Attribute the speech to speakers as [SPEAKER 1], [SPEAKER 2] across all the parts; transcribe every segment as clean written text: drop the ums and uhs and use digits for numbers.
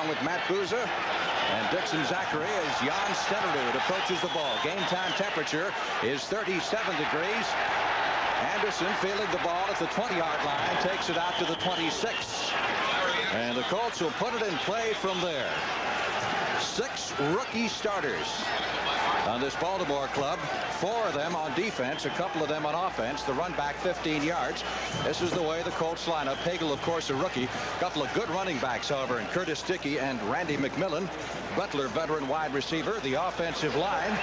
[SPEAKER 1] along with Matt Booza and Dixon Zachary as Jan Stenerud approaches the ball. Game time temperature is 37 degrees. Anderson fielding the ball at the 20-yard line, takes it out to the 26. And the Colts will put it in play from there. 6 rookie starters on this Baltimore club. 4 of them on defense, a couple of them on offense. The run back 15 yards. This is the way the Colts line up. Pagel, of course, a rookie. A couple of good running backs, however, in Curtis Dickey and Randy McMillan. Butler, veteran wide receiver. The offensive line.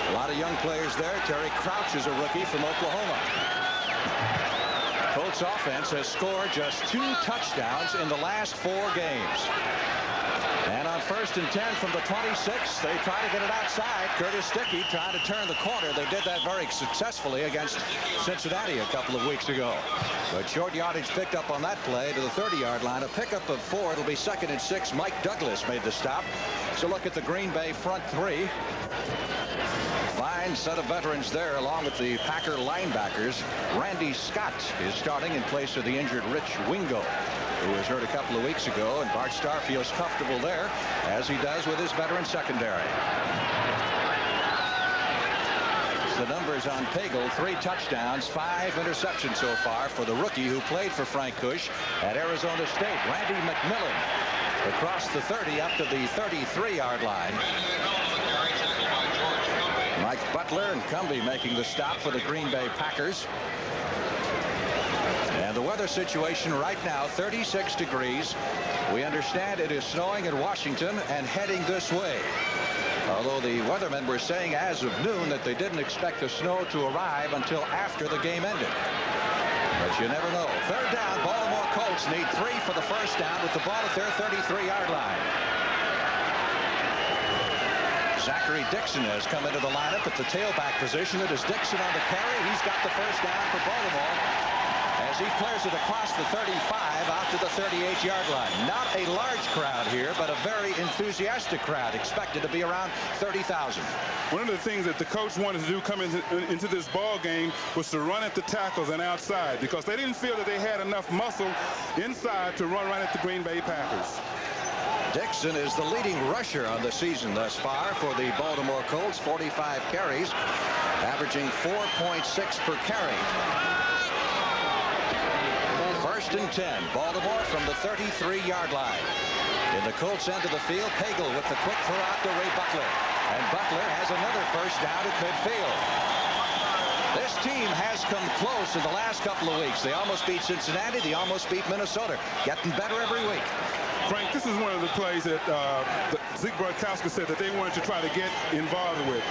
[SPEAKER 1] A lot of young players there. Terry Crouch is a rookie from Oklahoma. Colts offense has scored just 2 touchdowns in the last 4 games. And on 1st and 10 from the 26, they try to get it outside. Curtis Dickey trying to turn the corner. They did that very successfully against Cincinnati a couple of weeks ago. But short yardage picked up on that play to the 30-yard line. A pickup of 4. It'll be 2nd and 6. Mike Douglas made the stop. So look at the Green Bay front 3. Fine set of veterans there, along with the Packer linebackers. Randy Scott is starting in place of the injured Rich Wingo, who was hurt a couple of weeks ago, and Bart Starr feels comfortable there, as he does with his veteran secondary. The numbers on Pagel: 3 touchdowns, 5 interceptions so far for the rookie who played for Frank Kush at Arizona State. Randy McMillan across the 30 up to the 33-yard line. Mike Butler and Cumbie making the stop for the Green Bay Packers. And the weather situation right now, 36 degrees. We understand it is snowing in Washington and heading this way. Although the weathermen were saying as of noon that they didn't expect the snow to arrive until after the game ended. But you never know. 3rd down, Baltimore Colts need 3 for the 1st down with the ball at their 33-yard line. Zachary Dixon has come into the lineup at the tailback position. It is Dixon on the carry. He's got the 1st down for Baltimore as he clears it across the 35 out to the 38-yard line. Not a large crowd here, but a very enthusiastic crowd, expected to be around 30,000.
[SPEAKER 2] One of the things that the coach wanted to do coming into this ball game was to run at the tackles and outside, because they didn't feel that they had enough muscle inside to run right at the Green Bay Packers.
[SPEAKER 1] Dixon is the leading rusher on the season thus far for the Baltimore Colts. 45 carries, averaging 4.6 per carry. 1st and 10, Baltimore from the 33-yard line. In the Colts end of the field, Pagel with the quick throw out to Ray Butler. And Butler has another 1st down at midfield. This team has come close in the last couple of weeks. They almost beat Cincinnati. They almost beat Minnesota. Getting better every week.
[SPEAKER 2] Frank, this is one of the plays that Zeke Brodkowski said that they wanted to try to get involved with.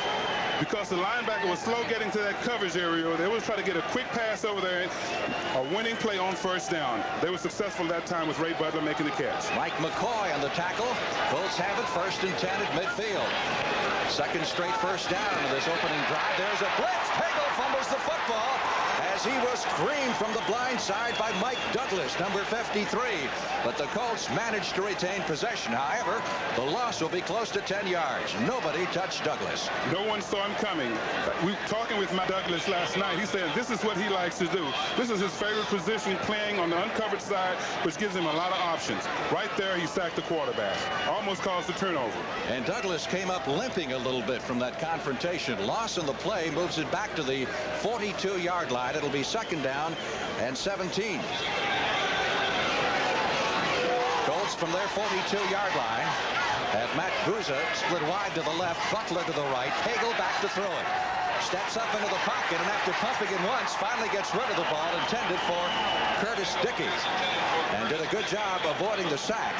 [SPEAKER 2] Because the linebacker was slow getting to that coverage area, they would try to get a quick pass over there, a winning play on 1st down. They were successful that time with Ray Butler making the catch.
[SPEAKER 1] Mike McCoy on the tackle. Colts have it 1st and 10 at midfield. 2nd straight 1st down in this opening drive. There's a blitz. Pagel fumbles the football as he was screened from the blind side by Mike Douglas, number 53. But the Colts managed to retain possession. However, the loss will be close to 10 yards. Nobody touched Douglas.
[SPEAKER 2] No one saw him coming. We were talking with Mike Douglas last night. He said this is what he likes to do. This is his favorite position, playing on the uncovered side, which gives him a lot of options. Right there, he sacked the quarterback. Almost caused a turnover.
[SPEAKER 1] And Douglas came up limping a little bit from that confrontation. Loss on the play moves it back to the 42-yard line. It'll be 2nd down and 17. Colts from their 42-yard line have Matt Booza split wide to the left, Butler to the right, Pagel back to throw it. Steps up into the pocket, and after pumping it once, finally gets rid of the ball intended for Curtis Dickey, and did a good job avoiding the sack.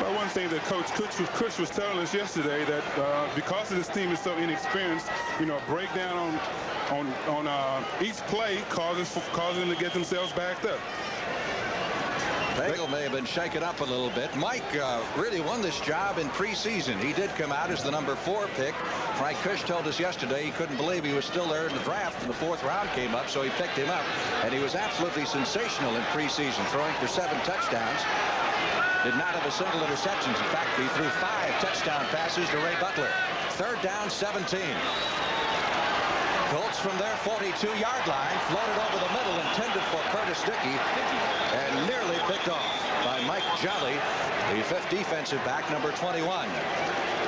[SPEAKER 2] Well, one thing that Coach Kush was telling us yesterday, that because this team is so inexperienced, you know, breakdown on each play causes them to get themselves backed up.
[SPEAKER 1] Pagel may have been shaken up a little bit. Mike really won this job in preseason. He did come out as the number 4 pick. Frank Kush told us yesterday he couldn't believe he was still there in the draft, and the 4th round came up, so he picked him up. And he was absolutely sensational in preseason, throwing for 7 touchdowns. Did not have a single interception. In fact, he threw 5 touchdown passes to Ray Butler. 3rd down, 17. Colts from their 42-yard line floated over the middle, intended for Curtis Dickey, and nearly picked off by Jolly, the 5th defensive back, number 21.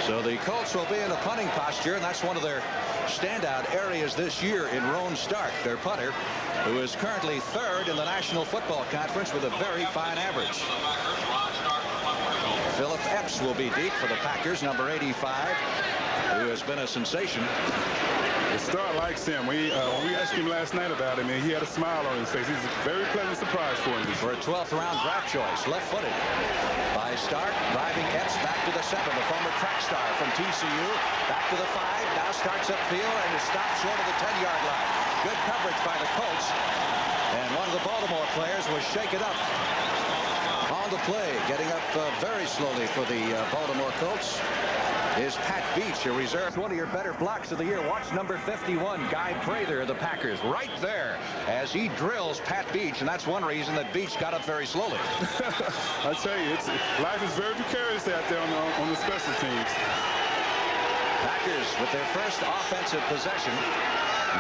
[SPEAKER 1] So the Colts will be in a punting posture, and that's one of their standout areas this year in Roan Stark, their punter, who is currently 3rd in the National Football Conference with a very fine average. Philip Epps will be deep for the Packers, number 85, who has been a sensation.
[SPEAKER 2] The star likes him. We asked him last night about him, and he had a smile on his face. He's a very pleasant surprise for him.
[SPEAKER 1] For a 12th round draft choice, left-footed. By Stark, driving Epps back to the 7, the former track star from TCU. Back to the 5, now starts upfield and is stopped short of the 10-yard line. Good coverage by the Colts. And one of the Baltimore players was shaken up on the play. Getting up very slowly for the Baltimore Colts is Pat Beach, a reserve. One of your better blocks of the year. Watch number 51, Guy Prather of the Packers, right there as he drills Pat Beach, and that's one reason that Beach got up very slowly.
[SPEAKER 2] I tell you, life is very precarious out there on the special teams.
[SPEAKER 1] Packers with their first offensive possession.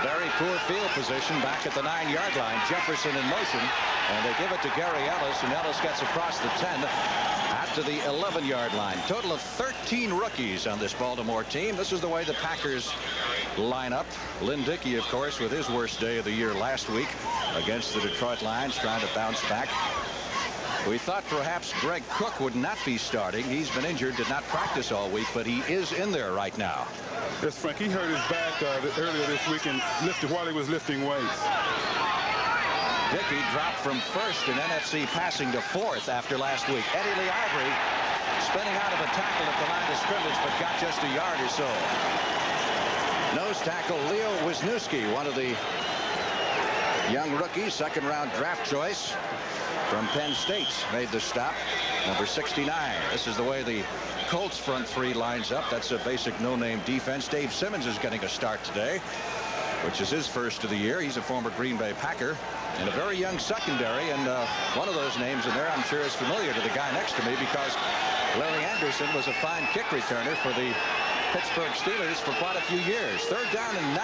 [SPEAKER 1] Very poor field position back at the 9-yard line. Jefferson in motion, and they give it to Gary Ellis, and Ellis gets across the 10 out to the 11-yard line. Total of 13 rookies on this Baltimore team. This is the way the Packers line up. Lynn Dickey, of course, with his worst day of the year last week against the Detroit Lions, trying to bounce back. We thought perhaps Greg Cook would not be starting. He's been injured, did not practice all week, but he is in there right now.
[SPEAKER 2] Yes, Frank, he hurt his back earlier this week and lifted while he was lifting weights.
[SPEAKER 1] Dickey dropped from 1st in NFC passing to 4th after last week. Eddie Lee Ivory spinning out of a tackle at the line of scrimmage, but got just a yard or so. Nose tackle Leo Wisniewski, one of the young rookies, 2nd-round draft choice from Penn State, made the stop. Number 69. This is the way the Colts front 3 lines up. That's a basic no-name defense. Dave Simmons is getting a start today, which is his first of the year. He's a former Green Bay Packer, and a very young secondary, and one of those names in there I'm sure is familiar to the guy next to me, because Larry Anderson was a fine kick returner for the Pittsburgh Steelers for quite a few years. 3rd down and 9.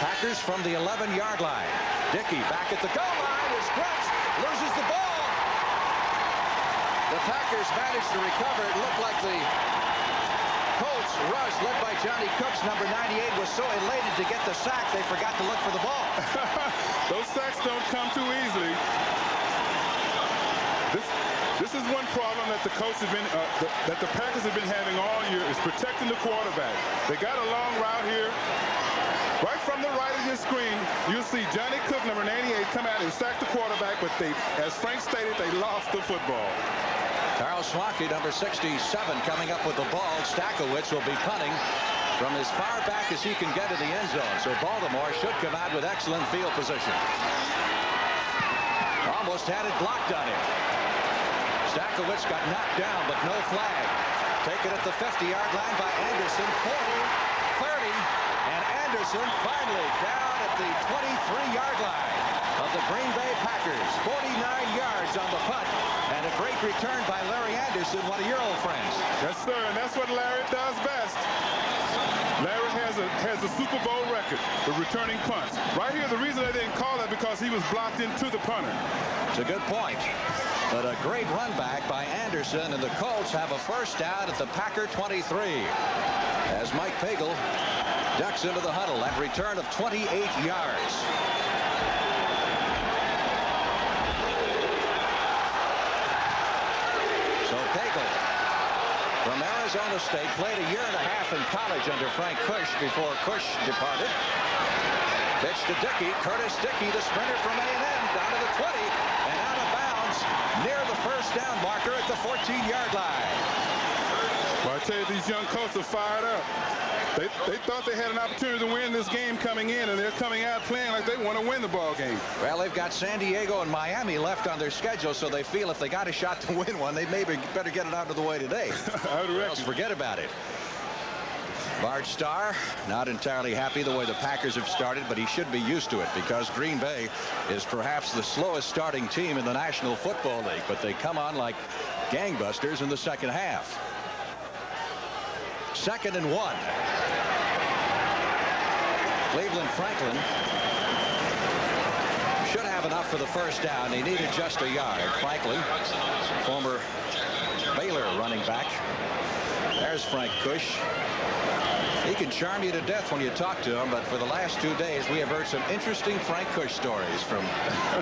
[SPEAKER 1] Packers from the 11-yard line. Dickey back at the goal line is Grunts, loses the ball. The Packers managed to recover. It looked like the Colts rush, led by Johnny Cooks, number 98, was so elated to get the sack they forgot to look for the ball.
[SPEAKER 2] Those sacks don't come too easily. This is one problem that the Colts have been, that the Packers have been having all year, is protecting the quarterback. They got a long route here. Right from the right of your screen, you'll see Johnny Cook, number 98, come out and sack the quarterback, but they, as Frank stated, they lost the football.
[SPEAKER 1] Carl Swanke, number 67, coming up with the ball. Stakowicz will be punting from as far back as he can get in the end zone. So Baltimore should come out with excellent field position. Almost had it blocked on him. Stakowicz got knocked down, but no flag. Taken at the 50-yard line by Anderson. 40, 30, and Anderson finally down at the 23-yard line of the Green Bay Packers. 49 yards on the punt, and a great return by Larry Anderson, one of your old friends.
[SPEAKER 2] Yes, sir, and that's what Larry does best. Larry has a Super Bowl record for returning punts. Right here, the reason they didn't call that because he was blocked into the punter.
[SPEAKER 1] It's a good point. But a great run back by Anderson, and the Colts have a first down at the Packer 23. As Mike Pagel ducks into the huddle, that return of 28 yards. So Pagel from Arizona State played a year and a half in college under Frank Cush before Cush departed. Pitch to Dickey. Curtis Dickey, the sprinter from A&M, down to the 20 and out of bounds near the first down marker at the 14-yard line.
[SPEAKER 2] Well, I tell you, these young Colts are fired up. They thought they had an opportunity to win this game coming in, and they're coming out playing like they want to win the ball game.
[SPEAKER 1] Well, they've got San Diego and Miami left on their schedule, so they feel if they got a shot to win one, they maybe better get it out of the way today.
[SPEAKER 2] I would
[SPEAKER 1] or else forget about it. Bart Starr not entirely happy the way the Packers have started, but he should be used to it because Green Bay is perhaps the slowest starting team in the National Football League, but they come on like gangbusters in the second half. 2nd and 1. Cleveland Franklin should have enough for the first down. He needed just a yard. Franklin, former Baylor running back. There's Frank Kush. He can charm you to death when you talk to him, but for the last 2 days we have heard some interesting Frank Kush stories from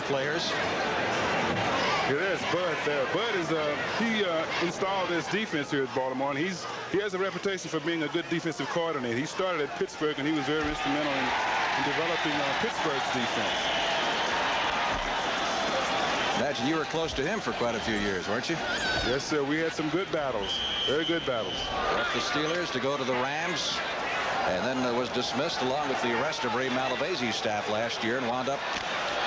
[SPEAKER 1] players.
[SPEAKER 2] There's Bud there. Bud is he installed this defense here at Baltimore, and he has a reputation for being a good defensive coordinator. He started at Pittsburgh, and he was very instrumental in developing Pittsburgh's defense.
[SPEAKER 1] Imagine you were close to him for quite a few years, weren't you?
[SPEAKER 2] Yes, sir. We had some good battles, very good battles.
[SPEAKER 1] Left the Steelers to go to the Rams, and then was dismissed along with the rest of Ray Malabazi's staff last year, and wound up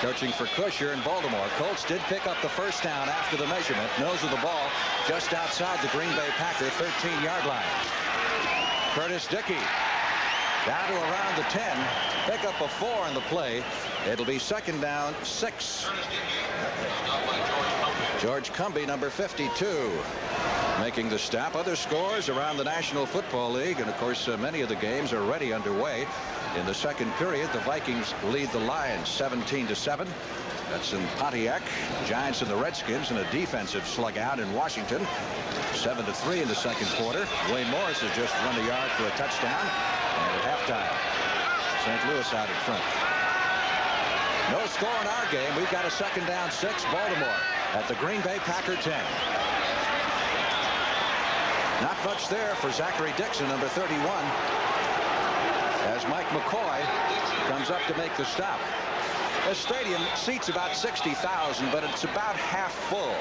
[SPEAKER 1] coaching for Kush here in Baltimore. Colts did pick up the first down after the measurement. Nose of the ball just outside the Green Bay Packer 13-yard line. Curtis Dickey down to around the 10. Pick up a 4 on the play. It'll be second down 6. George Cumbie, number 52, making the stop. Other scores around the National Football League, and of course many of the games are already underway. In the second period, the Vikings lead the Lions 17-7. That's in Pontiac. Giants and the Redskins in a defensive slugout in Washington. 7-3 in the second quarter. Wayne Morris has just run the yard for a touchdown. And at halftime, St. Louis out in front. No score in our game. We've got a second down 6, Baltimore at the Green Bay Packer 10. Not much there for Zachary Dixon, number 31. As Mike McCoy comes up to make the stop. The stadium seats about 60,000, but it's about half full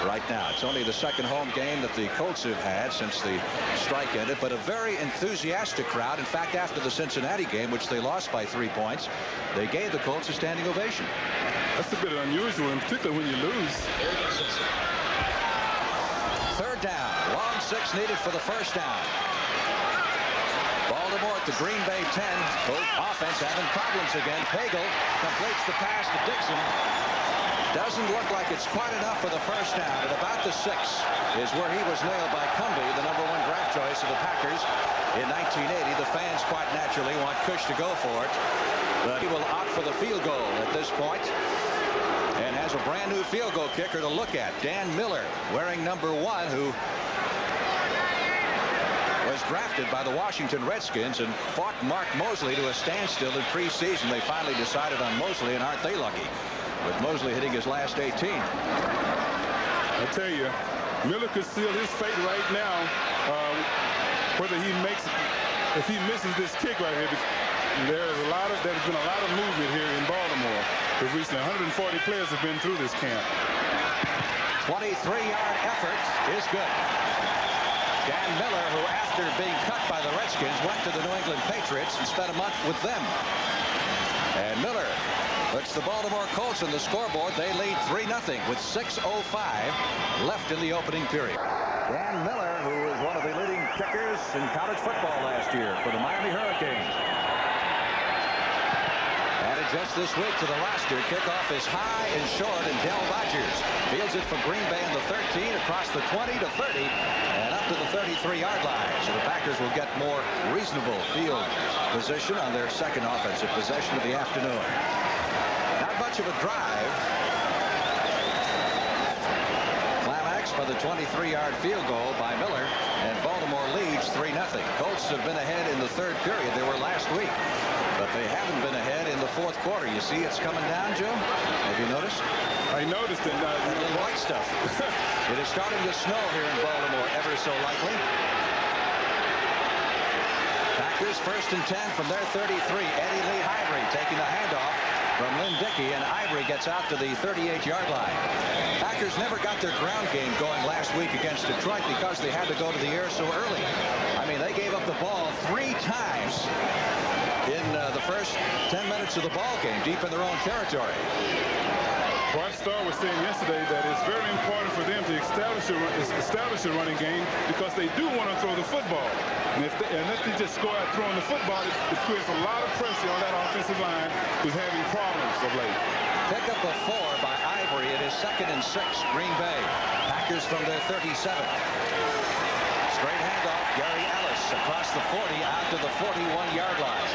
[SPEAKER 1] right now. It's only the second home game that the Colts have had since the strike ended, but a very enthusiastic crowd. In fact, after the Cincinnati game, which they lost by 3 points, they gave the Colts a standing ovation.
[SPEAKER 2] That's a bit unusual, in particular when you lose.
[SPEAKER 1] Third down. Long 6 needed for the first down. Baltimore at the Green Bay 10. Both offense having problems again. Pagel completes the pass to Dixon. Doesn't look like it's quite enough for the first down. At about the 6 is where he was nailed by Cumbie, the number 1 draft choice of the Packers in 1980. The fans quite naturally want Kush to go for it, but he will opt for the field goal at this point and has a brand new field goal kicker to look at. Dan Miller, wearing number 1, who was drafted by the Washington Redskins and fought Mark Mosley to a standstill in preseason. They finally decided on Mosley, and aren't they lucky, with Mosley hitting his last 18.
[SPEAKER 2] I tell you, Miller could seal his fate right now. Whether he makes, if he misses this kick right here, there's been a lot of movement here in Baltimore. Because recently 140 players have been through this camp.
[SPEAKER 1] 23-yard effort is good. Dan Miller, who after being cut by the Redskins went to the New England Patriots and spent a month with them. And Miller puts the Baltimore Colts on the scoreboard. They lead 3-0 with 6:05 left in the opening period. Dan Miller, who was one of the leading kickers in college football last year for the Miami Hurricanes. Added just this week to the roster. Kickoff is high and short, and Del Rogers fields it from Green Bay in the 13, across the 20 to 30, and up to the 33-yard line. So the Packers will get more reasonable field position on their second offensive possession of the afternoon. Not much of a drive. Climax by the 23-yard field goal by Miller, and Baltimore leads 3-0. Colts have been ahead in the third period. They were last week, but they haven't been ahead in the fourth quarter. You see it's coming down, Joe? Have you noticed?
[SPEAKER 2] I noticed it.
[SPEAKER 1] That little white stuff. It is starting to snow here in Baltimore, ever so lightly. Packers first and 10 from their 33. Eddie Lee Ivory taking the handoff from Lynn Dickey, and Ivory gets out to the 38-yard line. Packers never got their ground game going last week against Detroit because they had to go to the air so early. I mean, they gave up the ball 3 times in the first 10 minutes of the ball game, deep in their own territory.
[SPEAKER 2] Bart Starr was saying yesterday that it's very important for them to establish a running game because they do want to throw the football. And if they just go out throwing the football, it creates a lot of pressure on that offensive line who's having problems of late.
[SPEAKER 1] Pick up a 4 by Ivory. It is 2nd and 6, Green Bay. Packers from their 37. Straight handoff. Gary Ellis across the 40 out to the 41-yard line.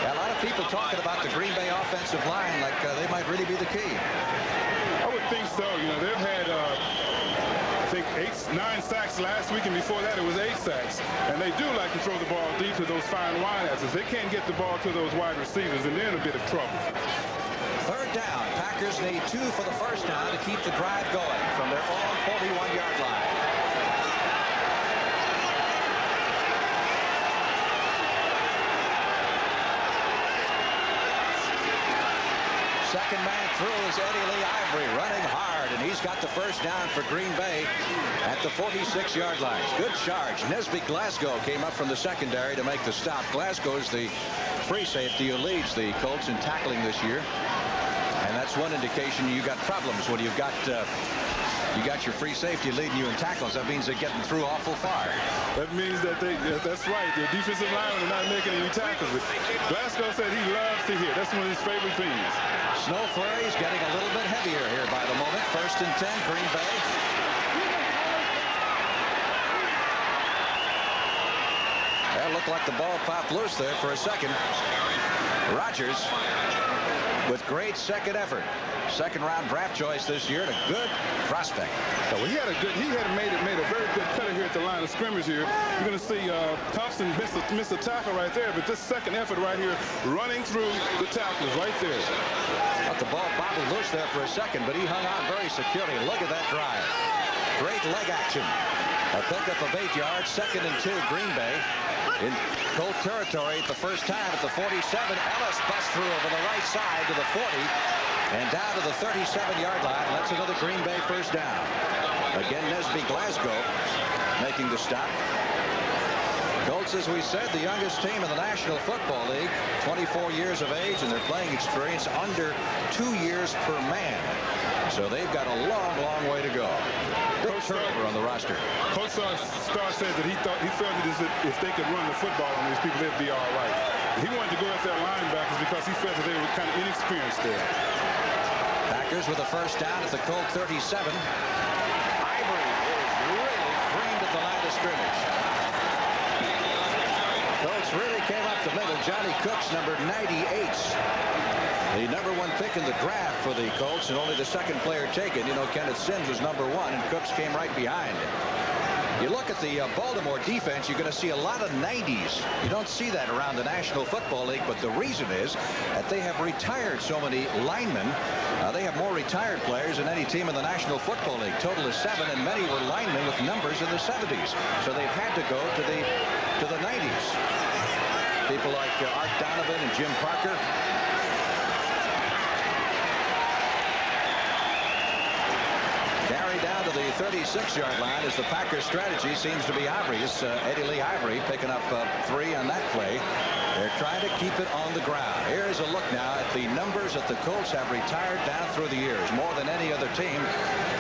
[SPEAKER 1] Yeah, a lot of people talking about the Green Bay offensive line like they might really be the key.
[SPEAKER 2] I would think so. You know, they've had, I think, 9 sacks last week, and before that it was 8 sacks. And they do like to throw the ball deep to those fine wideouts. They can't get the ball to those wide receivers, and they're in a bit of trouble.
[SPEAKER 1] Third down. Packers need 2 for the first down to keep the drive going from their own 41-yard line. Second man through is Eddie Lee Ivory running hard, and he's got the first down for Green Bay at the 46-yard line. Good charge. Nesby Glasgow came up from the secondary to make the stop. Glasgow is the free safety who leads the Colts in tackling this year. And that's one indication you got problems when you've got your free safety leading you in tackles. That means they're getting through awful far.
[SPEAKER 2] That means that that's right. The defensive linemen are not making any tackles. Glasgow said he loves to hit. That's one of his favorite things.
[SPEAKER 1] Snow flurries getting a little bit heavier here by the moment. 1st and 10, Green Bay. That looked like the ball popped loose there for a second. Rodgers with great second effort. Second-round draft choice this year and a good prospect.
[SPEAKER 2] Well, he had made a very good cutter here at the line of scrimmage here. You're going to see Thompson miss a tackle right there, but this second effort right here, running through the tackles right there.
[SPEAKER 1] Thought the ball bobbled loose there for a second, but he hung on very securely. Look at that drive. Great leg action. A pickup of 8 yards. 2nd and 2, Green Bay in Colt territory at the first time at the 47. Ellis busts through over the right side to the 40. And down to the 37-yard line. That's another Green Bay first down. Again, Nesby Glasgow making the stop. Colts, as we said, the youngest team in the National Football League. 24 years of age, and their playing experience under 2 years per man. So they've got a long, long way to go. Big turnover on the roster.
[SPEAKER 2] Coach Starr said that he felt that if they could run the football on these people, they'd be all right. He wanted to go at their linebackers because he felt that they were kind of inexperienced there.
[SPEAKER 1] Packers with a first down at the Colt 37. Ivory is really framed at the line of scrimmage. Colts really came up the middle. Johnny Cooks, number 98. The number 1 pick in the draft for the Colts, and only the 2nd player taken. You know, Kenneth Sims was number 1, and Cooks came right behind. You look at the Baltimore defense, you're going to see a lot of 90s. You don't see that around the National Football League, but the reason is that they have retired so many linemen. They have more retired players than any team in the National Football League. Total is 7, and many were linemen with numbers in the 70s. So they've had to go to the 90s. People like Art Donovan and Jim Parker. Carry down to the 36-yard line as the Packers' strategy seems to be obvious. Eddie Lee Ivory picking up 3 on that play. They're trying to keep it on the ground. Here's a look now at the numbers that the Colts have retired down through the years, more than any other team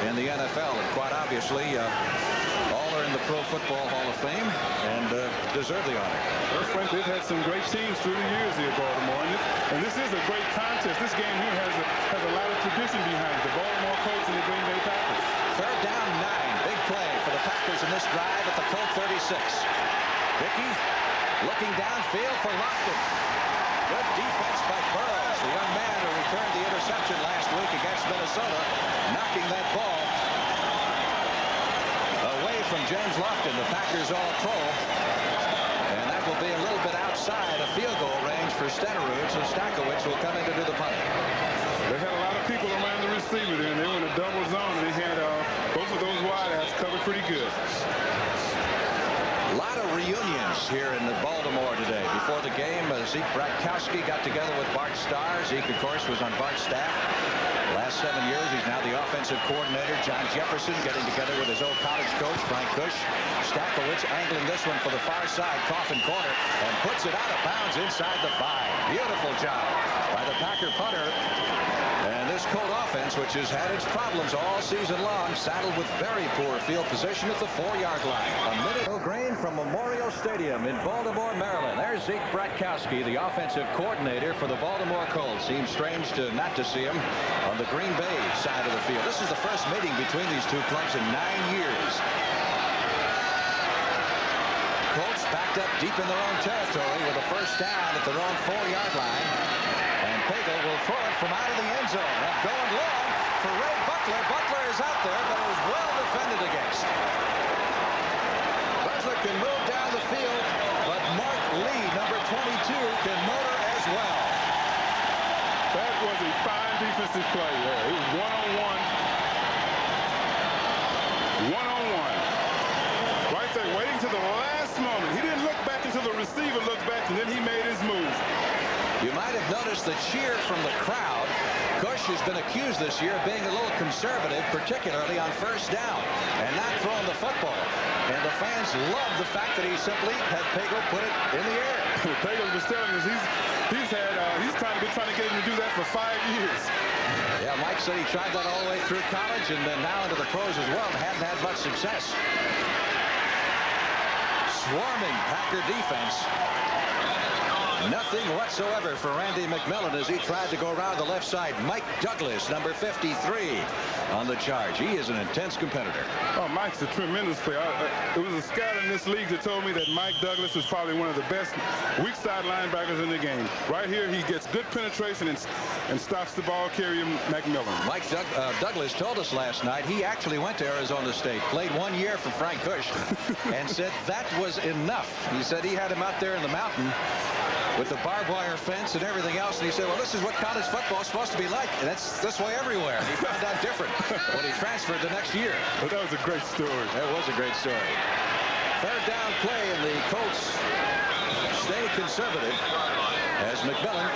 [SPEAKER 1] in the NFL. And quite obviously, all are in the Pro Football Hall of Fame and deserve the honor.
[SPEAKER 2] Well, Frank, they've had some great teams through the years here at Baltimore. And this is a great contest. This game here has a lot of tradition behind it. The Baltimore Colts and the Green Bay Packers.
[SPEAKER 1] Third down, 9. Big play for the Packers in this drive at the Colt 36. Dickey looking downfield for Lofton. Good defense by Burrows, the young man who returned the interception last week against Minnesota, knocking that ball away from James Lofton, the Packers All-Pro. And that will be a little bit outside a field goal range for Stenerud, so Stakowicz will come in to do the punting.
[SPEAKER 2] They had a lot of people around the receiver there, and they were in a double zone, and they had both of those wideouts covered pretty good.
[SPEAKER 1] A lot of reunions here in Baltimore today. Before the game, Zeke Bratkowski got together with Bart Starr. Zeke, of course, was on Bart's staff. Last 7 years, he's now the offensive coordinator. John Jefferson getting together with his old college coach, Frank Kush. Stakowicz angling this one for the far side, coffin corner, and puts it out of bounds inside the 5. Beautiful job by the Packer punter. And this Colt offense, which has had its problems all season long, saddled with very poor field position at the 4-yard line. A minute. Green from Memorial Stadium in Baltimore, Maryland. There's Zeke Bratkowski, the offensive coordinator for the Baltimore Colts. Seems strange not to see him on the Green Bay side of the field. This is the first meeting between these two clubs in 9 years. backed up deep in their own territory with a first down at their own 4-yard line. And Pagel will throw it from out of the end zone. And going long for Ray Butler. Butler is out there, but it was well defended against. Butler can move down the field, but Mark Lee, number 22, can motor as well.
[SPEAKER 2] That was a fine defensive play there. It was one-on-one. One-on-one. Right there, waiting to the last moment. He didn't look back until the receiver looked back, and then he made his move.
[SPEAKER 1] You might have noticed the cheer from the crowd. Cush has been accused this year of being a little conservative, particularly on first down, and not throwing the football. And the fans love the fact that he simply had Pagel put it in the air.
[SPEAKER 2] Pagel was telling us he's trying to get him to do that for 5 years.
[SPEAKER 1] Yeah, Mike said he tried that all the way through college and then now into the pros as well and hadn't had much success. Swarming Packer defense. Nothing whatsoever for Randy McMillan as he tried to go around the left side. Mike Douglas, number 53, on the charge. He is an intense competitor.
[SPEAKER 2] Oh, Mike's a tremendous player. There was a scout in this league that told me that Mike Douglas is probably one of the best weak side linebackers in the game. Right here, he gets good penetration and stops the ball carrier McMillan.
[SPEAKER 1] Mike Douglas told us last night he actually went to Arizona State, played 1 year for Frank Cush, and said that was enough. He said he had him out there in the mountain with the barbed wire fence and everything else, and he said, well, this is what college football is supposed to be like, and that's this way everywhere. He found out different when he transferred the next year.
[SPEAKER 2] But that was a great story.
[SPEAKER 1] That was a great story. Third down play, and the Colts stay conservative as McMillan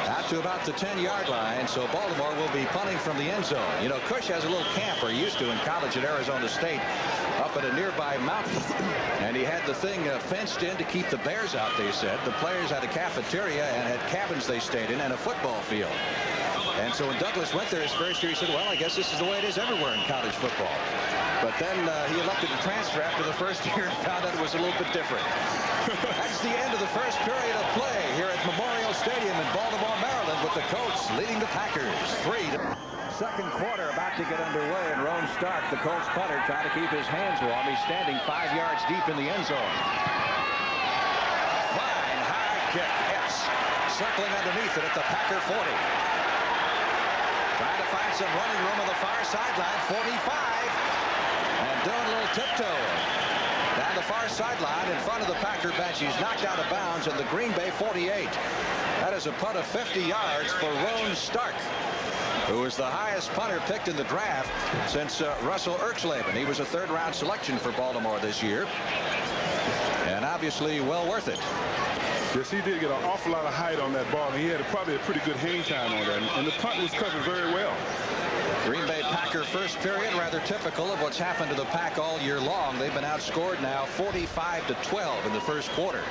[SPEAKER 1] out to about the 10-yard line, so Baltimore will be punting from the end zone. You know, Cush has a little camp, or used to in college at Arizona State, up at a nearby mountain, and he had the thing fenced in to keep the bears out, they said. The players had a cafeteria and had cabins they stayed in and a football field. And so when Douglas went there his first year, he said, well, I guess this is the way it is everywhere in college football. But then he elected to transfer after the first year and found out it was a little bit different. That's the end of the first period of play here at Memorial Stadium in Baltimore, Maryland, with the Colts leading the Packers 3-2. Second quarter about to get underway, and Ron Stark, the Colts punter, trying to keep his hands warm. He's standing 5 yards deep in the end zone. Fine high kick. Epps circling underneath it at the Packer 40. Trying to find some running room on the far sideline. 45. And doing a little tiptoe down the far sideline in front of the Packer bench. He's knocked out of bounds in the Green Bay 48. That is a punt of 50 yards for Ron Stark, who is the highest punter picked in the draft since Russell Erxleben. He was a third-round selection for Baltimore this year, and obviously well worth it.
[SPEAKER 2] Yes, he did get an awful lot of height on that ball, and he had probably a pretty good hang time on that, and the punt was covered very well.
[SPEAKER 1] Green Bay Packer first period, rather typical of what's happened to the Pack all year long. They've been outscored now 45-12 in the first quarter.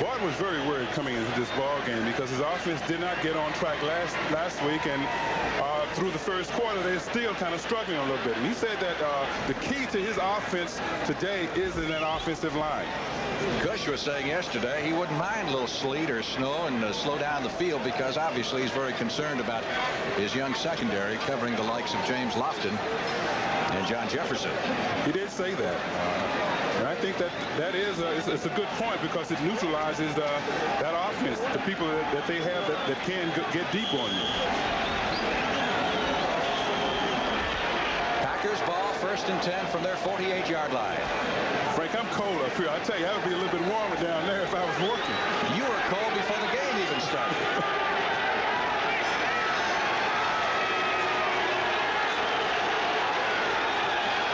[SPEAKER 2] Bart was very worried coming into this ball game because his offense did not get on track last week, and through the first quarter they're still kind of struggling a little bit. And he said that the key to his offense today is in that offensive line.
[SPEAKER 1] Cush was saying yesterday he wouldn't mind a little sleet or snow and slow down the field because obviously he's very concerned about his young secondary covering the likes of James Lofton and John Jefferson.
[SPEAKER 2] He did say that. And I think that is it's a good point because it neutralizes that offense, the people that they have that can get deep on you.
[SPEAKER 1] Packers ball, 1st and 10 from their 48-yard line.
[SPEAKER 2] Frank, I'm cold up here. I tell you, I would be a little bit warmer down there if I was working.
[SPEAKER 1] You were cold before the game even started.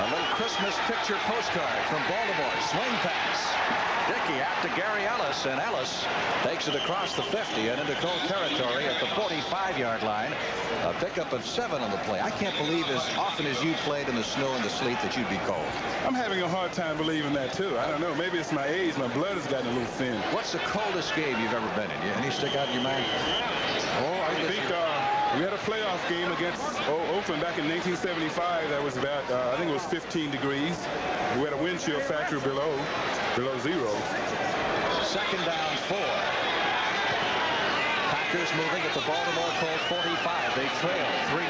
[SPEAKER 1] A little Christmas picture postcard from Baltimore. Swing pass. Dickey out to Gary Ellis, and Ellis takes it across the 50 and into cold territory at the 45-yard line. A pickup of 7 on the play. I can't believe as often as you played in the snow and the sleet that you'd be cold.
[SPEAKER 2] I'm having a hard time believing that, too. I don't know. Maybe it's my age. My blood has gotten a little thin.
[SPEAKER 1] What's the coldest game you've ever been in? Any stick out in your mind?
[SPEAKER 2] Oh, I think we had a playoff game against Oakland back in 1975. That was about, I think it was 15 degrees. We had a wind chill factor below 0.
[SPEAKER 1] Second down 4. Packers moving at the Baltimore Colts 45. They trail 3-0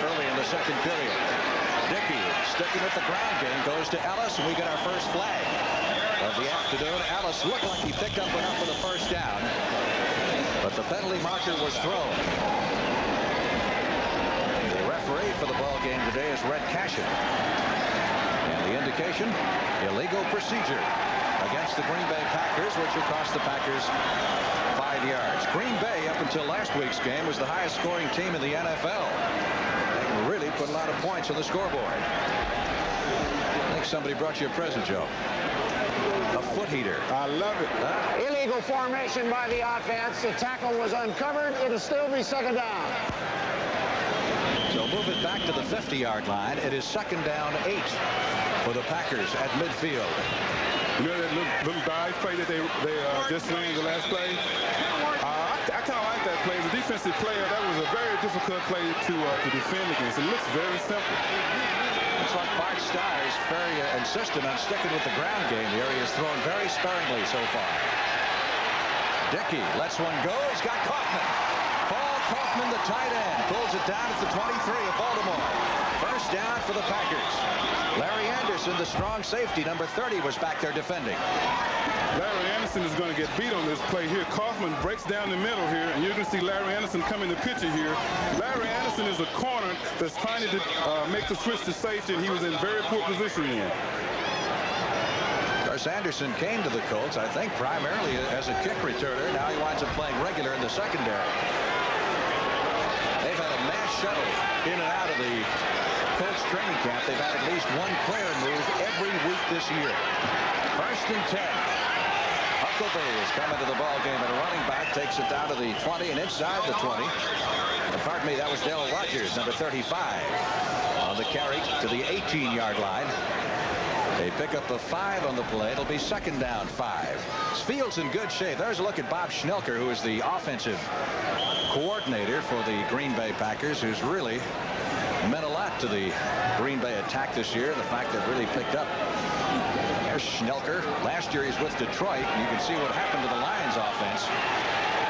[SPEAKER 1] early in the second period. Dickey sticking with the ground game goes to Ellis, and we get our first flag. of the afternoon. Ellis looked like he picked up enough for the first down, but the penalty marker was thrown. The referee for the ball game today is Red Cashin. And the indication, illegal procedure against the Green Bay Packers, which will cost the Packers 5 yards. Green Bay, up until last week's game, was the highest scoring team in the NFL. They really put a lot of points on the scoreboard. I think somebody brought you a present, Joe. A foot heater.
[SPEAKER 2] I love it.
[SPEAKER 3] Illegal formation by the offense. The tackle was uncovered. It'll still be second down.
[SPEAKER 1] So move it back to the 50-yard line. It is second down 8 for the Packers at midfield.
[SPEAKER 2] You know that little dive play that they just ran the last play? I kind of like that play. As a defensive player, that was a very difficult play to defend against. It looks very simple.
[SPEAKER 1] Looks like Bart Starr is very insistent on sticking with the ground game. The area is thrown very sparingly so far. Dickey lets one go. He's got Kaufman. Paul Kaufman, the tight end, pulls it down at the 23 of Baltimore. First down for the Packers. Larry Anderson, the strong safety, number 30, was back there defending.
[SPEAKER 2] Larry Anderson is going to get beat on this play here. Kaufman breaks down the middle here, and you're going to see Larry Anderson come in the picture here. Larry Anderson is a corner that's trying to make the switch to safety, and he was in very poor position here.
[SPEAKER 1] Of course, Anderson came to the Colts, I think, primarily as a kick returner. Now he winds up playing regular in the secondary. They've had a mass shuttle in and out of the Colts training camp. They've had at least one player move every week this year. First and 10. Huckleberry is coming to the ball game, and a running back takes it down to the 20 and inside the 20. Pardon me, that was Dale Rogers, number 35, on the carry to the 18-yard line. They pick up the 5 on the play. It'll be second down 5. Field's in good shape. There's a look at Bob Schnelker, who is the offensive coordinator for the Green Bay Packers, who's really meant a lot to the Green Bay attack this year. The fact that really picked up. There's Schnelker. Last year he's with Detroit. You can see what happened to the Lions offense.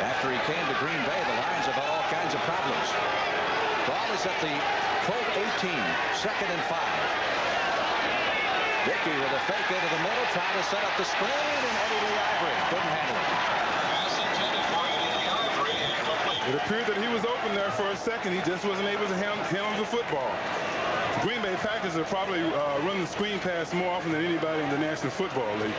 [SPEAKER 1] After he came to Green Bay, the Lions have had all kinds of problems. Ball is at the Colt 18, second and 5. Dickey with a fake into the middle, trying to set up the screen, and Eddie Lee Ivory couldn't handle it.
[SPEAKER 2] It appeared that he was open there for a second. He just wasn't able to handle the football. The Green Bay Packers have probably run the screen pass more often than anybody in the National Football League.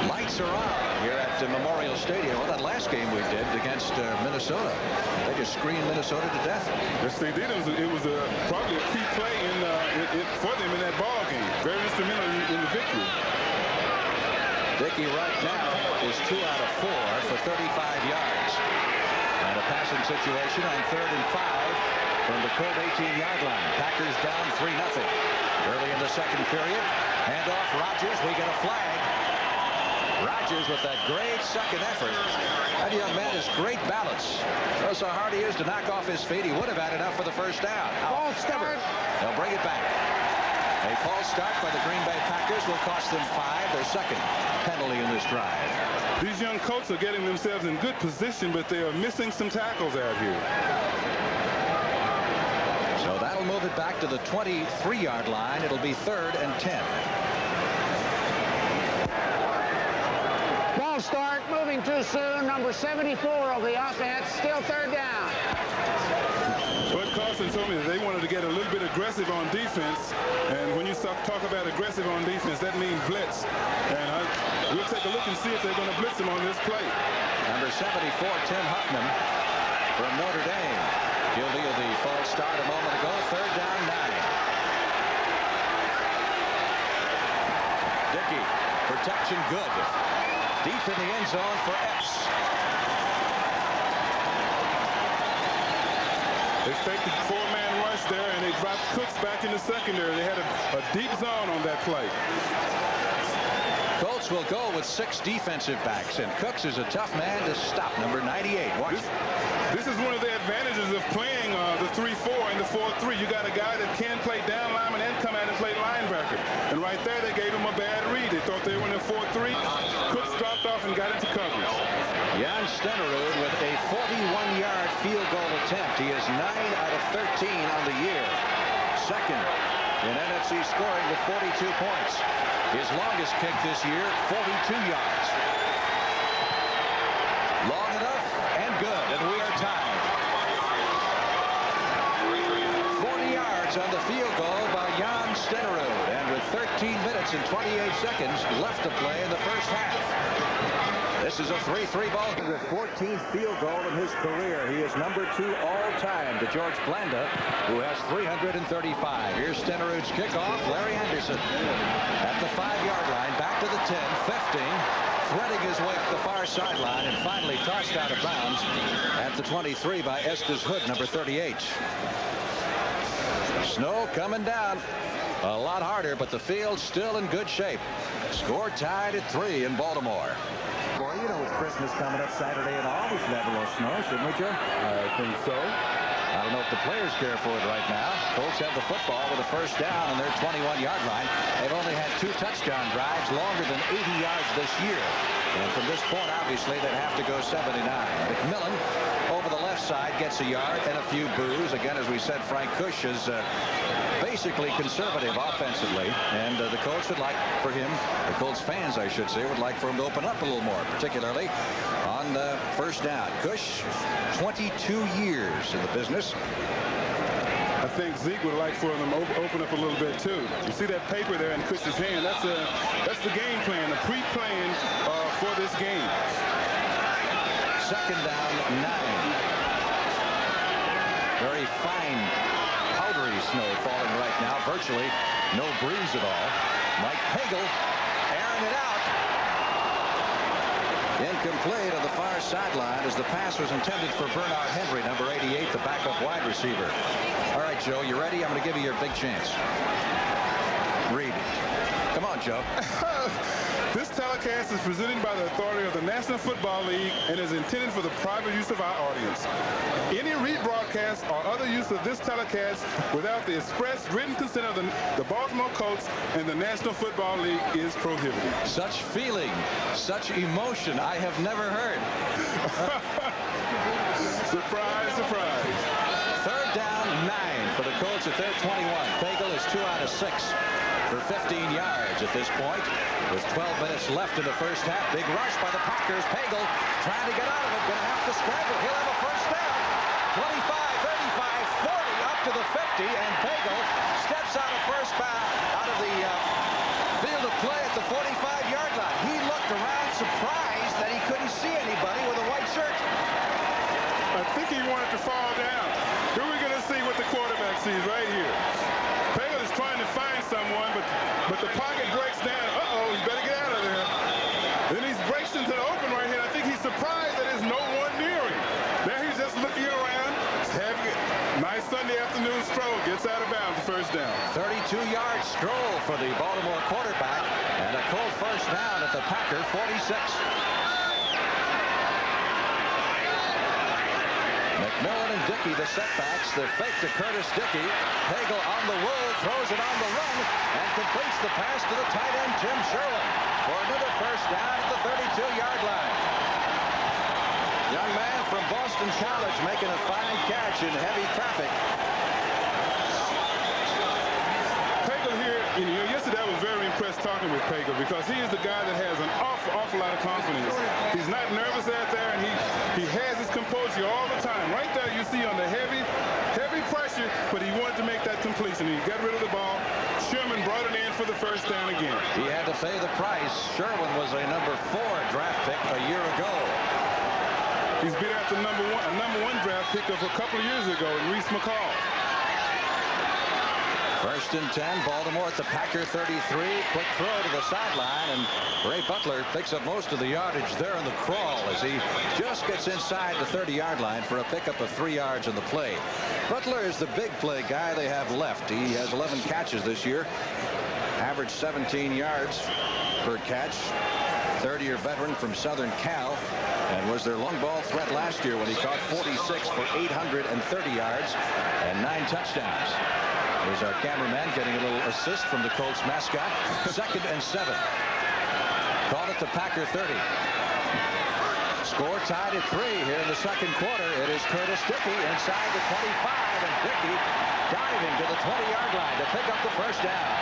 [SPEAKER 1] Lights are on here at Memorial Stadium. Well, that last game we did against Minnesota, they just screened Minnesota to death.
[SPEAKER 2] Yes, they did. It was probably a key play for them in that ball game. Very instrumental in the victory.
[SPEAKER 1] Dickey right now is 2 out of 4 for 35 yards. And a passing situation on 3rd and 5 from the Colt 18-yard line. Packers down 3-0. Early in the second period. Handoff Rogers. We get a flag. Rogers with that great second effort. That young man has great balance. Shows how hard he is to knock off his feet. He would have had enough for the first down.
[SPEAKER 3] False start.
[SPEAKER 1] They'll bring it back. A false start by the Green Bay Packers will cost them 5. Their second penalty in this drive.
[SPEAKER 2] These young Colts are getting themselves in good position, but they are missing some tackles out here.
[SPEAKER 1] So that'll move it back to the 23-yard line. It'll be 3rd and 10.
[SPEAKER 3] False start. Moving too soon. Number 74 of the offense. Still third down.
[SPEAKER 2] Bud Carson told me that they wanted to get a little bit aggressive on defense, and when you talk about aggressive on defense, that means blitz. And we'll take a look and see if they're going to blitz him on this play.
[SPEAKER 1] Number 74, Tim Huffman from Notre Dame. Guilty of the false start a moment ago. 3rd down 9. Dickey, protection good. Deep in the end zone for Epps.
[SPEAKER 2] They faked the 4-man rush there, and they dropped Cooks back in the secondary. They had a deep zone on that play.
[SPEAKER 1] Colts will go with 6 defensive backs, and Cooks is a tough man to stop. Number 98. Watch.
[SPEAKER 2] This is one of the advantages of playing the 3-4 and the 4-3. You got a guy that can play down lineman and come out and play linebacker. And right there, they gave him a bad read. They thought they were in a 4-3. Cooks dropped off and got into coverage.
[SPEAKER 1] Jan Stenerud with a 41-yard field goal attempt. He is 9 out of 13 on the year. Second in NFC scoring with 42 points. His longest kick this year, 42 yards. Long enough and good, and we are tied. 40 yards on the field goal by Jan Stenerud, and with 13 minutes and 28 seconds left to play in the first half. This is a 3-3 ball.
[SPEAKER 4] The 14th field goal in his career. He is number 2 all-time to George Blanda, who has 335. Here's Stenerud's kickoff. Larry Anderson at the 5-yard line, back to the 10, 15, threading his way up the far sideline, and finally tossed out of bounds at the 23 by Estes Hood, number 38. Snow coming down. A lot harder, but the field's still in good shape. Score tied at 3 in Baltimore. Boy, you know it's Christmas coming up Saturday and all. We should have a little snow, shouldn't we, Joe?
[SPEAKER 2] I think so.
[SPEAKER 1] I don't know if the players care for it right now. Colts have the football with a first down on their 21-yard line. They've only had 2 touchdown drives longer than 80 yards this year. And from this point, obviously, they'd have to go 79. McMillan over the left side gets a yard and a few boos. Again, as we said, Frank Kush is basically conservative offensively, and the Colts would like for him, the Colts fans, I should say, would like for him to open up a little more, particularly on first down. Kush, 22 years in the business.
[SPEAKER 2] I think Zeke would like for them to open up a little bit too. You see that paper there in Kush's hand? That's the game plan, the pre-plan for this game.
[SPEAKER 1] Second down, 9. Very fine, powdery snow falling right now. Virtually no breeze at all. Mike Pagel airing it out. Incomplete on the far sideline as the pass was intended for Bernard Henry, number 88, the backup wide receiver. All right, Joe, you ready? I'm going to give you your big chance. Read. Come on, Joe.
[SPEAKER 2] This telecast is presented by the authority of the National Football League and is intended for the private use of our audience. Any rebroadcast or other use of this telecast without the express written consent of the Baltimore Colts and the National Football League is prohibited.
[SPEAKER 1] Such feeling, such emotion I have never heard.
[SPEAKER 2] Surprise, surprise.
[SPEAKER 1] Third down, 9 for the Colts at their 21. Pagel is 2 out of 6 for 15 yards at this point. With 12 minutes left in the first half. Big rush by the Packers. Pagel trying to get out of it. Going to have to scramble. He'll have a first down. 25, 35, 40 up to the 50. And Pagel steps out of first bound out of the field of play at the 45-yard line. He looked around surprised that he couldn't see anybody with a white shirt.
[SPEAKER 2] I think he wanted to fall down. Here we're going to see what the quarterback sees right here. Pagel is trying to find someone, but the pocket breaks down. Uh-oh, he better get out of there. Then he breaks into the open right here. I think he's surprised that there's no one near him. Now he's just looking around, having a nice Sunday afternoon stroll. Gets out of bounds, first down.
[SPEAKER 1] 32-yard stroll for the Baltimore quarterback, and a Colt first down at the Packer 46. McMillan and Dickey, the setbacks. The fake to Curtis Dickey. Pagel on the roll, throws it on the run, and completes the pass to the tight end, Tim Sherwin, for another first down at the 32-yard line. Young man from Boston College making a fine catch in heavy traffic.
[SPEAKER 2] Pagel here, yesterday I was very impressed talking with Pagel because he is the guy that has an awful lot of confidence. He's not nervous out there, and he has his composure all the time. Right there you see on the heavy pressure, but he wanted to make that completion. He got rid of the ball. Sherman brought it in for the first down again.
[SPEAKER 1] He had to pay the price. Sherwin was a number 4 draft pick a year ago.
[SPEAKER 2] He's beat out a number one draft pick of a couple of years ago, Reese McCall.
[SPEAKER 1] First and 10, Baltimore at the Packer 33. Quick throw to the sideline, and Ray Butler picks up most of the yardage there in the crawl as he just gets inside the 30-yard line for a pickup of 3 yards on the play. Butler is the big play guy they have left. He has 11 catches this year, average 17 yards per catch. 30-year veteran from Southern Cal, and was their long ball threat last year when he caught 46 for 830 yards and 9 touchdowns. Here's our cameraman getting a little assist from the Colts mascot. Second and 7. Called at the Packer 30. score tied at 3 here in the second quarter. It is Curtis Dickey inside the 25, and Dickey diving to the 20-yard line to pick up the first down.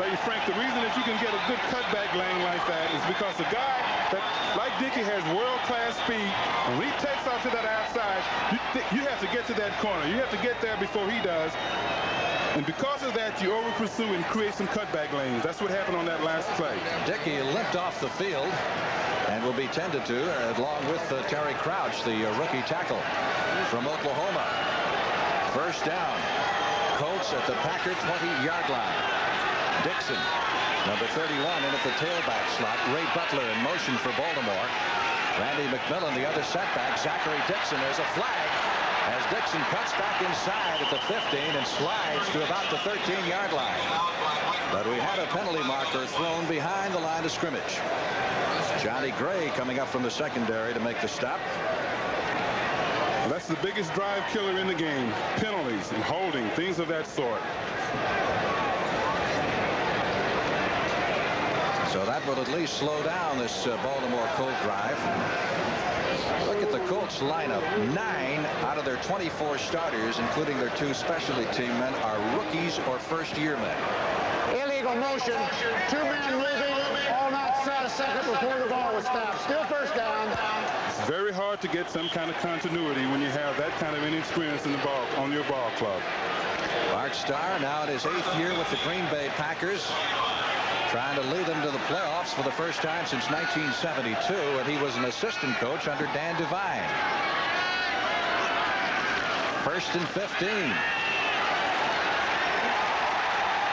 [SPEAKER 2] Tell you, Frank, the reason that you can get a good cutback lane like that is because the guy that, like Dickey, has world-class speed. And when he takes off to that outside, you have to get to that corner. You have to get there before he does. And because of that, you over-pursue and create some cutback lanes. That's what happened on that last play.
[SPEAKER 1] Dickey limped off the field and will be tended to along with Terry Crouch, the rookie tackle from Oklahoma. First down. Colts at the Packer 20-yard line. Dixon, number 31, in at the tailback slot. Ray Butler in motion for Baltimore. Randy McMillan, the other setback. Zachary Dixon, there's a flag as Dixon cuts back inside at the 15 and slides to about the 13-yard line. But we had a penalty marker thrown behind the line of scrimmage. Johnny Gray coming up from the secondary to make the stop.
[SPEAKER 2] That's the biggest drive killer in the game. Penalties and holding, things of that sort.
[SPEAKER 1] So that will at least slow down this Baltimore Colt drive. Look at the Colts lineup. 9 out of their 24 starters, including their 2 specialty team men, are rookies or first-year men.
[SPEAKER 3] Illegal motion. 2 men moving. All not set a second before the ball was snapped. Still first down.
[SPEAKER 2] It's very hard to get some kind of continuity when you have that kind of inexperience in the ball on your ball club.
[SPEAKER 1] Bart Starr now in his 8th year with the Green Bay Packers, trying to lead them to the playoffs for the first time since 1972, and he was an assistant coach under Dan Devine. First and 15.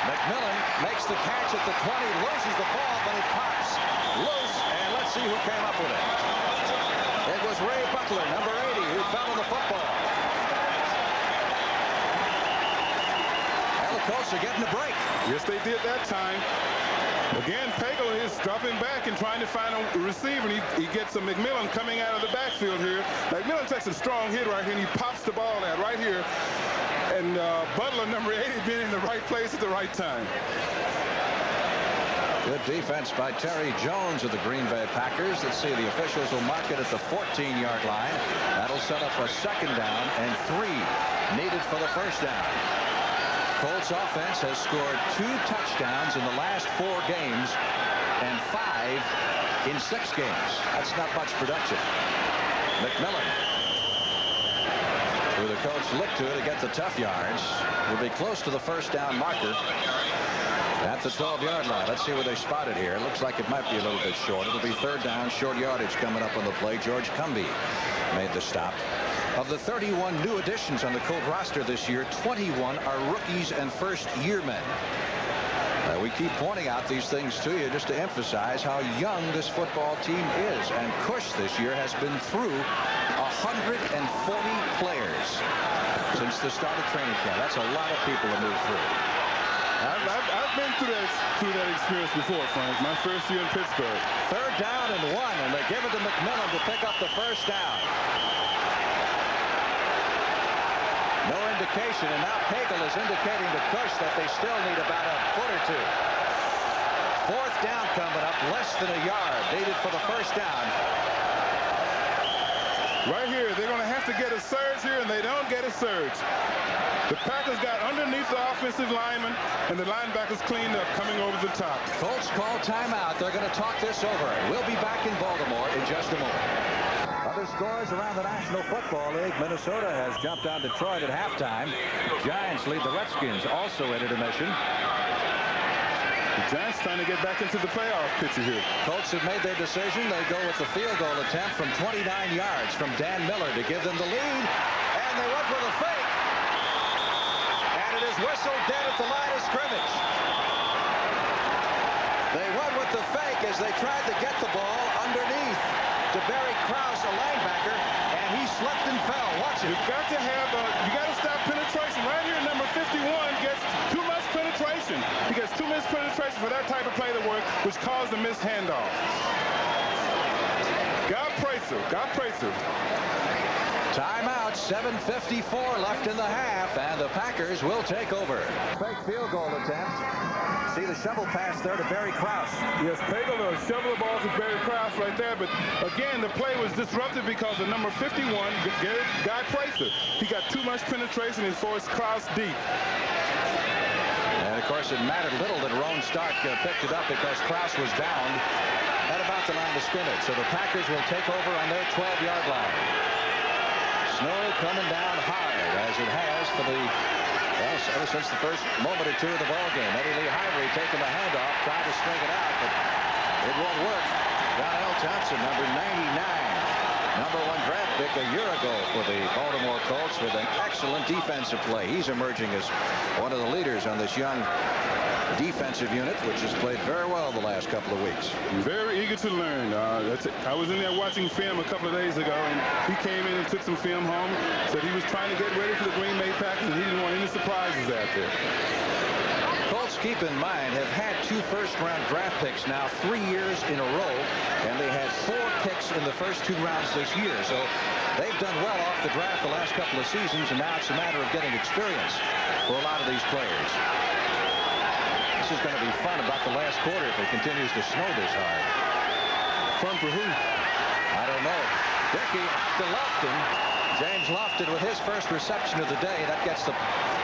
[SPEAKER 1] McMillan makes the catch at the 20, loses the ball, but it pops loose, and let's see who came up with it. It was Ray Butler, number 80, who fell on the football. And the Colts are getting a break.
[SPEAKER 2] Yes, they did that time. Again, Pagel is dropping back and trying to find a receiver. He gets a McMillan coming out of the backfield here. McMillan takes a strong hit right here, and he pops the ball out right here. And Butler, number 80, being in the right place at the right time.
[SPEAKER 1] Good defense by Terry Jones of the Green Bay Packers. Let's see, the officials will mark it at the 14-yard line. That'll set up a second down and 3 needed for the first down. Colts offense has scored 2 touchdowns in the last 4 games and 5 in 6 games. That's not much production. McMillan, who the Colts look to get the tough yards, will be close to the first down marker at the 12-yard line. Let's see where they spot it here. It looks like it might be a little bit short. It'll be third down, short yardage coming up on the play. George Cumby made the stop. Of the 31 new additions on the Colt roster this year, 21 are rookies and first-year men. We keep pointing out these things to you just to emphasize how young this football team is. And Cush this year has been through 140 players since the start of training camp. That's a lot of people to move through.
[SPEAKER 2] I've been through that experience before, Frank. My first year in Pittsburgh.
[SPEAKER 1] Third down and 1, and they give it to McMillan to pick up the first down. No indication, and now Pagel is indicating to Cush that they still need about a foot or 2. Fourth down coming up, less than a yard needed for the first down.
[SPEAKER 2] Right here, they're going to have to get a surge here, and they don't get a surge. The Packers got underneath the offensive lineman, and the linebackers cleaned up coming over the top.
[SPEAKER 1] Colts call timeout. They're going to talk this over. We'll be back in Baltimore in just a moment. Other scores around the National Football League. Minnesota has jumped on Detroit at halftime. Giants lead the Redskins also at intermission.
[SPEAKER 2] The Giants trying to get back into the playoff picture here.
[SPEAKER 1] Colts have made their decision. They go with the field goal attempt from 29 yards from Dan Miller to give them the lead. And they went with a fake. And it is whistled dead at the line of scrimmage. They went with the fake as they tried to get the ball underneath to Barry Krause, a linebacker, and he slipped and fell. Watch it.
[SPEAKER 2] You've got to have you got to stop penetration. Right here, number 51 gets too much penetration. He gets too much penetration for that type of play to work, which caused a missed handoff. God praise him. God praise him.
[SPEAKER 1] Timeout. 7:54 left in the half, and the Packers will take over. Fake field goal attempt. See the shovel pass there to Barry Krause.
[SPEAKER 2] Yes, Pagel shovel the ball to Barry Krause right there, but again, the play was disrupted because the number 51, Guy Pricer, he got too much penetration and forced Krause deep.
[SPEAKER 1] And of course, it mattered little that Roan Stark picked it up because Krause was down at about the line of scrimmage. So the Packers will take over on their 12-yard line. Snow coming down hard, as it has for the ever since the first moment or two of the ball game. Eddie Lee Ivory taking the handoff, trying to string it out, but it won't work. Donnell Thompson, number 99, number 1 draft pick a year ago for the Baltimore Colts, with an excellent defensive play. He's emerging as one of the leaders on this young defensive unit, which has played very well the last couple of weeks.
[SPEAKER 2] Very eager to learn. I was in there watching film a couple of days ago, and he came in and took some film home. Said he was trying to get ready for the Green Bay Packers, and he didn't want any surprises out there.
[SPEAKER 1] Colts, keep in mind, have had 2 first-round draft picks now 3 years in a row, and they had 4 picks in the first 2 rounds this year. So they've done well off the draft the last couple of seasons, and now it's a matter of getting experience for a lot of these players. This is going to be fun about the last quarter if it continues to snow this hard.
[SPEAKER 2] Fun for who?
[SPEAKER 1] I don't know. Dickey out to Lofton. James Lofton with his first reception of the day. That gets the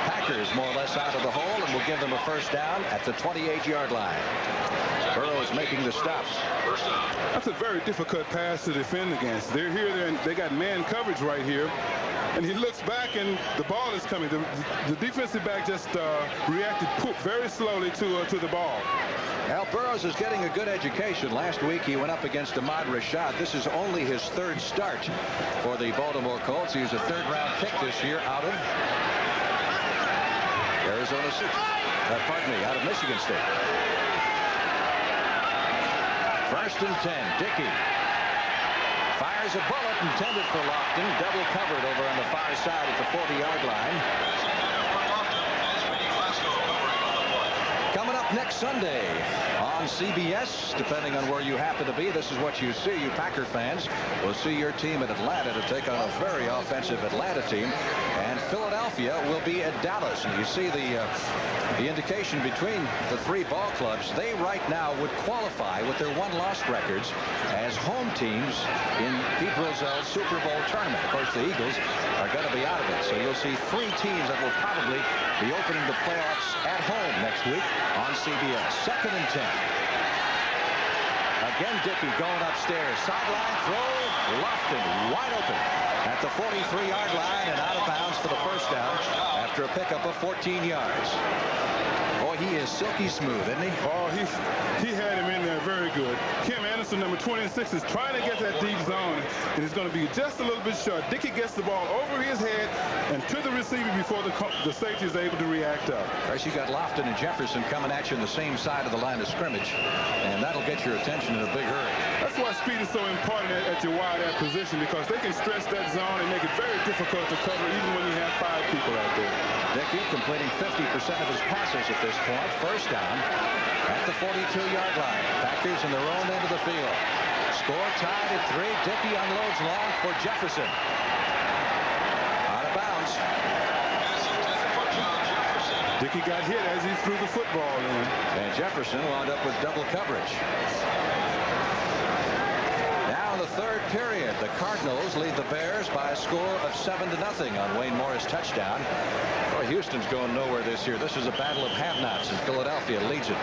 [SPEAKER 1] Packers more or less out of the hole and will give them a first down at the 28-yard line. Burrow is making the stop.
[SPEAKER 2] That's a very difficult pass to defend against. They're here, they got man coverage right here. And he looks back, and the ball is coming. The defensive back just reacted very slowly to the ball.
[SPEAKER 1] Now, Burrows is getting a good education. Last week, he went up against Ahmad Rashad. This is only his 3rd start for the Baltimore Colts. He was a 3rd-round pick this year out of Arizona State. Out of Michigan State. 1st and 10. Dickey fires a bullet intended for Lofton. Double covered over on the far side at the 40-yard line. Coming up next Sunday on CBS, depending on where you happen to be, this is what you see. You Packer fans will see your team at Atlanta to take on a very offensive Atlanta team. And Philadelphia will be at Dallas. And you see the indication between the 3 ball clubs. They right now would qualify with their 1-loss records as home teams in Pete Rozell's Super Bowl tournament. Of course, the Eagles are going to be out of it. So you'll see 3 teams that will probably be opening the playoffs at home next week on CBS. 2nd and 10. Again, Dickey going upstairs. Sideline throw. Lofton wide open at the 43-yard line and out of bounds for the first down after a pickup of 14 yards. Boy, he is silky smooth, isn't he?
[SPEAKER 2] Oh, he had him in there very good. Kim Anderson, number 26, is trying to get that deep zone, and it's going to be just a little bit short. Dickey gets the ball over his head and to the receiver before the safety is able to react up.
[SPEAKER 1] Of course, you got Lofton and Jefferson coming at you on the same side of the line of scrimmage, and that'll get your attention in a big hurry.
[SPEAKER 2] That's why speed is so important at your wide out position, because they can stretch that zone and make it very difficult to cover even when you have 5 people out there.
[SPEAKER 1] Dickey completing 50% of his passes at this point. First down at the 42-yard line. Packers in their own end of the field. Score tied at 3. Dickey unloads long for Jefferson. Out of bounds.
[SPEAKER 2] Dickey got hit as he threw the football in.
[SPEAKER 1] And Jefferson wound up with double coverage. Now in the 3rd period, the Cardinals lead the Bears by a score of 7-0 on Wayne Morris' touchdown. Boy, Houston's going nowhere this year. This is a battle of have-nots, and Philadelphia leads it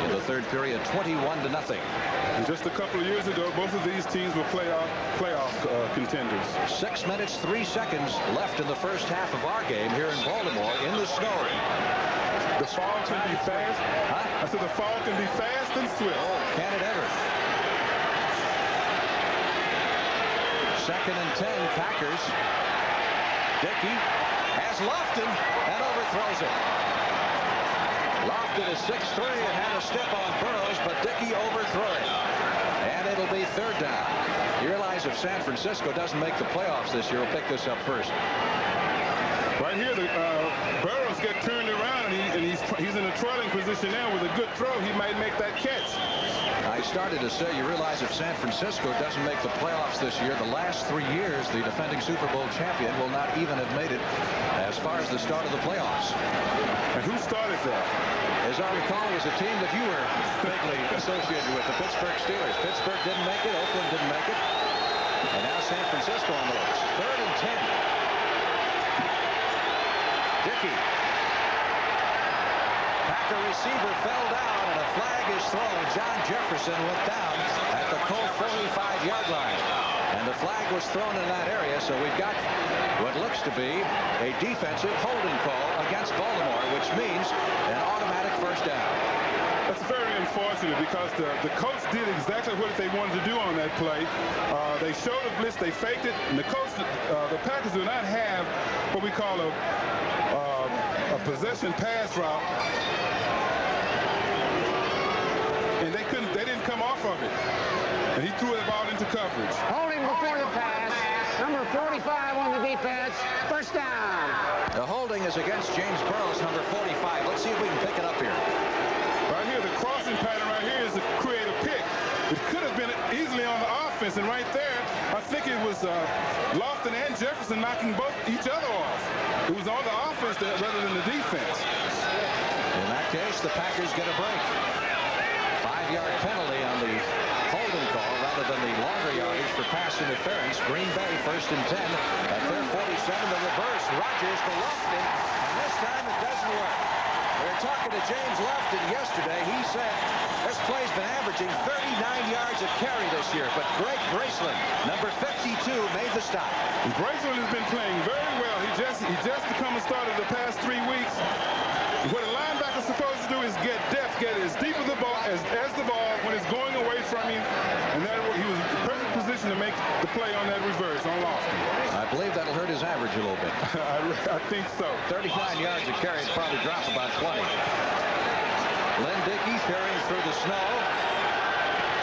[SPEAKER 1] in the 3rd period, 21-0.
[SPEAKER 2] And just a couple of years ago, both of these teams were playoff contenders.
[SPEAKER 1] 6 minutes, 3 seconds left in the first half of our game here in Baltimore in the snow.
[SPEAKER 2] The fall can be fast.
[SPEAKER 1] Huh?
[SPEAKER 2] I said the fall can be fast and swift.
[SPEAKER 1] Oh, can it ever? 2nd and 10, Packers. Dickey has Lofton and overthrows it. Lofton is 6'3" and had a step on Burrows, but Dickey overthrew it. And it'll be 3rd down. You realize if San Francisco doesn't make the playoffs this year, we'll pick this up first.
[SPEAKER 2] Right here, Burrows get turned around, and he's in a trailing position now. With a good throw, he might make that catch.
[SPEAKER 4] I started to say, you realize if San Francisco doesn't make the playoffs this year, the last 3 years, the defending Super Bowl champion will not even have made it as far as the start of the playoffs.
[SPEAKER 2] And who started that?
[SPEAKER 4] As I recall, it was a team that you were vaguely associated with, the Pittsburgh Steelers. Pittsburgh didn't make it. Oakland didn't make it. And now San Francisco on the ropes. 3rd and 10. Dickey. Packer receiver fell down, and a flag is thrown. John Jefferson went down at the Colt 45-yard line. And the flag was thrown in that area, so we've got what looks to be a defensive holding call against Baltimore, which means an automatic first down.
[SPEAKER 2] That's very unfortunate because the Colts did exactly what they wanted to do on that play. They showed a blitz, they faked it, and the Packers do not have what we call a possession pass route, and they didn't come off of it, and he threw the ball into coverage.
[SPEAKER 3] Holding before the pass. Number 45 on the defense. First down.
[SPEAKER 4] The holding is against James Burrows, number 45. Let's see if we can pick it up here.
[SPEAKER 2] Right here, the crossing pattern right here is to create a pick. It could have been easily on the offense, and right there, I think it was Lofton and Jefferson knocking each other off. It was on the offense rather than the defense.
[SPEAKER 4] In that case, the Packers get a break. 5-yard penalty on the holding call rather than the longer yardage for pass interference. Green Bay 1st and 10 at their 47. The reverse. Rodgers to Lofton, and this time it doesn't work. We were talking to James Lofton yesterday. He said this play's been averaging 39 yards a carry this year, but Greg Graceland, number 52, made the stop.
[SPEAKER 2] Graceland has been playing very well. He just become a starter the past 3 weeks. What a linebacker's supposed to do is get depth, get as deep as the ball as the ball when it's going away from him, and that he was in the perfect position to make the play on that reverse on Lofton.
[SPEAKER 4] I believe that'll hurt his average a little bit.
[SPEAKER 2] I think so.
[SPEAKER 4] 39 yards a carry, probably drop about 20. Len Dickey carrying through the snow.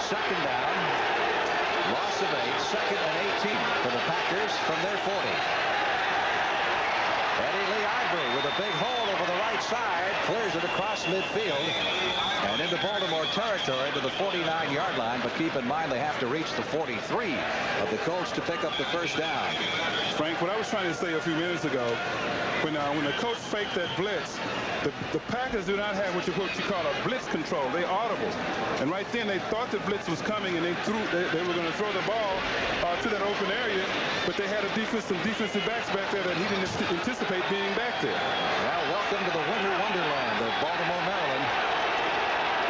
[SPEAKER 4] 2nd down. Loss of 8. 2nd and 18 for the Packers from their 40. Eddie Lee Ivory with a big hole over the right side. Clears it across midfield and into Baltimore territory to the 49-yard line. But keep in mind they have to reach the 43 of the Colts to pick up the first down.
[SPEAKER 2] Frank, what I was trying to say a few minutes ago, when the Colts faked that blitz, the Packers do not have what you call a blitz control. They audible. And right then they thought the blitz was coming, and they were going to throw the ball to that open area, but they had some defensive backs back there that he didn't anticipate being back there.
[SPEAKER 4] Well, welcome to the winter wonderland of Baltimore, Maryland.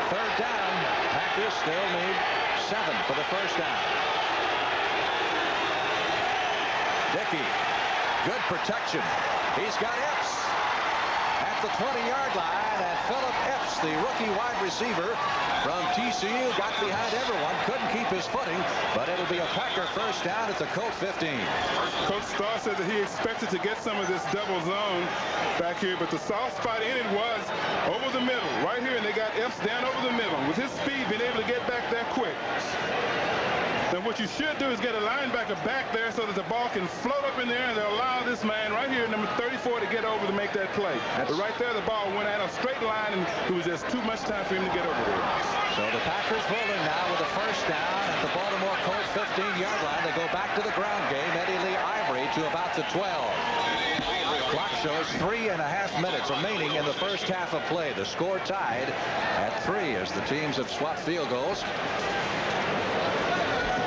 [SPEAKER 4] 3rd down. Packers still need 7 for the first down. Dickey, good protection. He's got Epps at the 20-yard line, and Philip Epps, the rookie wide receiver from TCU, got behind everyone, couldn't keep his footing, but it'll be a Packer first down at the Colt 15.
[SPEAKER 2] Coach Starr said that he expected to get some of this double zone back here, but the soft spot in it was over the middle, right here, and they got Epps down over the middle. With his speed, being able to get back there quick. Then what you should do is get a linebacker back there so that the ball can float up in there, and they'll allow this man right here, number 34, to get over to make that play. But right there, the ball went out a straight line, and it was just too much time for him to get over there.
[SPEAKER 4] So the Packers rolling now with a first down at the Baltimore Colts 15-yard line. They go back to the ground game. Eddie Lee Ivory to about the 12. Clock shows 3.5 minutes remaining in the first half of play. The score tied at 3 as the teams have swapped field goals.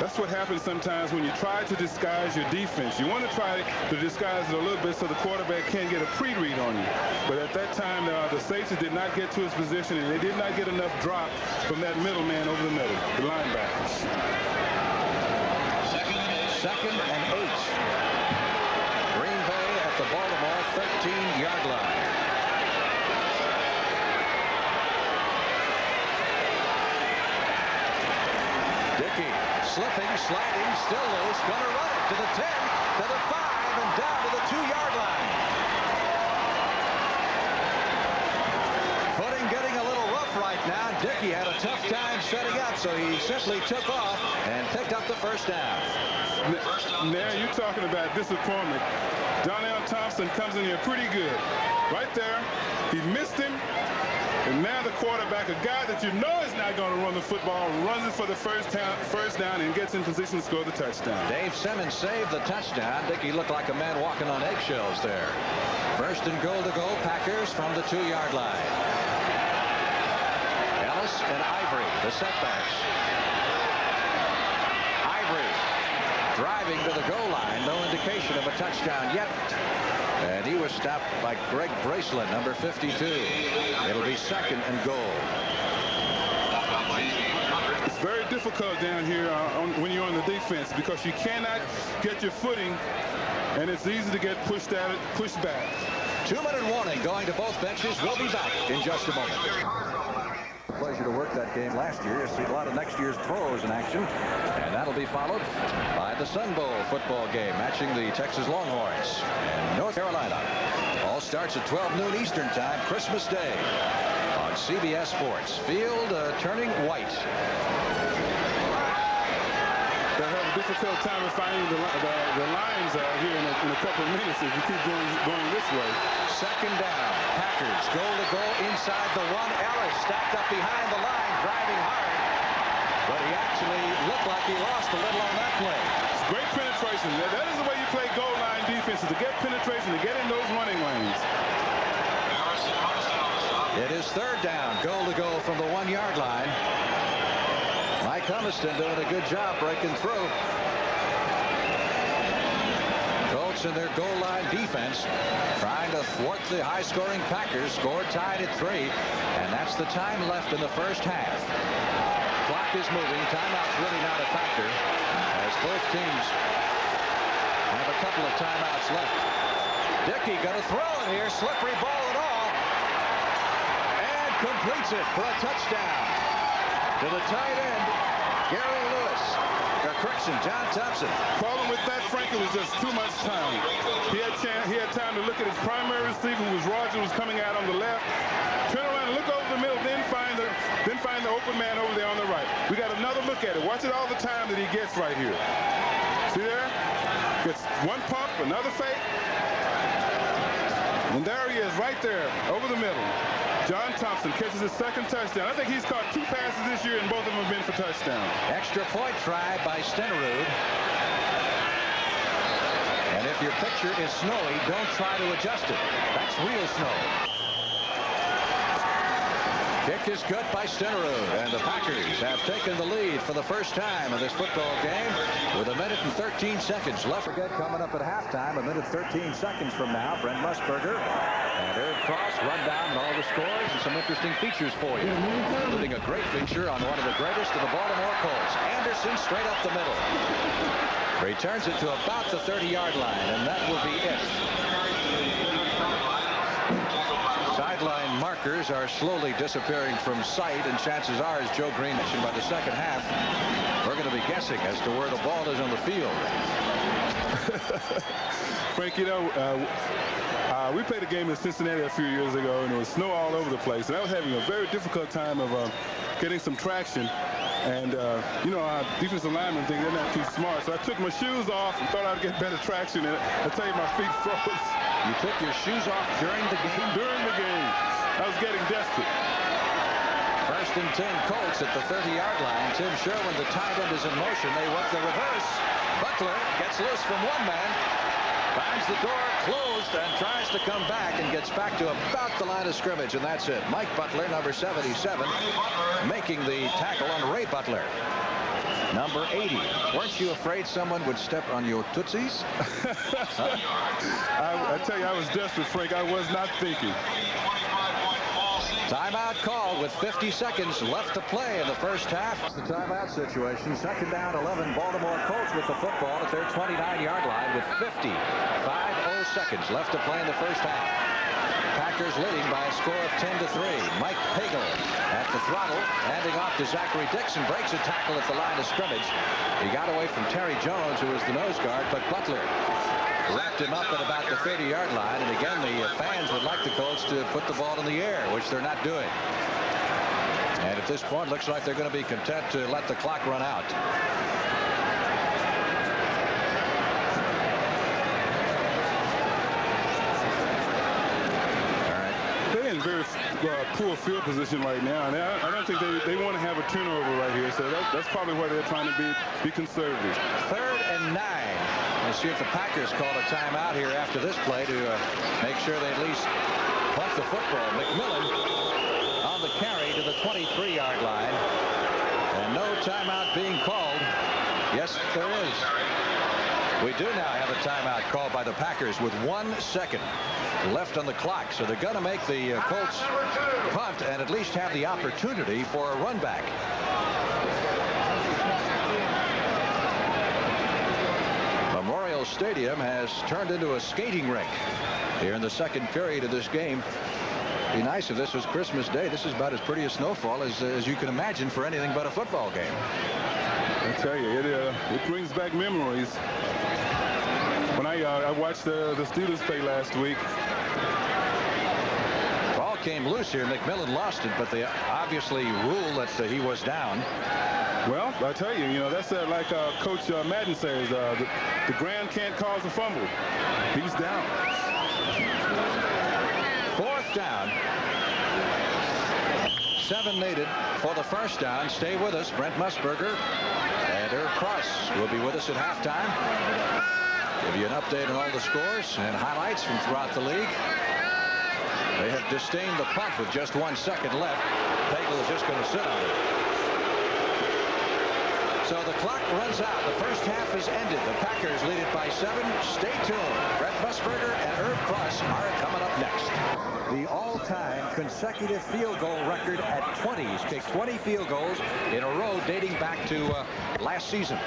[SPEAKER 2] That's what happens sometimes when you try to disguise your defense. You want to try to disguise it a little bit so the quarterback can't get a pre-read on you. But at that time, the safety did not get to his position, and they did not get enough drop from that middleman over the middle, the linebackers.
[SPEAKER 4] 2nd and 8. Green Bay at the Baltimore 13-yard line. Dickey slipping, sliding, still loose, gonna run it to the 10, to the 5, and down to the 2-yard line. Footing getting a little rough right now. Dickey had a tough time setting up, so he simply took off and picked up the first down.
[SPEAKER 2] Now you're talking about disappointment. Donnell Thompson comes in here pretty good. Right there, he missed him. And now the quarterback, a guy that you know is not going to run the football, runs it for the first down and gets in position to score the touchdown.
[SPEAKER 4] Dave Simmons saved the touchdown. Dickey looked like a man walking on eggshells there. First and goal to go, Packers from the 2-yard line. Ellis and Ivory, the setbacks. Ivory driving to the goal line. No indication of a touchdown yet. And he was stopped by Greg Braceland, number 52. It'll be second and goal.
[SPEAKER 2] It's very difficult down here when you're on the defense because you cannot get your footing, and it's easy to get pushed back.
[SPEAKER 1] 2-minute warning going to both benches. We'll be back in just a moment.
[SPEAKER 4] Pleasure to work that game last year. You see a lot of next year's pros in action, and that'll be followed by the Sun Bowl football game matching the Texas Longhorns and North Carolina. All starts at 12 noon Eastern time, Christmas Day on CBS Sports. Field turning white.
[SPEAKER 2] They'll have a difficult time of finding the lines here in a couple of minutes if you keep going this way.
[SPEAKER 1] Second down. Packers goal to goal inside the 1. Ellis stacked up behind the line, driving hard. But he actually looked like he lost a little on that play.
[SPEAKER 2] It's great penetration. That is the way you play goal line defense, is to get penetration, to get in those running lanes.
[SPEAKER 1] It is third down. Goal to go from the 1-yard line. Mike Humiston doing a good job breaking through. Colts in their goal line defense trying to thwart the high-scoring Packers. Score tied at 3, and that's the time left in the first half. Clock is moving. Timeout's really not a factor as both teams have a couple of timeouts left. Dickey going to throw it here. Slippery ball and all. And completes it for a touchdown to the tight end, Gary Lewis. Correction, John Thompson.
[SPEAKER 2] Problem with that, Frankie, was just too much time. He had time to look at his primary receiver, who was Roger, was coming out on the left. Turn around and look over the middle, then find the open man over there on the right. We got another look at it. Watch it all the time that he gets right here. See there? Gets one pump, another fake. And there he is right there over the middle. John Thompson catches his second touchdown. I think he's caught 2 passes this year, and both of them have been for touchdowns.
[SPEAKER 1] Extra point try by Stenerud. And if your picture is snowy, don't try to adjust it. That's real snow. Kick is good by Stenerud, and the Packers have taken the lead for the first time in this football game with 1 minute and 13 seconds left. Forget coming up at halftime, 1 minute 13 seconds from now. Brent Musburger and Eric Cross run down all the scores and some interesting features for you, including a great feature on one of the greatest of the Baltimore Colts. Anderson straight up the middle. Returns it to about the 30-yard line, and that will be it. Sideline markers are slowly disappearing from sight, and chances are, as Joe Green mentioned, by the second half, we're going to be guessing as to where the ball is on the field.
[SPEAKER 2] Frank, you know, we played a game in Cincinnati a few years ago, and it was snow all over the place. And I was having a very difficult time of getting some traction. And, you know, our defensive linemen think they're not too smart. So I took my shoes off and thought I'd get better traction. And I tell you, my feet froze.
[SPEAKER 1] You took your shoes off during the game?
[SPEAKER 2] During the game. I was getting desperate.
[SPEAKER 1] First and 10 Colts at the 30-yard line. Tim Sherwin, the tight end, is in motion. They work the reverse. Butler gets loose from one man. Finds the door closed and tries to come back and gets back to about the line of scrimmage, and that's it. Mike Butler, number 77, making the tackle on Ray Butler. Number 80. Weren't you afraid someone would step on your tootsies?
[SPEAKER 2] I tell you, I was desperate, Frank. I was not thinking.
[SPEAKER 1] Timeout call with 50 seconds left to play in the first half.
[SPEAKER 4] The timeout situation. Second down, 11. Baltimore Colts with the football at their 29-yard line with 50 seconds left to play in the first half. Packers leading by a score of 10-3. Mike Pagel at the throttle, handing off to Zachary Dixon. Breaks a tackle at the line of scrimmage. He got away from Terry Jones, who was the nose guard, but Butler wrapped him up at about the 30-yard line. And again, the fans would like the Colts to put the ball in the air, which they're not doing. And at this point, looks like they're going to be content to let the clock run out.
[SPEAKER 2] very poor field position right now, and I don't think they want to have a turnover right here. So that's probably why they're trying to be conservative.
[SPEAKER 1] 3rd and 9. Let's see if the Packers call a timeout here after this play to make sure they at least punt the football. McMillan on the carry to the 23-yard line, and no timeout being called. Yes, there is. We do now have a timeout called by the Packers with 1 second left on the clock. So they're going to make the Colts punt and at least have the opportunity for a run back. Memorial Stadium has turned into a skating rink here in the second period of this game. Be nice if this was Christmas Day. This is about as pretty a snowfall as you can imagine for anything but a football game.
[SPEAKER 2] I tell you, it brings back memories. When I watched the students play last week.
[SPEAKER 1] Ball came loose here. McMillan lost it, but they obviously ruled that he was down.
[SPEAKER 2] Well, I tell you, that's like Coach Madden says, the grand can't cause a fumble. He's down.
[SPEAKER 1] 4th down. 7 needed for the first down. Stay with us. Brent Musburger and Herb Cross will be with us at halftime. Give you an update on all the scores and highlights from throughout the league. They have disdained the punt with just 1 second left. Pagel is just going to sit on it. So the clock runs out. The first half has ended. The Packers lead it by 7. Stay tuned. Brent Musburger and Herb Cross are coming up next. The all-time consecutive field goal record at 20. He's kicked 20 field goals in a row dating back to last season.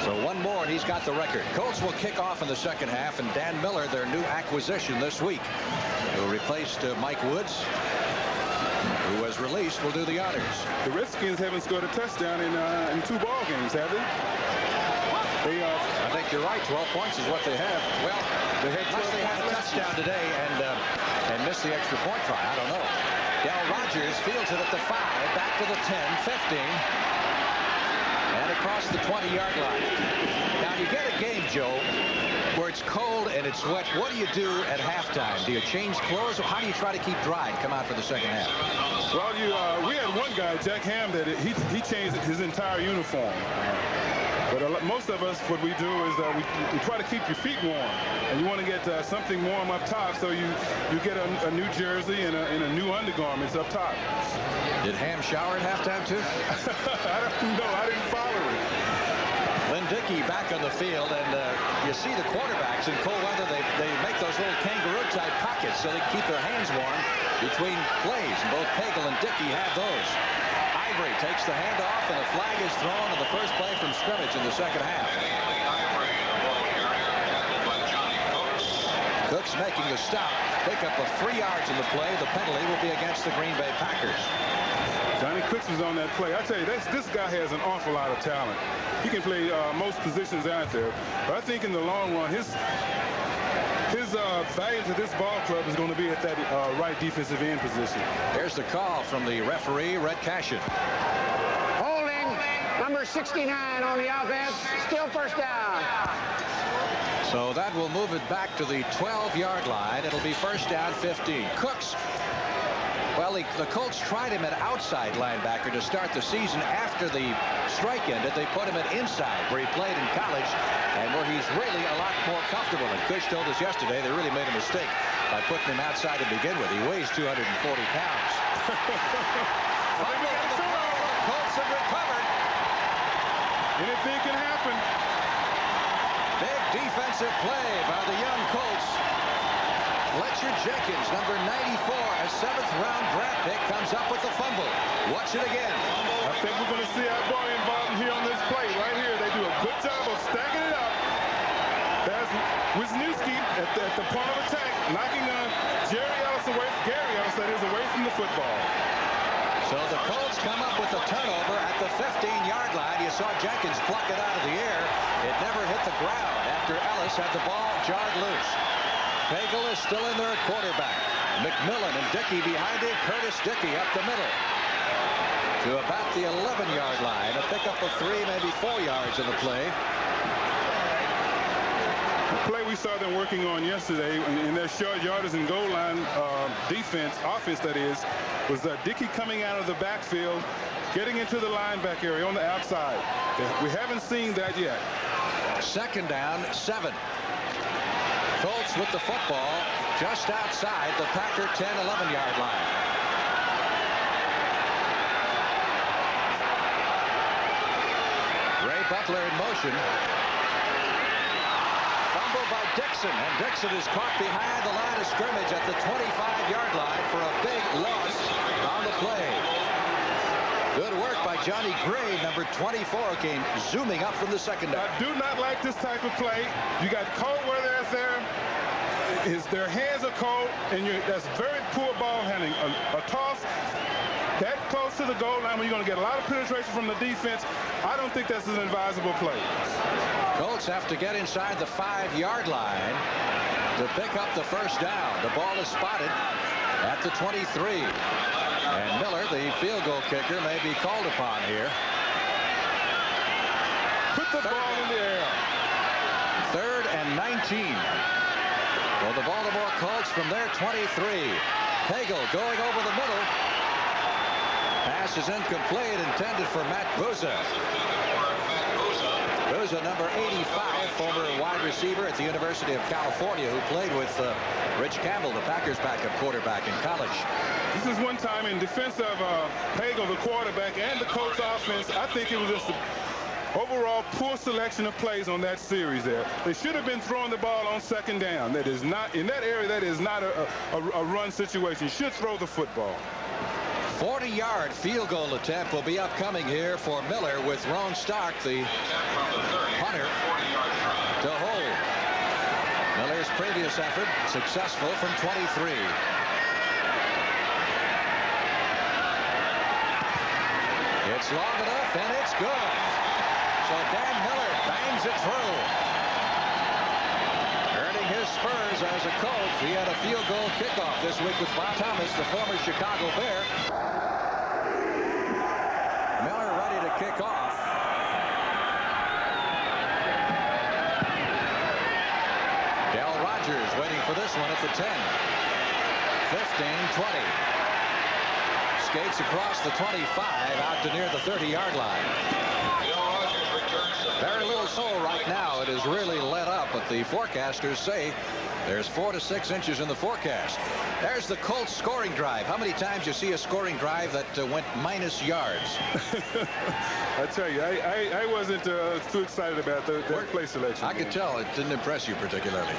[SPEAKER 1] So 1 more and he's got the record. Colts will kick off in the second half, and Dan Miller, their new acquisition this week, who replaced Mike Woods, who was released, will do the honors.
[SPEAKER 2] The Redskins haven't scored a touchdown in 2 ball games, have they?
[SPEAKER 1] I think you're right. 12 points is what they have. Well, unless they had a touchdown today and missed the extra point try. I don't know. Del Rogers fields it at the 5, back to the 10, 15. And across the 20-yard line. Now, you get a game, Joe, where it's cold and it's wet. What do you do at halftime? Do you change clothes, or how do you try to keep dry and come out for the second half?
[SPEAKER 2] Well, we had one guy, Jack Ham, that he changed his entire uniform. But most of us, what we do is we try to keep your feet warm, and you want to get something warm up top, so you get a new jersey and a new undergarments up top.
[SPEAKER 1] Did Ham shower at halftime too?
[SPEAKER 2] I don't know. I didn't follow it.
[SPEAKER 1] Lynn Dickey back on the field, and you see the quarterbacks in cold weather. They make those little kangaroo-type pockets so they keep their hands warm between plays, and both Pagel and Dickey have those. Ivory takes the handoff, and a flag is thrown on the first play from scrimmage in the second half. Cook's making the stop. Pick up of 3 yards in the play. The penalty will be against the Green Bay Packers.
[SPEAKER 2] Johnny Cooks was on that play. I tell you, this guy has an awful lot of talent. He can play most positions out there. But I think in the long run, his value to this ball club is going to be at that right defensive end position.
[SPEAKER 1] Here's the call from the referee, Red Cashin.
[SPEAKER 3] Holding number 69 on the offense. Still first down.
[SPEAKER 1] So that will move it back to the 12-yard line. It'll be first down 15. Cooks. Well, the Colts tried him at outside linebacker to start the season. After the strike ended, they put him at inside, where he played in college and where he's really a lot more comfortable. And Cush told us yesterday they really made a mistake by putting him outside to begin with. He weighs 240 pounds. The Colts have recovered.
[SPEAKER 2] Anything can happen.
[SPEAKER 1] Big defensive play by the young Colts. Fletcher Jenkins, number 94, a 7th-round draft pick, comes up with the fumble. Watch it again.
[SPEAKER 2] I think we're going to see our boy involved here on this play right here. They do a good job of stacking it up. There's Wisniewski at the point of attack, knocking Gary Ellis away from the football.
[SPEAKER 1] So the Colts come up with a turnover at the 15-yard line. You saw Jenkins pluck it out of the air. It never hit the ground after Ellis had the ball jarred loose. Pagel is still in there at quarterback. McMillan and Dickey behind it. Curtis Dickey up the middle to about the 11-yard line. A pickup of 3, maybe 4 yards in the play.
[SPEAKER 2] play we saw them working on yesterday in their short yardage and goal line offense that is, was Dickey coming out of the backfield, getting into the linebacker area on the outside. We haven't seen that yet.
[SPEAKER 1] Second down, 7. Colts with the football just outside the Packer 10-11-yard line. Ray Butler in motion. Fumble by Dixon, and Dixon is caught behind the line of scrimmage at the 25-yard line for a big loss on the play. Good work by Johnny Gray, number 24, came zooming up from the secondary.
[SPEAKER 2] I do not like this type of play. You got cold weather out there. Their hands are cold, and that's very poor ball handling. A toss that close to the goal line when you're going to get a lot of penetration from the defense, I don't think that's an advisable play.
[SPEAKER 1] Colts have to get inside the 5-yard line to pick up the first down. The ball is spotted at the 23. And Miller, the field goal kicker, may be called upon here.
[SPEAKER 2] Put the ball in the air.
[SPEAKER 1] 3rd and 19. For the Baltimore Colts from their 23. Hagel going over the middle. Pass is incomplete, intended for Matt Booza. Booza, number 85, former wide receiver at the University of California, who played with Rich Campbell, the Packers backup quarterback in college.
[SPEAKER 2] This is one time in defense of Hagel, the quarterback, and the Colts offense. I think it was just an overall poor selection of plays on that series there. They should have been throwing the ball on second down. That is not, in that area, that is not a run situation. You should throw the football.
[SPEAKER 1] 40-yard field goal attempt will be upcoming here for Miller, with Ron Stark, the punter, to hold. Miller's previous effort successful from 23. It's long enough, and it's good. So Dan Miller bangs it through. Earning his spurs as a Colt. He had a field goal kickoff this week with Bob Thomas, the former Chicago Bear. Miller ready to kick off. Del Rogers waiting for this one at the 10. 15-20. Skates across the 25 out to near the 30-yard line. Very little snow right now. It is really let up, but the forecasters say there's 4 to 6 inches in the forecast. There's the Colts scoring drive. How many times you see a scoring drive that went minus yards?
[SPEAKER 2] I tell you, I wasn't too excited about that play selection.
[SPEAKER 1] I could tell it didn't impress you particularly.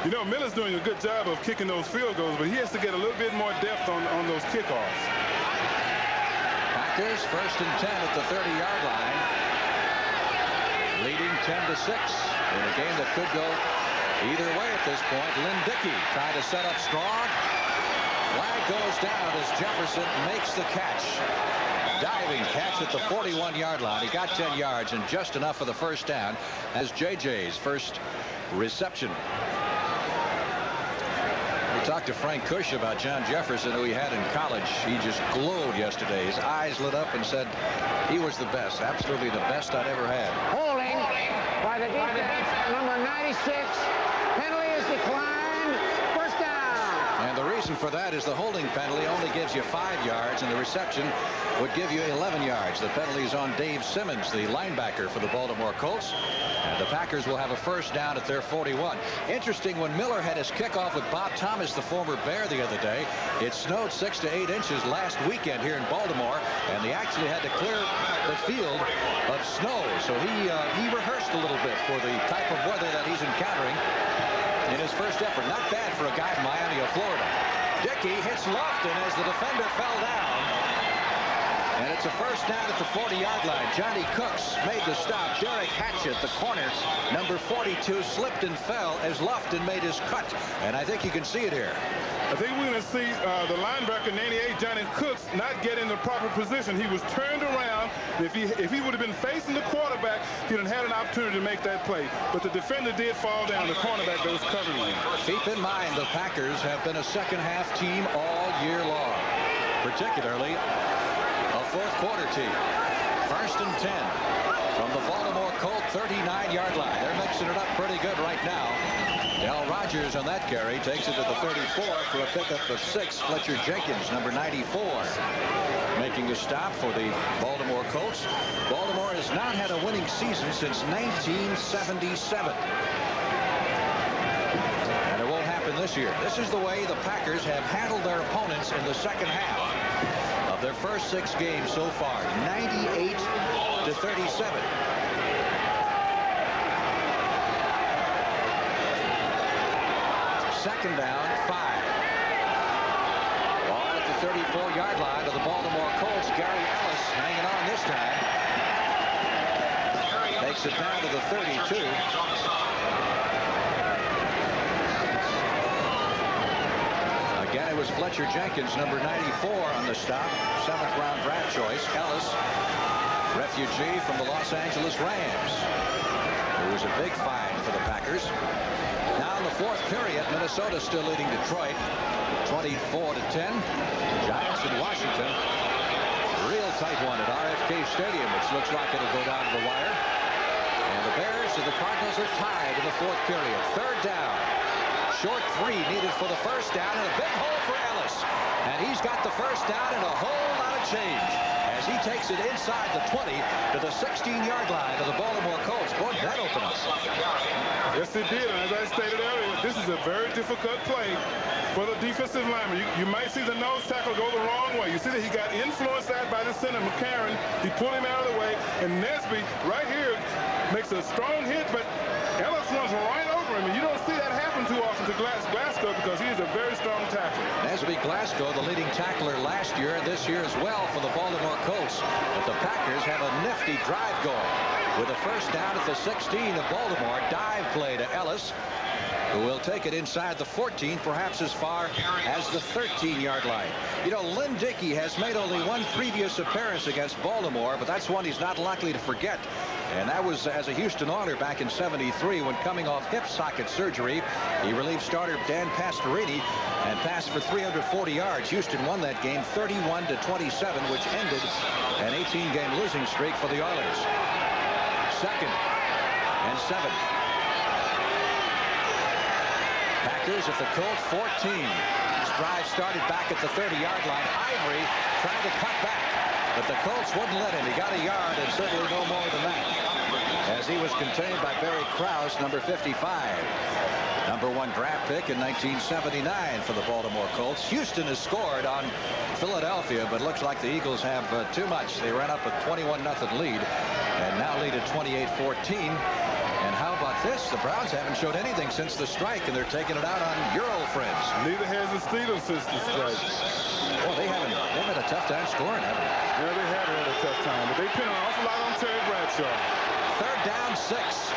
[SPEAKER 2] You know, Miller's doing a good job of kicking those field goals, but he has to get a little bit more depth on those kickoffs.
[SPEAKER 1] Packers 1st and 10 at the 30-yard line, leading 10-6 in a game that could go either way at this point. Lynn Dickey trying to set up strong. Flag goes down as Jefferson makes the catch. Diving catch at the 41-yard line. He got 10 yards and just enough for the first down as JJ's first reception. We talked to Frank Cush about John Jefferson, who he had in college. He just glowed yesterday. His eyes lit up and said he was the best, absolutely the best I'd ever had.
[SPEAKER 3] Holding by the defense, number 96. Penalty is declined. First down.
[SPEAKER 1] And the reason for that is the holding penalty only gives you 5 yards, and the reception would give you 11 yards. The penalty is on Dave Simmons, the linebacker for the Baltimore Colts. And the Packers will have a first down at their 41. Interesting, when Miller had his kickoff with Bob Thomas, the former Bear, the other day, it snowed 6 to 8 inches last weekend here in Baltimore, and they actually had to clear the field of snow. So he rehearsed a little bit for the type of weather that he's encountering in his first effort. Not bad for a guy from Miami of Florida. Dickey hits Lofton as the defender fell down. And it's a first down at the 40-yard line. Johnny Cooks made the stop. Derek Hatchett, the corner, number 42, slipped and fell as Lofton made his cut. And I think you can see it here.
[SPEAKER 2] I think we're going to see the linebacker, 98, Johnny Cooks, not get in the proper position. He was turned around. If he would have been facing the quarterback, he'd have had an opportunity to make that play. But the defender did fall down, the cornerback that was covering him.
[SPEAKER 1] Keep in mind, the Packers have been a second-half team all year long, particularly a fourth-quarter team. 1st and 10 from the Baltimore Colt 39-yard line. They're mixing it up pretty good right now. Del Rogers on that carry takes it to the 34 for a pickup of 6. Fletcher Jenkins, number 94, making a stop for the Baltimore Colts. Baltimore has not had a winning season since 1977. And it won't happen this year. This is the way the Packers have handled their opponents in the second half of their first 6 games so far. 98-37. Second down, 5. Ball at the 34-yard line of the Baltimore Colts. Gary Ellis hanging on this time. Takes it down to the 32. Again, it was Fletcher Jenkins, number 94, on the stop. 7th-round draft choice. Ellis, refugee from the Los Angeles Rams. It was a big find for the Packers. Now in the 4th period, Minnesota still leading Detroit 24-10. Giants in Washington. Real tight one at RFK Stadium, which looks like it'll go down to the wire. And the Bears and the Cardinals are tied in the 4th period. 3rd down. Short 3 needed for the first down, and a big hole for Ellis. And he's got the first down and a whole lot of change as he takes it inside the 20 to the 16-yard line of the Baltimore Colts. Boy, that opened up.
[SPEAKER 2] Yes, it did. And as I stated earlier, this is a very difficult play for the defensive lineman. You might see the nose tackle go the wrong way. You see that he got influenced out by the center, McCarron. He pulled him out of the way. And Nesby right here makes a strong hit, but Ellis runs right over him. And you don't see that happen too often to Glasgow because he is a very strong tackler.
[SPEAKER 1] Nesby Glasgow, the leading tackler last year and this year as well for the Baltimore Colts. But the Packers have a nifty drive going with a first down at the 16 of Baltimore. Dive play to Ellis, who will take it inside the 14, perhaps as far as the 13-yard line. You know, Lynn Dickey has made only one previous appearance against Baltimore, but that's one he's not likely to forget. And that was as a Houston Oiler back in '73 when, coming off hip socket surgery, he relieved starter Dan Pastorini and passed for 340 yards. Houston won that game 31-27, which ended an 18-game losing streak for the Oilers. 2nd and 7. Packers at the Colts 14. This drive started back at the 30-yard line. Ivory trying to cut back, but the Colts wouldn't let him. He got a yard and certainly no more than that, as he was contained by Barry Krause, number 55. Number 1 draft pick in 1979 for the Baltimore Colts. Houston has scored on Philadelphia, but looks like the Eagles have too much. They ran up a 21-0 lead and now lead at 28-14. And how about this? The Browns haven't showed anything since the strike, and they're taking it out on your old friends.
[SPEAKER 2] Neither has the Steelers since the strike.
[SPEAKER 1] Well, they've had a tough time scoring, haven't they?
[SPEAKER 2] Yeah, they have had a tough time, but they pin an awful lot on Terry Bradshaw.
[SPEAKER 1] 3rd down, 6.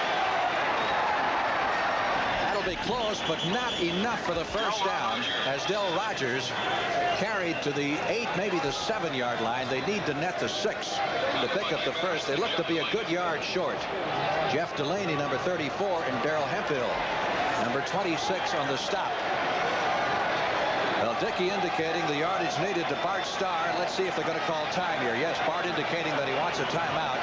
[SPEAKER 1] That'll be close, but not enough for the first down, as Del Rogers carried to the 8, maybe the 7-yard line. They need to net the 6 to pick up the first. They look to be a good yard short. Jeff Delaney, number 34, and Darrell Hemphill, number 26, on the stop. Well, Dickey indicating the yardage needed to Bart Starr. Let's see if they're going to call time here. Yes, Bart indicating that he wants a timeout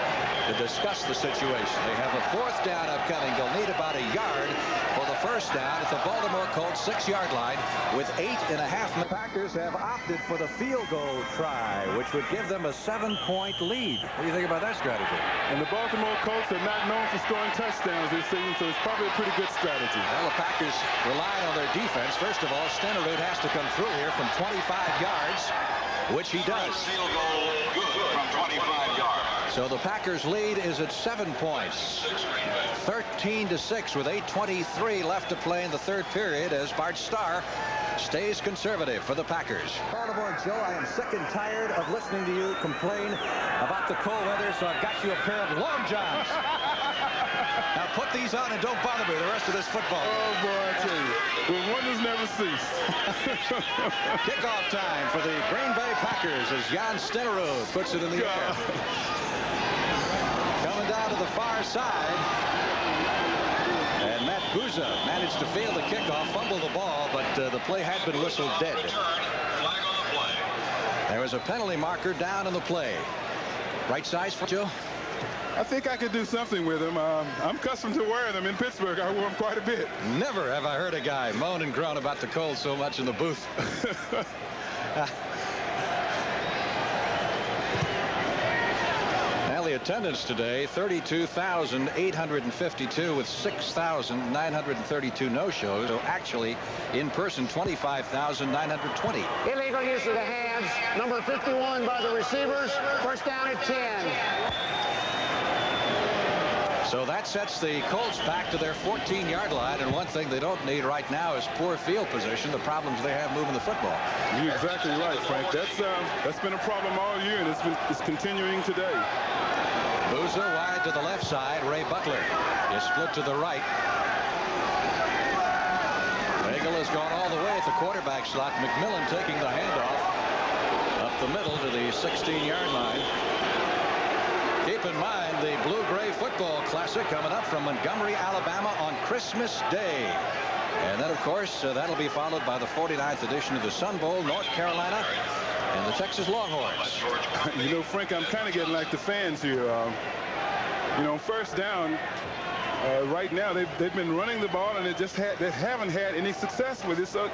[SPEAKER 1] to discuss the situation. They have a 4th down upcoming. They'll need about a yard for the first down at the Baltimore Colts 6-yard line with 8.5 minutes. The Packers have opted for the field goal try, which would give them a 7-point lead. What do you think about that strategy?
[SPEAKER 2] And the Baltimore Colts are not known for scoring touchdowns this season, so it's probably a pretty good strategy.
[SPEAKER 1] Well, the Packers rely on their defense. First of all, Stenerud has to come through here from 25 yards, which he does.
[SPEAKER 5] Field goal good from 25 yards.
[SPEAKER 1] So the Packers lead is at 7 points. 13-6 with 8:23 left to play in the 3rd period as Bart Starr stays conservative for the Packers. Baltimore Joe, I am sick and tired of listening to you complain about the cold weather, so I've got you a pair of long johns. Now put these on and don't bother me the rest of this football.
[SPEAKER 2] Oh, boy, I tell you. The wonders never cease.
[SPEAKER 1] Kickoff time for the Green Bay Packers as Jan Stenerud puts it in the air. Coming down to the far side. And Matt Bouza managed to field the kickoff, fumble the ball, but the play had been whistled dead. There was a penalty marker down in the play. Right size for Joe?
[SPEAKER 2] I think I could do something with them. I'm accustomed to wearing them in Pittsburgh. I wore them quite a bit.
[SPEAKER 4] Never have I heard a guy moan and groan about the Colts so much in the booth. Now the attendance today, 32,852 with 6,932 no-shows. So actually, in person, 25,920.
[SPEAKER 3] Illegal use of the hands. Number 51 by the receivers. First down at 10.
[SPEAKER 1] So that sets the Colts back to their 14-yard line, and one thing they don't need right now is poor field position, the problems they have moving the football.
[SPEAKER 2] You're exactly right, Frank. That's been a problem all year, and it's continuing today.
[SPEAKER 1] Boozer wide to the left side. Ray Butler is split to the right. Bagel has gone all the way at the quarterback slot. McMillan taking the handoff up the middle to the 16-yard line. Keep in mind the Blue-Gray Football Classic coming up from Montgomery, Alabama on Christmas Day. And then, of course, that'll be followed by the 49th edition of the Sun Bowl, North Carolina and the Texas Longhorns.
[SPEAKER 2] You know, Frank, I'm kind of getting like the fans here. You know, first down, right now, they've been running the ball, and they haven't had any success with it. So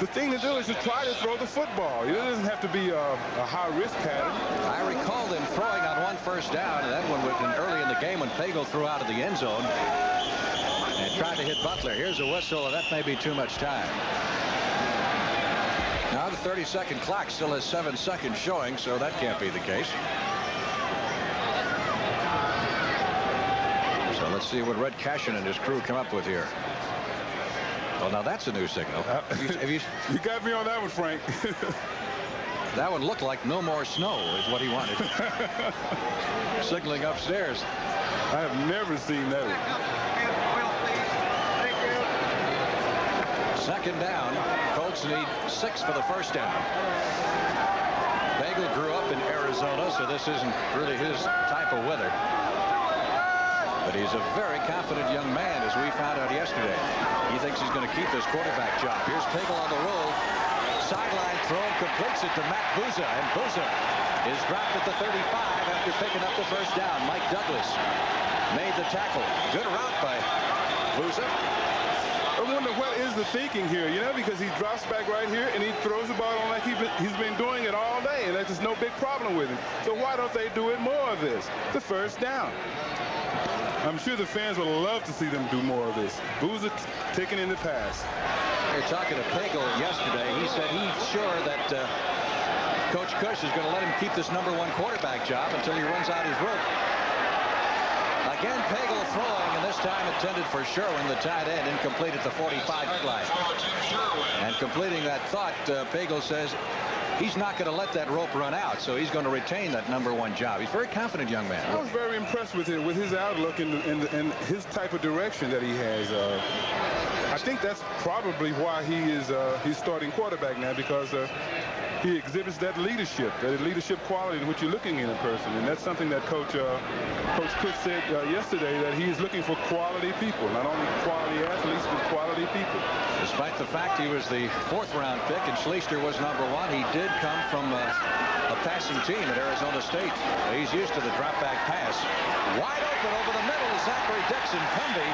[SPEAKER 2] the thing to do is to try to throw the football. It doesn't have to be a high-risk pattern.
[SPEAKER 1] I recall them throwing on one first down, and that one was early in the game when Pagel threw out of the end zone and tried to hit Butler. Here's a whistle, and that may be too much time. Now the 30-second clock still has 7 seconds showing, so that can't be the case. So let's see what Red Cashin and his crew come up with here. Well, now that's a new signal.
[SPEAKER 2] You got me on that one, Frank.
[SPEAKER 1] That one looked like no more snow is what he wanted. Signaling upstairs.
[SPEAKER 2] I have never seen that one.
[SPEAKER 1] Second down. Colts need 6 for the first down. Bagel grew up in Arizona, so this isn't really his type of weather. But he's a very confident young man, as we found out yesterday. He thinks he's going to keep this quarterback job. Here's Pagel on the roll. Sideline throw, completes it to Matt Booza, and Booza is dropped at the 35 after picking up the first down. Mike Douglas made the tackle. Good route by Booza.
[SPEAKER 2] I wonder what is the thinking here, you know, because he drops back right here and he throws the ball on like he's been doing it all day, and that's just no big problem with him. So why don't they do it more of this? The first down. I'm sure the fans would love to see them do more of this. Booza taking in the pass.
[SPEAKER 1] They're talking to Pagel yesterday. He said he's sure that Coach Cush is going to let him keep this #1 quarterback job until he runs out his rope. Again, Pagel throwing, and this time intended for Sherwin, the tight end, incomplete at the 45-yard line. And completing that thought, Pagel says he's not going to let that rope run out, so he's going to retain that #1 job. He's a very confident young man.
[SPEAKER 2] I was very impressed with him, with his outlook and his type of direction that he has. I think that's probably why he's starting quarterback now, because he exhibits that leadership quality in which you're looking in a person, and that's something that Coach Cush said yesterday, that he is looking for quality people, not only quality athletes, but quality people.
[SPEAKER 1] Despite the fact he was the 4th-round pick and Schleister was #1, he did come from a passing team at Arizona State. He's used to the drop-back pass. Wide open over the middle is Zachary Dixon. Cumby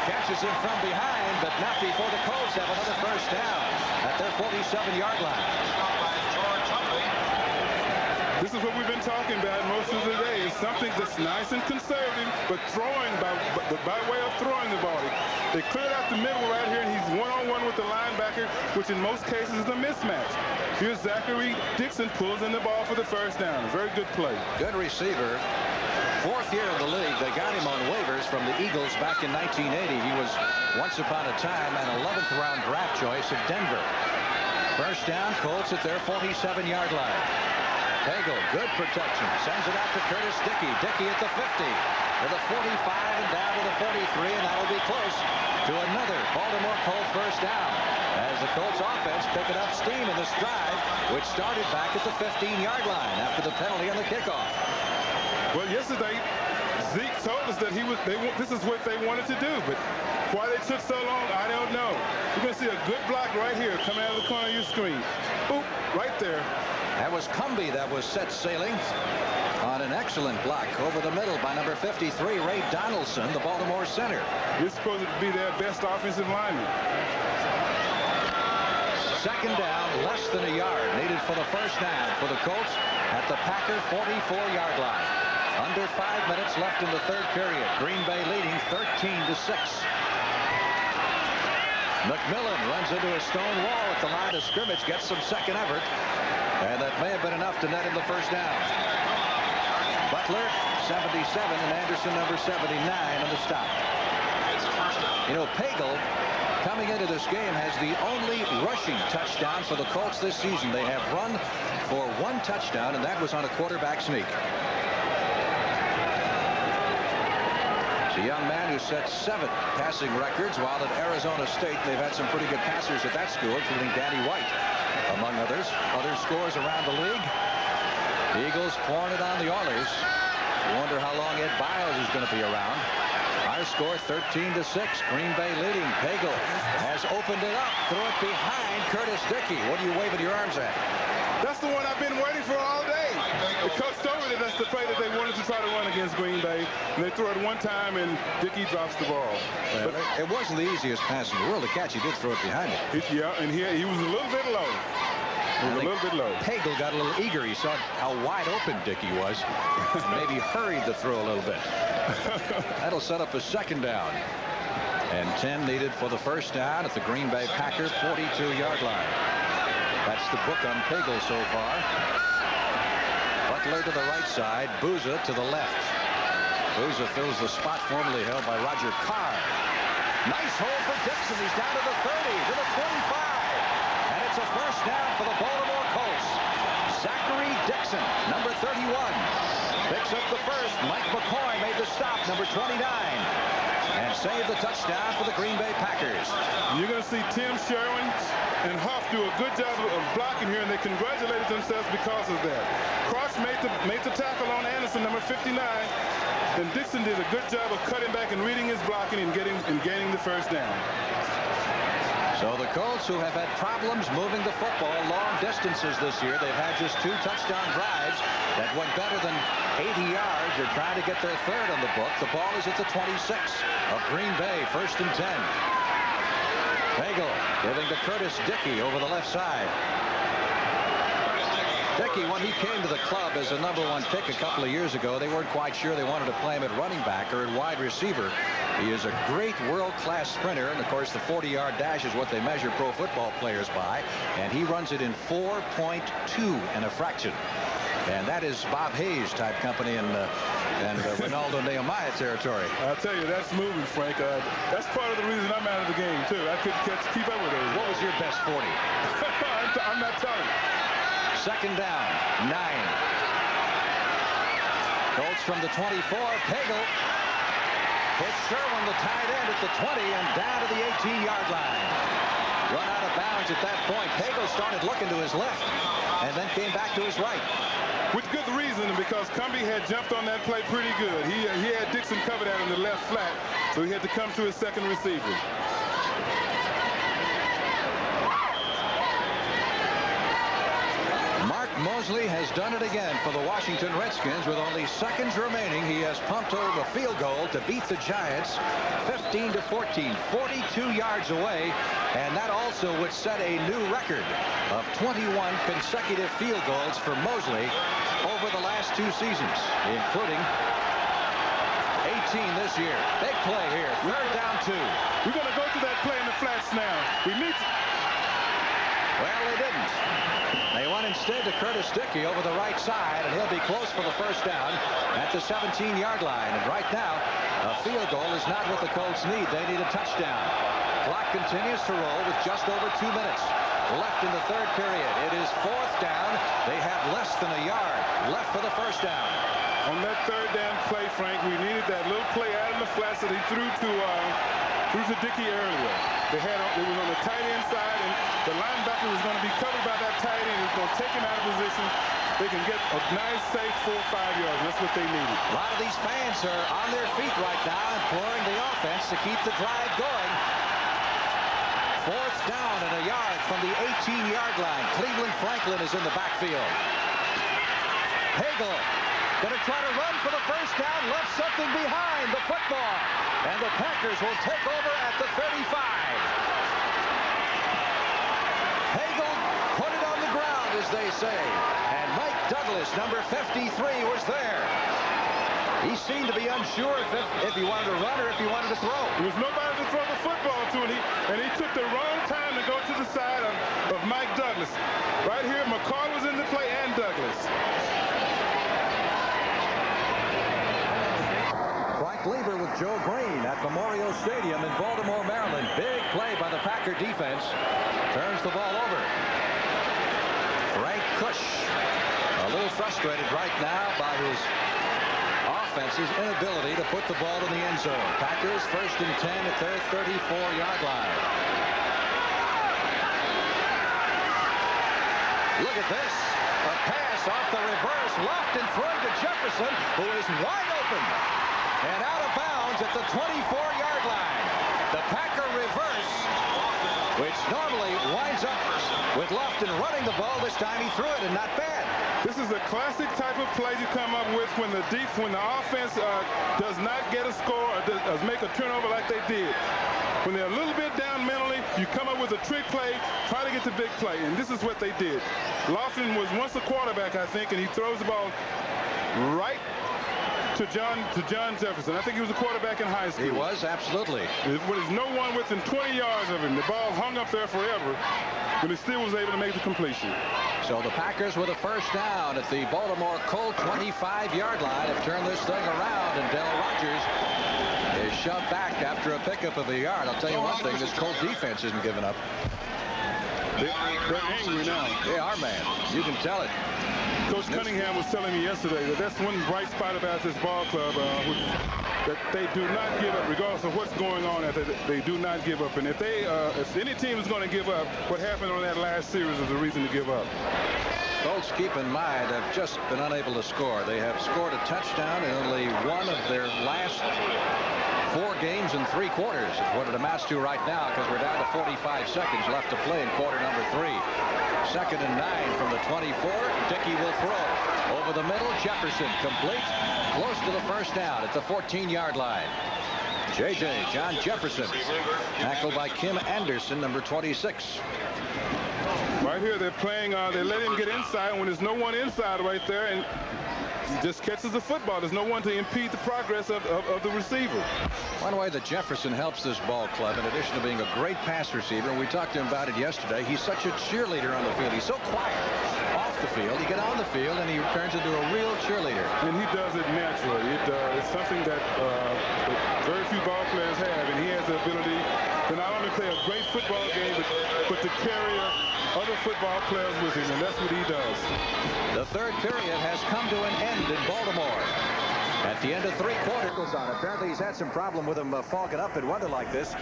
[SPEAKER 1] catches him from behind, but not before the Colts have another first down at their 47-yard line.
[SPEAKER 2] This is what we've been talking about most of the day. It's something that's nice and conservative, but throwing by way of throwing the ball. They cleared out the middle right here, and he's one-on-one with the linebacker, which in most cases is a mismatch. Here's Zachary Dixon, pulls in the ball for the first down. A very good play.
[SPEAKER 1] Good receiver. 4th year in the league. They got him on waivers from the Eagles back in 1980. He was once upon a time an 11th-round draft choice of Denver. First down, Colts at their 47-yard line. Pagel, good protection, sends it out to Curtis Dickey. Dickey at the 50, to the 45, and down to the 43, and that'll be close to another Baltimore Colt first down, as the Colts offense picking up steam in this drive, which started back at the 15-yard line after the penalty on the kickoff.
[SPEAKER 2] Well, yesterday, Zeke told us that this is what they wanted to do, but why they took so long, I don't know. You're going to see a good block right here coming out of the corner of your screen. Boop, right there.
[SPEAKER 1] That was Cumby that was set sailing.
[SPEAKER 4] on an excellent block over the middle by number 53, Ray Donaldson, the Baltimore center.
[SPEAKER 2] This is supposed to be their best offensive lineman.
[SPEAKER 4] Second down, less than a yard needed for the first down for the Colts at the Packer 44-yard line. Under 5 minutes left in the third period. Green Bay leading 13-6. McMillan runs into a stone wall at the line of scrimmage, gets some second effort, and that may have been enough to net him the first down. Butler 77 and Anderson number 79 on the stop. You know, Pagel coming into this game has the only rushing touchdown for the Colts this season. They have run for 1 touchdown, and that was on a quarterback sneak. A young man who set 7 passing records, while at Arizona State they've had some pretty good passers at that school, including Danny White, among others. Other scores around the league. The Eagles pouring it on the Oilers. You wonder how long Ed Biles is going to be around. Our score 13-6. Green Bay leading. Pagel has opened it up. Threw it behind Curtis Dickey. What are you waving your arms at?
[SPEAKER 2] That's the one I've been waiting for all day. The coach told me that that's the play that they wanted to try to run against Green Bay. And they threw it one time, and Dickey drops the ball.
[SPEAKER 4] But it wasn't the easiest pass in the world to catch. He did throw it behind him.
[SPEAKER 2] Yeah, and he was a little bit low. Pagel
[SPEAKER 4] got a little eager. He saw how wide open Dickey was. Maybe hurried the throw a little bit. That'll set up a second down. And 10 needed for the first down at the Green Bay Packer 42-yard line. That's the book on Pagel so far. Butler to the right side. Booza to the left. Booza fills the spot formerly held by Roger Carr. Nice hole for Dixon. He's down to the 30, to the 25. And it's a first down for the Baltimore Colts. Zachary Dixon, number 31. Picks up the first. Mike McCoy made the stop, number 29. And saved the touchdown for the Green Bay Packers.
[SPEAKER 2] You're going to see Tim Sherwin and Huff do a good job of blocking here, and they congratulated themselves because of that. Cross made the tackle on Anderson, number 59. And Dixon did a good job of cutting back and reading his blocking and gaining the first down.
[SPEAKER 4] So the Colts, who have had problems moving the football long distances this year, they've had just 2 touchdown drives that went better than 80 yards. They're trying to get their third on the book. The ball is at the 26 of Green Bay, first and 10. Pagel giving to Curtis Dickey over the left side. Dickey, when he came to the club as a #1 pick a couple of years ago, they weren't quite sure they wanted to play him at running back or at wide receiver. He is a great world-class sprinter, and of course the 40-yard dash is what they measure pro football players by, and he runs it in 4.2 and a fraction. And that is Bob Hayes type company and Ronaldo Nehemiah territory.
[SPEAKER 2] I'll tell you, that's moving, Frank. That's part of the reason I'm out of the game, too. I couldn't keep up with those.
[SPEAKER 4] What was your best 40?
[SPEAKER 2] I'm not telling you.
[SPEAKER 4] Second down, 9. Colts from the 24. Pagel hits Sherwin, the tight end, at the 20 and down to the 18-yard line. Run out of bounds at that point. Pagel started looking to his left and then came back to his right.
[SPEAKER 2] With good reason, because Cumbie had jumped on that play pretty good. He had Dixon covered out in the left flat, so he had to come to his second receiver.
[SPEAKER 4] Mark Mosley has done it again for the Washington Redskins. With only seconds remaining, he has pumped home a field goal to beat the Giants 15-14, 42 yards away, and that also would set a new record of 21 consecutive field goals for Mosley over the last 2 seasons, including 18 this year. Big play here, third down 2.
[SPEAKER 2] We're going to go to that play in the flats now. We need to...
[SPEAKER 4] Well, they didn't. They went instead to Curtis Dickey over the right side, and he'll be close for the first down at the 17-yard line. And right now, a field goal is not what the Colts need. They need a touchdown. Clock continues to roll with just over 2 minutes left in the third period. It is fourth down. They have less than a yard left for the first down.
[SPEAKER 2] On that third down play, Frank, we needed that little play out in the flats that he threw to Dickey earlier. It was on the tight end side, and the linebacker was going to be covered by that tight end. It's going to take him out of position. They can get a nice, safe 4 or 5 yards. That's what they needed.
[SPEAKER 4] A lot of these fans are on their feet right now, imploring the offense to keep the drive going. Fourth down and a yard from the 18-yard line. Cleveland Franklin is in the backfield. Pagel Going to try to run for the first down. Left something behind the football. And the Packers will take over at the 35. Hagel put it on the ground, as they say. And Mike Douglas, number 53, was there. He seemed to be unsure if he wanted to run or if he wanted to throw.
[SPEAKER 2] There was nobody to throw the football to, and he took the wrong time to go to the side of Mike Douglas. Right here, McCoy was in the play and Douglas.
[SPEAKER 4] Frank Lever with Joe Green at Memorial Stadium in Baltimore, Maryland. Big play by the Packer defense. Turns the ball over. Frank Kush a little frustrated right now by his offense's inability to put the ball in the end zone. Packers 1st and 10 at their 34-yard line. Look at this. A pass off the reverse. Lofton throwing to Jefferson, who is wide open. And out of bounds at the 24-yard line. The Packer reverse, which normally winds up with Lofton running the ball. This time he threw it, and not bad.
[SPEAKER 2] This is a classic type of play you come up with when the offense does not get a score or does make a turnover like they did. When they're a little bit down mentally, you come up with a trick play, try to get the big play, and this is what they did. Lofton was once a quarterback, I think, and he throws the ball right to John Jefferson. I think he was a quarterback in high school.
[SPEAKER 4] He was, absolutely.
[SPEAKER 2] There's no one within 20 yards of him. The ball hung up there forever, but he still was able to make the completion.
[SPEAKER 4] So the Packers with a first down at the Baltimore Colts 25-yard line have turned this thing around, and Del Rogers is shoved back after a pickup of a yard. I'll tell you one thing, this Colt defense isn't giving up.
[SPEAKER 2] They're angry now.
[SPEAKER 4] They are, man. You can tell it.
[SPEAKER 2] Coach Cunningham was telling me yesterday that that's one bright spot about this ball club, that they do not give up, regardless of what's going on. They do not give up. And if any team is going to give up, what happened on that last series is the reason to give up.
[SPEAKER 4] Colts, keep in mind, have just been unable to score. They have scored a touchdown in only one of their last 4 games in 3 quarters is what it amounts to right now, because we're down to 45 seconds left to play in quarter number 3. 2nd and 9 from the 24. Dickey will throw over the middle. Jefferson complete, close to the first down at the 14-yard line. John Jefferson, tackled by Kim Anderson, number 26.
[SPEAKER 2] Right here, they're playing. They let him get inside when there's no one inside right there, and he just catches the football. There's no one to impede the progress of the receiver.
[SPEAKER 4] One way that Jefferson helps this ball club, in addition to being a great pass receiver, and we talked to him about it yesterday, he's such a cheerleader on the field. He's so quiet off the field. You get on the field, and he turns into a real cheerleader.
[SPEAKER 2] And he does it naturally. It's something that very few ball players have, and he has the ability to not only play a great football game, but to carry other football players with him, and that's what he does.
[SPEAKER 4] The 3rd period has come to an end in Baltimore. At the end of 3 quarters on. Apparently he's had some problem with him fogging up in weather like this.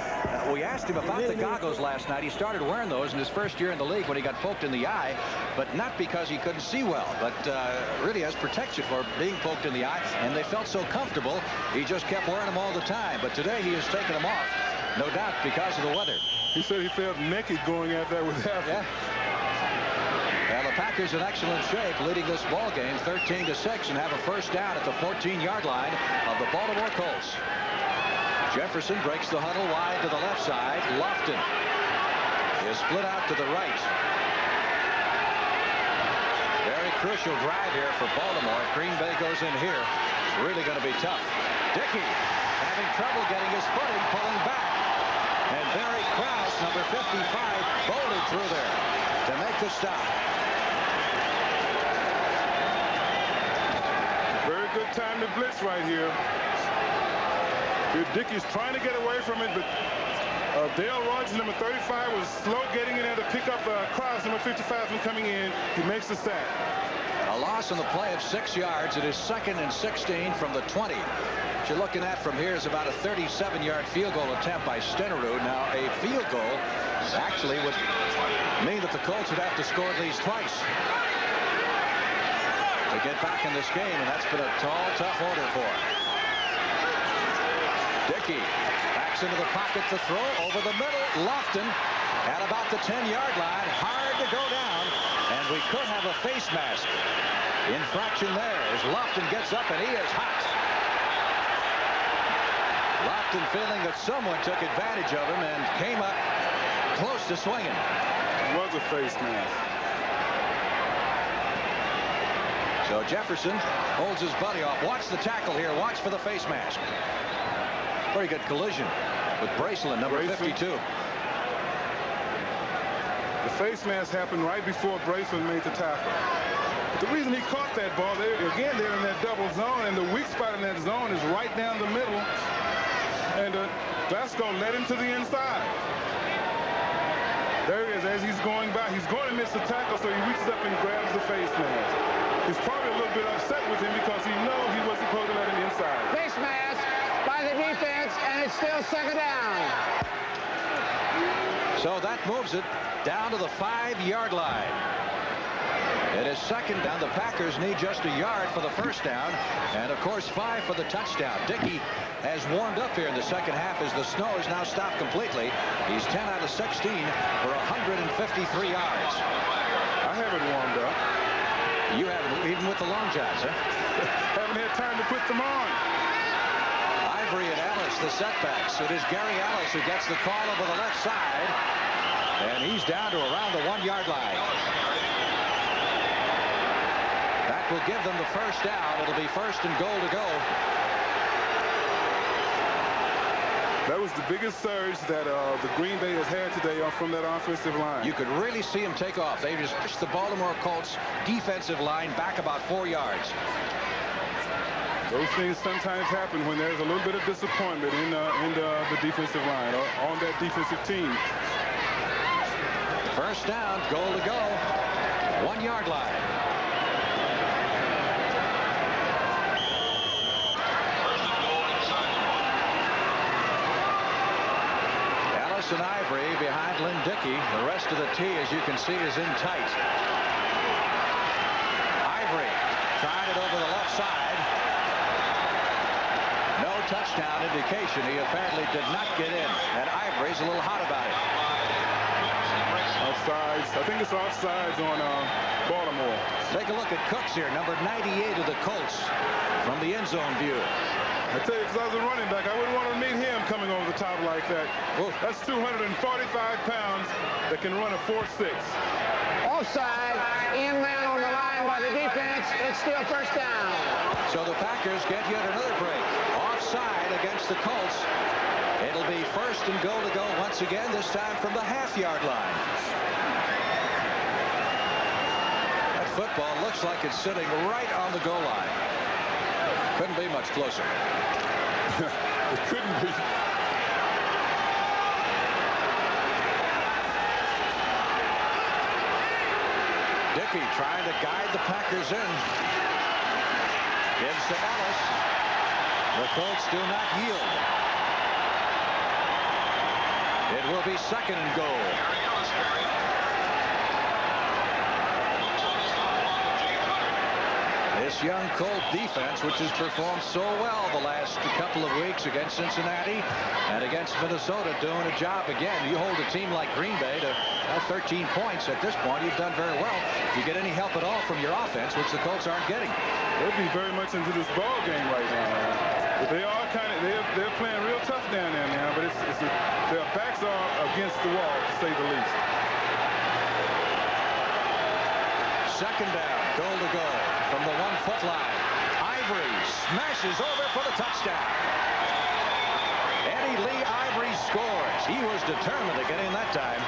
[SPEAKER 4] We asked him about the goggles last night. He started wearing those in his first year in the league when he got poked in the eye, but not because he couldn't see well, but really as protection for being poked in the eye, and they felt so comfortable he just kept wearing them all the time. But today he has taken them off, no doubt because of the weather.
[SPEAKER 2] He said he felt naked going at that with half.
[SPEAKER 4] Yeah. Well, the Packers in excellent shape, leading this ball game 13-6, and have a first down at the 14-yard line of the Baltimore Colts. Jefferson breaks the huddle wide to the left side. Lofton is split out to the right. Very crucial drive here for Baltimore. If Green Bay goes in here, it's really going to be tough. Dickey having trouble getting his footing, pulling back. And Barry Krause, number 55, bolted through there to make the stop.
[SPEAKER 2] Very good time to blitz right here. Dickey's trying to get away from it, but Dale Rogers, number 35, was slow getting in there to pick up Krause, number 55, from coming in. He makes the sack.
[SPEAKER 4] A loss on the play of 6 yards. It is 2nd and 16 from the 20. What you're looking at from here is about a 37-yard field goal attempt by Stenerud. Now, a field goal actually would mean that the Colts would have to score at least twice to get back in this game, and that's been a tall, tough order for him. Dickey backs into the pocket to throw over the middle. Lofton at about the 10-yard line. Hard to go down, and we could have a face mask.
[SPEAKER 1] Infraction there as Lofton gets up, and he is hot. Lofton feeling that someone took advantage of him and came up close to swinging.
[SPEAKER 2] It was a face mask.
[SPEAKER 1] So Jefferson holds his buddy off. Watch the tackle here. Watch for the face mask. Very good collision with Braceland, number 52.
[SPEAKER 2] The face mask happened right before Braceland made the tackle. But the reason he caught that ball, they're in that double zone, and the weak spot in that zone is right down the middle. And Glasgow led him to the inside. There he is as he's going by. He's going to miss the tackle, so he reaches up and grabs the face mask. He's probably a little bit upset with him because he knows he wasn't supposed to let him inside.
[SPEAKER 3] Face mask by the defense, and it's still second down.
[SPEAKER 1] So that moves it down to the 5-yard line. It is second down. The Packers need just a yard for the first down, and of course 5 for the touchdown. Dickey has warmed up here in the second half as the snow is now stopped completely. He's 10 out of 16 for 153 yards.
[SPEAKER 2] I haven't warmed up.
[SPEAKER 1] You haven't, even with the long johns, huh?
[SPEAKER 2] Haven't had time to put them on.
[SPEAKER 1] Ivory and Ellis, the setbacks. It is Gary Ellis who gets the call over the left side, and he's down to around the 1-yard line. That will give them the first down. It'll be first and goal to go.
[SPEAKER 2] That was the biggest surge that the Green Bay has had today from that offensive line.
[SPEAKER 1] You could really see him take off. They just pushed the Baltimore Colts defensive line back about 4 yards.
[SPEAKER 2] Those things sometimes happen when there's a little bit of disappointment in the defensive line or on that defensive team.
[SPEAKER 1] First down, goal to go. 1-yard line. And Ivory behind Lynn Dickey. The rest of the T, as you can see, is in tight. Ivory tried it over the left side. No touchdown indication. He apparently did not get in, and Ivory's a little hot about it.
[SPEAKER 2] Offsides. I think it's offsides on Baltimore.
[SPEAKER 1] Take a look at Cooks here, number 98 of the Colts, from the end zone view.
[SPEAKER 2] I tell you, if I was a running back, I wouldn't want to meet him coming over the top like that.
[SPEAKER 1] Oof.
[SPEAKER 2] That's 245 pounds that can run a 4.6.
[SPEAKER 3] Offside, in man on the line by the defense. It's still first down.
[SPEAKER 1] So the Packers get yet another break. Offside against the Colts. It'll be first and goal to go once again, this time from the half-yard line. That football looks like it's sitting right on the goal line. Couldn't be much closer.
[SPEAKER 2] It couldn't be.
[SPEAKER 1] Dickey trying to guide the Packers in. Gives to Ellis. The Colts do not yield. It will be second and goal. This young Colt defense, which has performed so well the last couple of weeks against Cincinnati and against Minnesota, doing a job again. You hold a team like Green Bay to 13 points at this point. You've done very well. If you get any help at all from your offense, which the Colts aren't getting.
[SPEAKER 2] They'll be very much into this ball game right now. But they are they're playing real tough down there now. But their backs are against the wall, to say the least.
[SPEAKER 1] Second down, goal to go from the 1-foot line. Ivory smashes over for the touchdown. Eddie Lee Ivory scores. He was determined to get in that time.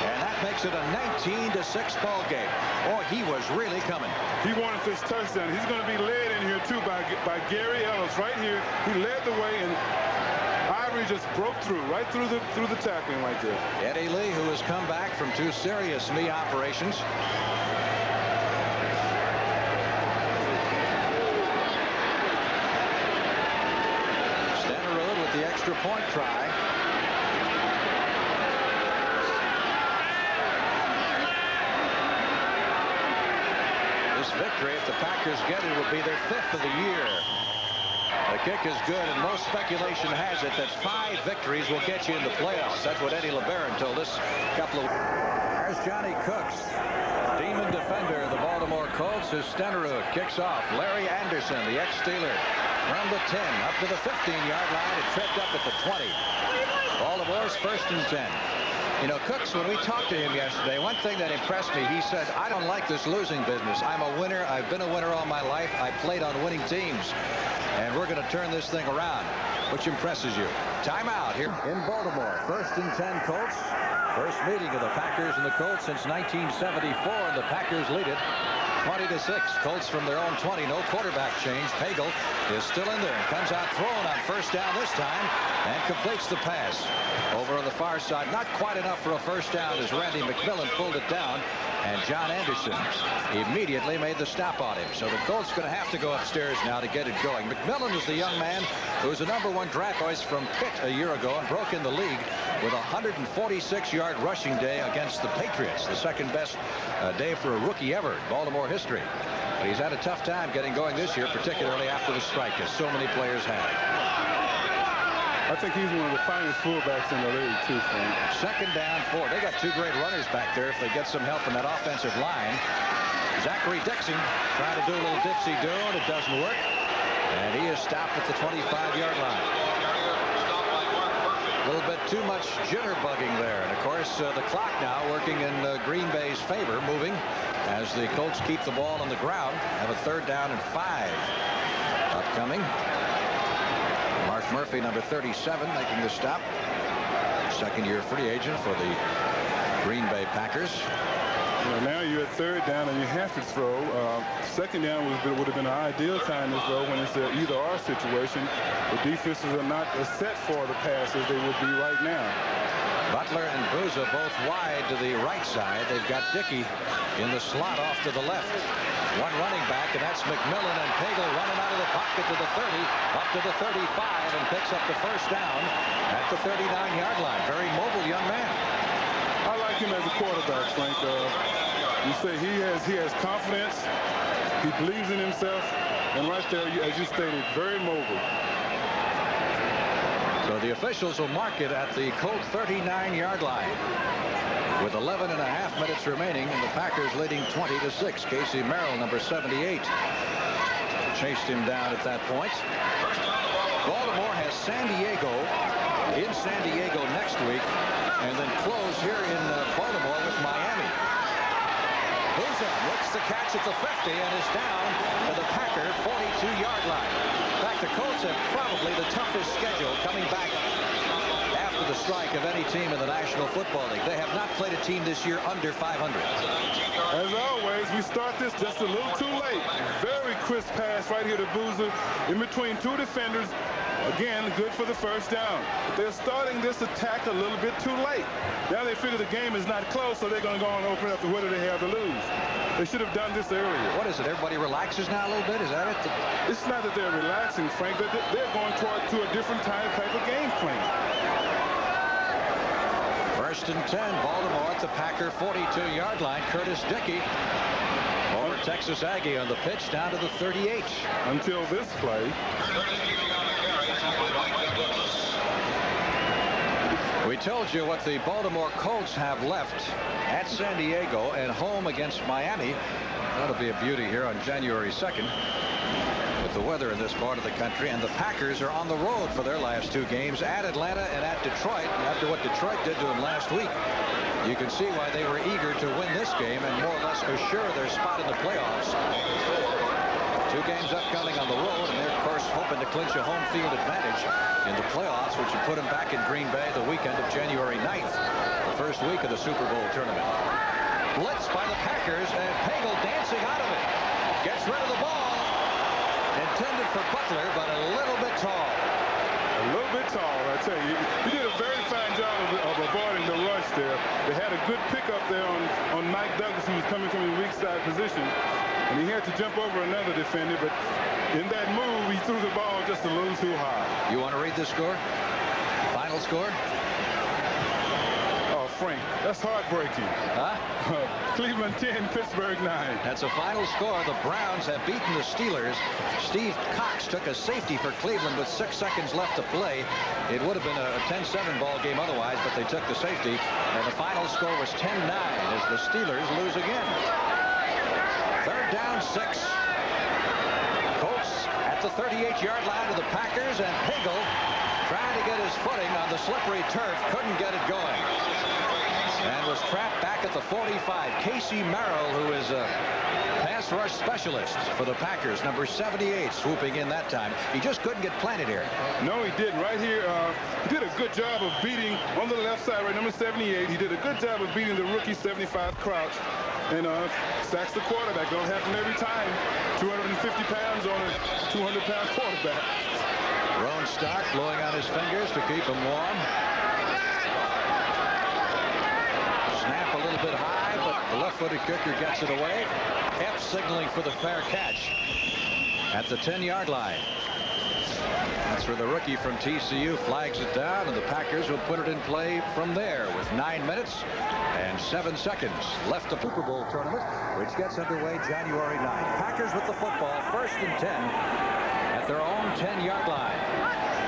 [SPEAKER 1] And that makes it a 19-6 ball game. Oh, he was really coming.
[SPEAKER 2] He wanted this touchdown. He's going to be led in here, too, by Gary Ellis right here. He led the way, and Ivory just broke through, right through the tackling right there.
[SPEAKER 1] Eddie Lee, who has come back from 2 serious knee operations. Stenerud with the extra point try. This victory, if the Packers get it, will be their 5th of the year. The kick is good, and most speculation has it that 5 victories will get you in the playoffs. That's what Eddie LeBaron told us a couple of... There's Johnny Cooks, demon defender of the Baltimore
[SPEAKER 4] Colts as Stenerud kicks off. Larry Anderson, the ex-Steeler, from the 10 up to the 15-yard line. It tripped up at the 20. Baltimore's 1st and 10. You know, Cooks, when we talked to him yesterday, one thing that impressed me, he said, I don't like this losing business. I'm a winner. I've been a winner all my life. I played on winning teams. And we're going to turn this thing around. Which impresses you? Timeout here in Baltimore. 1st and 10 Colts. First meeting of the Packers and the Colts since 1974. And the Packers lead it 20-6. Colts from their own 20. No quarterback change. Pagel is still in there. Comes out throwing on 1st down this time and completes the pass. Over on the far side, not quite enough for a 1st down as Randy McMillan pulled it down. And John Anderson immediately made the stop on him. So the Colts going to have to go upstairs now to get it going. McMillan is the young man who was a #1 draft choice from Pitt a year ago and broke in the league with a 146-yard rushing day against the Patriots. The 2nd best day for a rookie ever in Baltimore history. But he's had a tough time getting going this year, particularly after the strike, as so many players have.
[SPEAKER 2] I think he's one of the finest fullbacks in the league, too, Frank.
[SPEAKER 4] 2nd down 4. They got 2 great runners back there if they get some help in that offensive line. Zachary Dixon trying to do a little dipsy-do, and it doesn't work. And he is stopped at the 25-yard line. A little bit too much jitterbugging there. And, of course, the clock now working in Green Bay's favor, moving as the Colts keep the ball on the ground. Have a 3rd down and 5 upcoming. Mark Murphy, number 37, making the stop. 2nd-year free agent for the Green Bay Packers.
[SPEAKER 2] Well, now you're at 3rd down and you have to throw. 2nd down would have been an ideal time to throw when it's an either-or situation. The defenses are not as set for the pass as they would be right now.
[SPEAKER 4] Butler and Booza both wide to the right side. They've got Dickey in the slot off to the left. One running back, and that's McMillan, and Pagel running out of the pocket to the 30, up to the 35, and picks up the 1st down at the 39-yard line. Very mobile young man.
[SPEAKER 2] I like him as a quarterback, Frank. You say he has confidence. He believes in himself. And right there, as you stated, very mobile.
[SPEAKER 4] So the officials will mark it at the Colt 39-yard line. With 11 and a half minutes remaining, and the Packers leading 20-6. Casey Merrill, number 78, chased him down at that point. Baltimore has San Diego in San Diego next week, and then close here in Baltimore with Miami. Booza makes the catch at the 50 and is down to the Packer 42-yard line. In fact, the Colts have probably the toughest schedule coming back after the strike of any team in the National Football League. They have not played a team this year under 500.
[SPEAKER 2] As always, we start this just a little too late. Very crisp pass right here to Booza in between 2 defenders. Again, good for the 1st down. But they're starting this attack a little bit too late. Now they figure the game is not close, so they're going to go and open up to what do they have to lose. They should have done this earlier.
[SPEAKER 4] What is it? Everybody relaxes now a little bit? Is that it?
[SPEAKER 2] It's not that they're relaxing, Frank. They're going to a different type of game plan.
[SPEAKER 4] 1st and 10. Baltimore at the Packer 42-yard line. Curtis Dickey over Texas Aggie on the pitch down to the 38.
[SPEAKER 2] Until this play.
[SPEAKER 4] We told you what the Baltimore Colts have left at San Diego and home against Miami. That'll be a beauty here on January 2nd with the weather in this part of the country. And the Packers are on the road for their last 2 games at Atlanta and at Detroit. After what Detroit did to them last week, you can see why they were eager to win this game and more or less assure their spot in the playoffs. 2 games upcoming on the road, and they're, of course, hoping to clinch a home field advantage in the playoffs, which would put them back in Green Bay the weekend of January 9th, the first week of the Super Bowl tournament. Blitz by the Packers, and Pagel dancing out of it. Gets rid of the ball. Intended for Butler, but a little bit tall.
[SPEAKER 2] A little bit tall, I tell you. He did a very fine job of avoiding the rush there. They had a good pickup there on Mike Douglas, who was coming from the weak side position. And he had to jump over another defender, but in that move, he threw the ball just a little too high.
[SPEAKER 4] You want to read the score? Final score?
[SPEAKER 2] Oh, Frank, that's heartbreaking.
[SPEAKER 4] Huh?
[SPEAKER 2] Cleveland 10, Pittsburgh 9.
[SPEAKER 4] That's a final score. The Browns have beaten the Steelers. Steve Cox took a safety for Cleveland with 6 seconds left to play. It would have been a 10-7 ball game otherwise, but they took the safety. And the final score was 10-9 as the Steelers lose again. 3rd
[SPEAKER 1] down 6. Colts at the 38-yard line of the Packers, and Hagel trying to get his footing on the slippery turf, couldn't get it going, and was trapped back at the 45. Casey Merrill, who is a pass rush specialist for the Packers, number 78, swooping in that time. He just couldn't get planted here.
[SPEAKER 2] No, he didn't. Right here, he did a good job of beating on the left side, right, number 78. He did a good job of beating the rookie 75 Crouch, and sacks the quarterback. Don't happen every time. 250 pounds on a 200-pound quarterback.
[SPEAKER 1] Roan Stark blowing on his fingers to keep him warm. Snap a little bit high, but the left-footed kicker gets it away. F signaling for the fair catch at the 10-yard line. That's where the rookie from TCU flags it down, and the Packers will put it in play from there with 9 minutes and 7 seconds left. The Super Bowl tournament, which gets underway January 9th. Packers with the football, 1st and 10 at their own 10-yard line.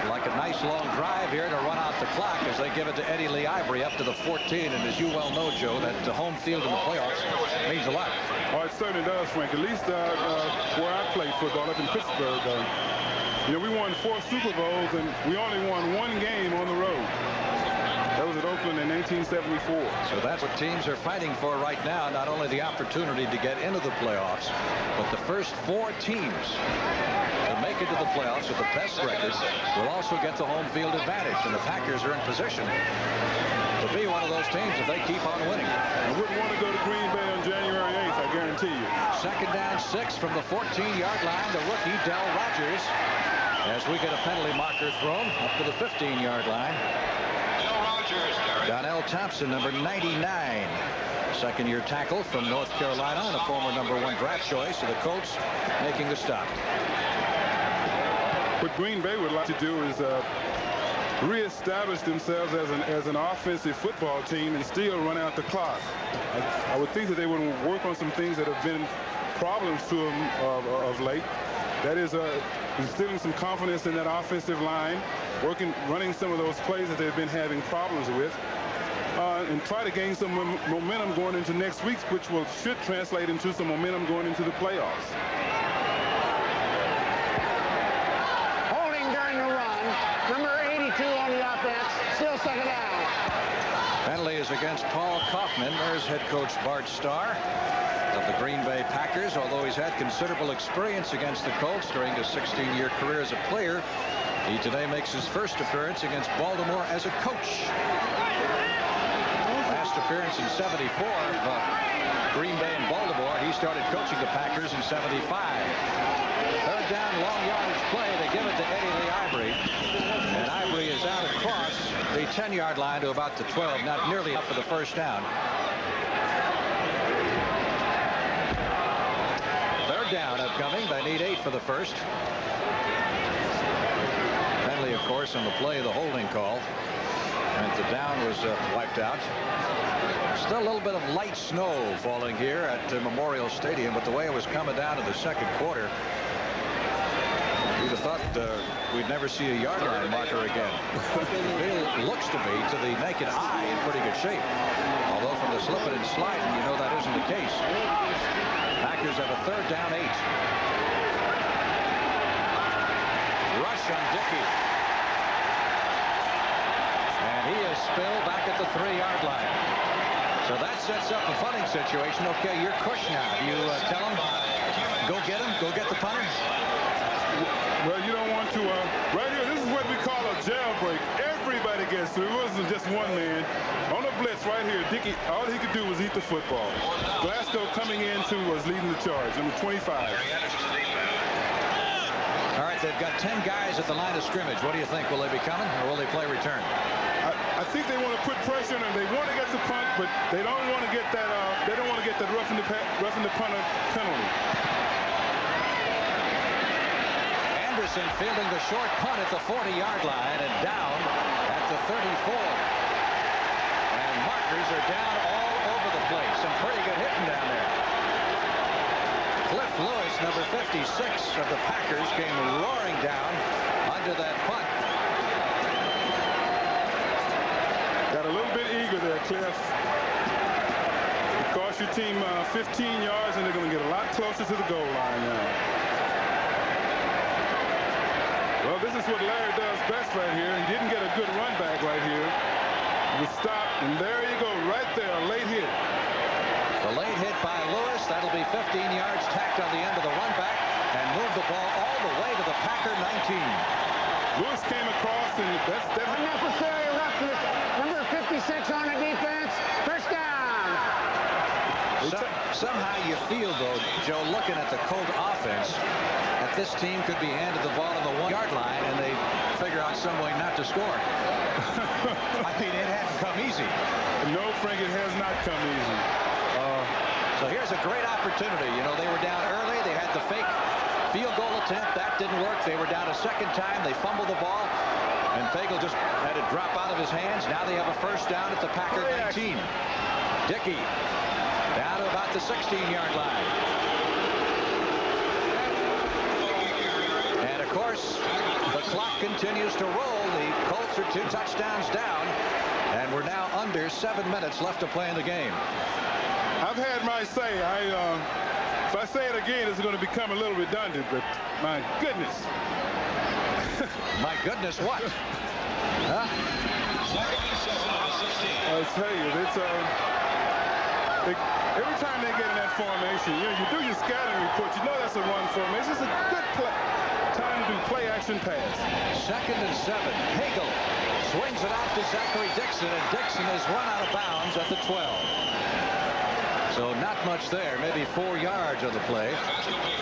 [SPEAKER 1] Like a nice long drive here to run out the clock as they give it to Eddie Lee Ivory up to the 14. And as you well know, Joe, that home field in the playoffs means a lot.
[SPEAKER 2] Oh, it certainly does, Frank. At least where I played football up in Pittsburgh, you know, we won 4 Super Bowls, and we only won 1 game on the road. That was at Oakland in 1974.
[SPEAKER 1] So that's what teams are fighting for right now. Not only the opportunity to get into the playoffs, but the first 4 teams to make it to the playoffs with the best record will also get the home field advantage. And the Packers are in position to be one of those teams if they keep on winning.
[SPEAKER 2] I wouldn't want to go to Green Bay on January 8th, I guarantee you.
[SPEAKER 1] 2nd down 6 from the 14-yard line. The rookie, Del Rogers, as we get a penalty marker thrown up to the 15-yard line. Donnell Thompson, number 99, second-year tackle from North Carolina and a former number 1 draft choice of the Colts, making the stop.
[SPEAKER 2] What Green Bay would like to do is reestablish themselves as an offensive football team and still run out the clock. I would think that they would work on some things that have been problems to them of late. That is instilling some confidence in that offensive line, running some of those plays that they've been having problems with, and try to gain some momentum going into next week, which should translate into some momentum going into the playoffs.
[SPEAKER 3] Holding during the run. Number 82 on the offense. Still 2nd down.
[SPEAKER 1] Penalty is against Paul Kaufman. There's head coach Bart Starr of the Green Bay Packers. Although he's had considerable experience against the Colts during his 16-year career as a player, he today makes his first appearance against Baltimore as a coach. Last appearance in 74 of Green Bay and Baltimore. He started coaching the Packers in 75. 3rd down, long yardage play. They give it to Eddie Lee Ivory. And Ivory is out across the 10-yard line to about the 12. Not nearly up for the first down. 3rd down upcoming. They need 8 for the first. Penalty, of course, on the play of the holding call. And the down was wiped out. Still a little bit of light snow falling here at Memorial Stadium, but the way it was coming down in the 2nd quarter, you'd have thought we'd never see a yard line marker again. It looks to be, to the naked eye, in pretty good shape. Although from the slipping and sliding, you know that isn't the case. Packers have a 3rd down 8. Rush on Dickey. And he is spilled back at the 3-yard line. So that sets up a punting situation. Okay, you're Cush now. You tell him, go get him, go get the punter.
[SPEAKER 2] Well, you don't want to. Right here, this is what we call a jailbreak. Everybody gets through. It wasn't just one man. On the blitz right here, Dickey, all he could do was eat the football. Glasgow coming in, too, was leading the charge, number 25.
[SPEAKER 1] All right, they've got 10 guys at the line of scrimmage. What do you think? Will they be coming, or will they play return?
[SPEAKER 2] I think they want to put pressure on him. They want to get the punt, but they don't want to get that. They don't want to get that roughing the punter penalty.
[SPEAKER 1] Anderson fielding the short punt at the 40-yard line and down at the 34. And markers are down all over the place. Some pretty good hitting down there. Cliff Lewis, number 56 of the Packers, came roaring down under that punt.
[SPEAKER 2] Got a little bit eager there, Cliff. Because cost your team 15 yards, and they're going to get a lot closer to the goal line now. Well, this is what Larry does best right here. He didn't get a good run back right here. He stopped, and there you go, right there, a late hit.
[SPEAKER 1] The late hit by Lewis. That'll be 15 yards tacked on the end of the run back and move the ball all the way to the Packer 19.
[SPEAKER 2] Lewis came across, and that's
[SPEAKER 3] Unnecessary roughness. Number 56 on the defense. First down.
[SPEAKER 1] Somehow you feel, though, Joe, looking at the Colt offense, that this team could be handed the ball on the 1-yard line, and they figure out some way not to score. I mean, it hasn't come easy.
[SPEAKER 2] No, Frank, it has not come easy.
[SPEAKER 1] So here's a great opportunity. You know, they were down early. They had the fake field goal attempt. That didn't work. They were down a second time. They fumbled the ball, and Fagel just had it drop out of his hands. Now they have a first down at the Packer 19. Dickey down to about the 16-yard line. And, of course, the clock continues to roll. The Colts are 2 touchdowns down, and we're now under 7 minutes left to play in the game.
[SPEAKER 2] I've had my say. If I say it again, it's going to become a little redundant, but my goodness.
[SPEAKER 1] My goodness, what? Huh?
[SPEAKER 2] I'll tell you, it's every time they get in that formation, you know, you do your scouting report, you know that's a run formation. It's a good time to do play-action pass.
[SPEAKER 1] 2nd and 7. Hagel swings it out to Zachary Dixon, and Dixon is run out of bounds at the 12. So not much there, maybe 4 yards on the play.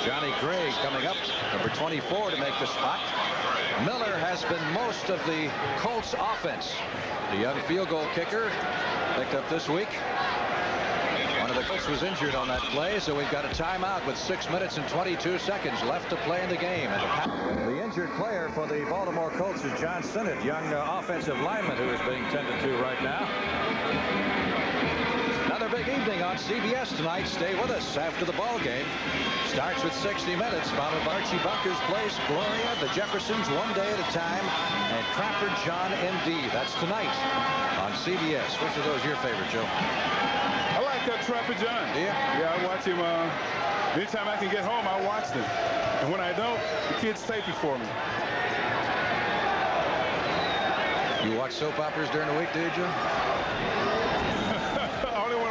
[SPEAKER 1] Johnny Gray coming up, number 24, to make the spot. Miller has been most of the Colts offense. The young field goal kicker picked up this week. One of the Colts was injured on that play, so we've got a timeout with 6 minutes and 22 seconds left to play in the game. And the injured player for the Baltimore Colts is John Sinnott, young offensive lineman who is being tended to right now. Another big evening on CBS tonight. Stay with us after the ball game. Starts with 60 minutes, followed by Archie Bunker's Place, Gloria, the Jeffersons, One Day at a Time, and Trafford John M.D. That's tonight on CBS. Which of those your favorite, Joe?
[SPEAKER 2] I like Trafford John. Yeah, I watch him. Anytime I can get home, I watch them. And when I don't, the kids tape it for me.
[SPEAKER 1] You watch soap operas during the week, do you, Joe?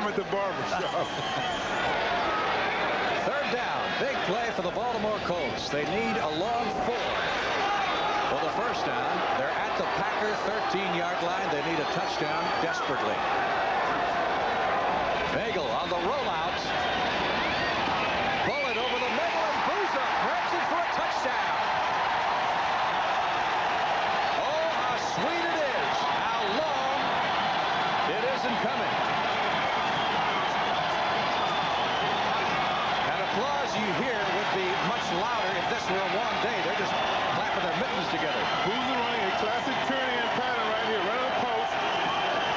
[SPEAKER 2] At the barber shop.
[SPEAKER 1] 3rd down. Big play for the Baltimore Colts. They need a long 4 for the first down. They're at the Packer 13-yard line. They need a touchdown desperately. Fagel on the rollout. Bullet over the middle, and Boozer grabs it for a touchdown. Oh, how sweet it is. How long it isn't coming. You hear would be much louder if this were a warm day. They're just clapping their mittens together.
[SPEAKER 2] Boozer running a classic turn-in pattern right here, right on the post.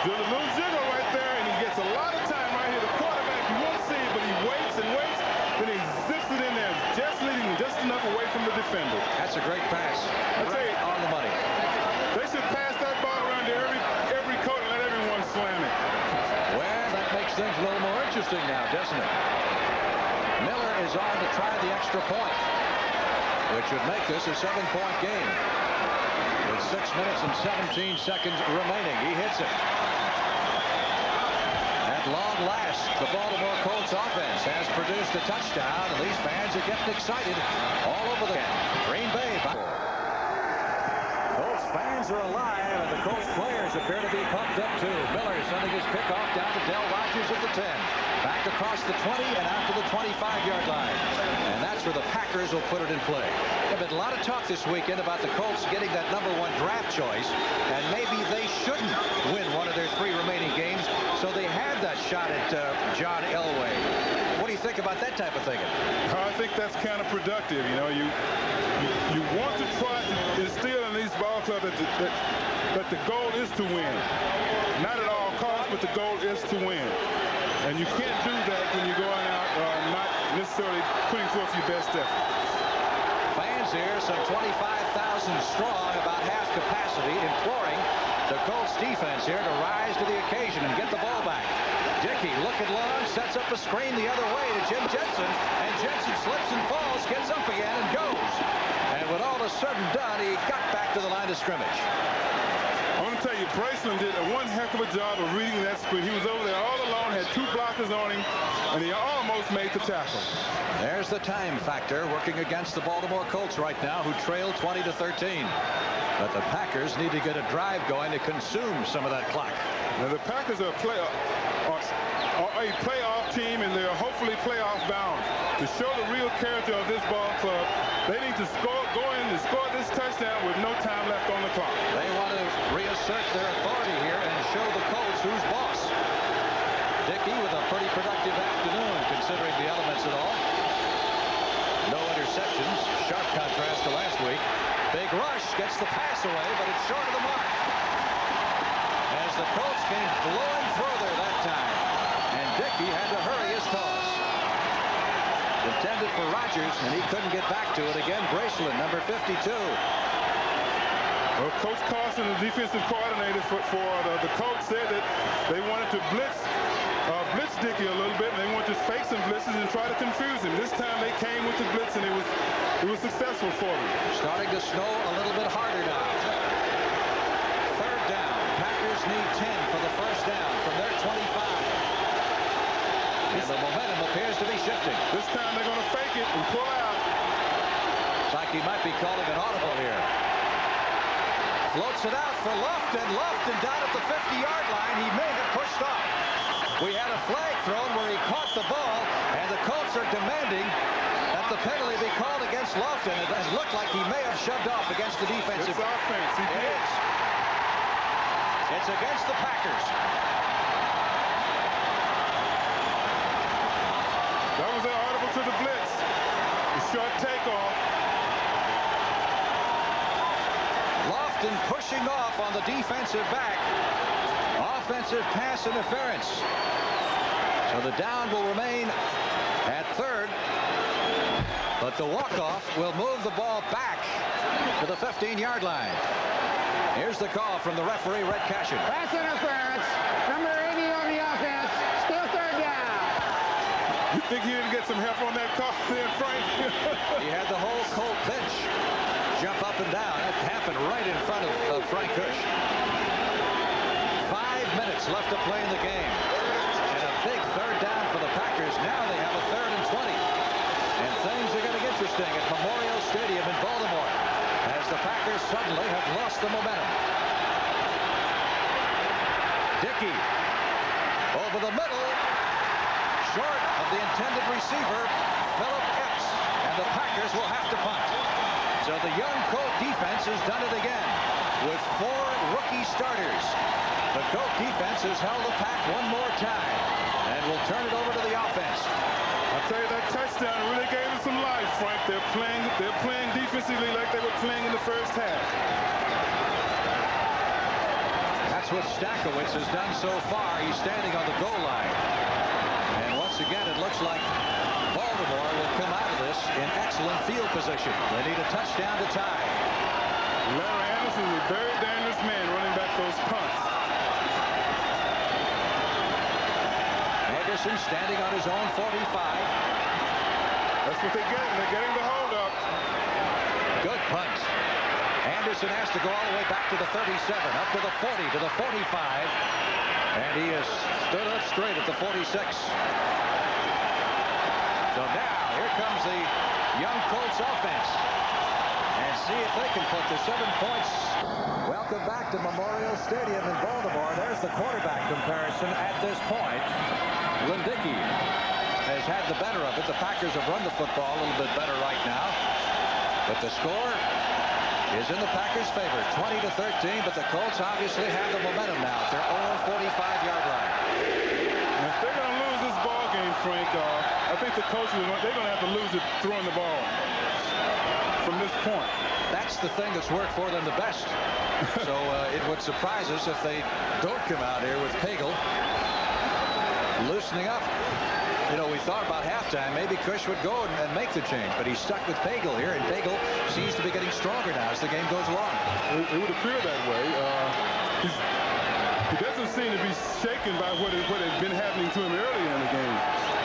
[SPEAKER 2] Does a little jiggle right there, and he gets a lot of time right here. The quarterback, you won't see it, but he waits and waits, then he zips it in there, just leading just enough away from the defender.
[SPEAKER 1] That's a great pass.
[SPEAKER 2] I'll tell you,
[SPEAKER 1] on the money.
[SPEAKER 2] They should pass that ball around to every coat and let everyone slam it.
[SPEAKER 1] Well, that makes things a little more interesting now, doesn't it? Miller is on to try the extra point, which would make this a 7-point game. With 6 minutes and 17 seconds remaining, he hits it. At long last, the Baltimore Colts offense has produced a touchdown, and these fans are getting excited all over the Green Bay. Colts fans are alive, and the Colts players appear to be pumped up too. Miller sending his kickoff down to Del Rogers at the 10. Back across the 20 and out to the 25-yard line. And that's where the Packers will put it in play. There's been a lot of talk this weekend about the Colts getting that #1 draft choice, and maybe they shouldn't win one of their 3 remaining games, so they had that shot at John Elway. What do you think about that type of thinking?
[SPEAKER 2] I think that's counterproductive. You know, you want to try to instill in these ball clubs that the goal is to win. Not at all costs, but the goal is to win. And you can't do that when you're going out not necessarily putting forth your best effort.
[SPEAKER 1] Fans fans here, some 25,000 strong, about half capacity, imploring the Colts defense here to rise to the occasion and get the ball back. Dickey looking long, sets up a screen the other way to Jim Jensen, and Jensen slips and falls, gets up again and goes. And when all is said and done, he got back to the line of scrimmage.
[SPEAKER 2] I want to tell you, Braceland did one heck of a job of reading that screen. He was over there all alone, had two blockers on him, and he almost made the tackle.
[SPEAKER 1] There's the time factor working against the Baltimore Colts right now, who trail 20-13. But the Packers need to get a drive going to consume some of that clock.
[SPEAKER 2] Now the Packers are a playoff team, and they're hopefully playoff bound. To show the real character of this ball club, they need to go in and score this touchdown with no time left on the clock.
[SPEAKER 1] They want to reassert their authority here and show the Colts who's boss. Dickey with a pretty productive afternoon considering the elements at all. No interceptions, sharp contrast to last week. Big rush, gets the pass away, but it's short of the mark. As the Colts came blowing further that time, and Dickey had to hurry his toss. Intended for Rodgers, and he couldn't get back to it again. Braceland, number 52.
[SPEAKER 2] Well, Coach Carson, the defensive coordinator for the Colts, said that they wanted to blitz Dickey a little bit, and they wanted to fake some blitzes and try to confuse him. This time they came with the blitz, and it was successful for them.
[SPEAKER 1] Starting to snow a little bit harder now. Third down. Packers need 10 for the first down from their 25. And the momentum appears to be shifting.
[SPEAKER 2] This time they're going to fake it and pull out.
[SPEAKER 1] It's like he might be calling an audible here. Floats it out for Lofton. Lofton down at the 50-yard line. He may have pushed off. We had a flag thrown where he caught the ball, and the Colts are demanding that the penalty be called against Lofton. It looked like he may have shoved off against the defensive.
[SPEAKER 2] It's offense. He
[SPEAKER 1] It
[SPEAKER 2] did.
[SPEAKER 1] is. It's against the Packers.
[SPEAKER 2] That was their audible to the blitz. The short takeoff.
[SPEAKER 1] Lofton pushing off on the defensive back. Offensive pass interference. So the down will remain at third. But the walk-off will move the ball back to the 15-yard line. Here's the call from the referee, Red Cashin.
[SPEAKER 3] Pass interference. Number 80 on the offense. Still third down.
[SPEAKER 2] You think he didn't get some help on that call there, Frank?
[SPEAKER 1] He had the whole Colt bench jump up and down. That happened right in front of Frank Kush. 5 minutes left to play in the game. And a big third down for the Packers. Now they have a 3rd and 20. And things are getting interesting at Memorial Stadium in Baltimore, as the Packers suddenly have lost the momentum. Dickey over the middle, short of the intended receiver, Philip Epps, and the Packers will have to punt. So the young Colt defense has done it again with 4 rookie starters. The Colt defense has held the pack one more time and will turn it over to the offense.
[SPEAKER 2] I'll tell you, that touchdown really gave them some life, Frank. They're playing defensively like they were playing in the first half.
[SPEAKER 1] That's what Stakowitz has done so far. He's standing on the goal line. And once again, it looks like Baltimore will come out of this in excellent field position. They need a touchdown to tie.
[SPEAKER 2] Larry Anderson is a very dangerous man running back those punts.
[SPEAKER 1] Anderson standing on his own 45.
[SPEAKER 2] That's what they're getting. They're getting the hold up.
[SPEAKER 1] Good punt. Anderson has to go all the way back to the 37, up to the 40, to the 45. And he has stood up straight at the 46. So now, here comes the young Colts offense. And see if they can put the 7 points. Welcome back to Memorial Stadium in Baltimore. There's the quarterback comparison at this point. Dickey has had the better of it. The Packers have run the football a little bit better right now. But the score is in the Packers' favor, 20-13. But the Colts obviously have the momentum now at their own 45-yard line.
[SPEAKER 2] And if they're going to lose this ball game, Frank, I think the coaches they're going to have to lose it throwing the ball from this point.
[SPEAKER 1] That's the thing that's worked for them the best. So it would surprise us if they don't come out here with Pagel loosening up.
[SPEAKER 4] You know, we thought about halftime maybe Cush would go and make the change, but he's stuck with Pagel here, and Pagel seems to be getting stronger now as the game goes along.
[SPEAKER 2] It would appear that way. He doesn't seem to be shaken by what had been happening to him earlier in the game.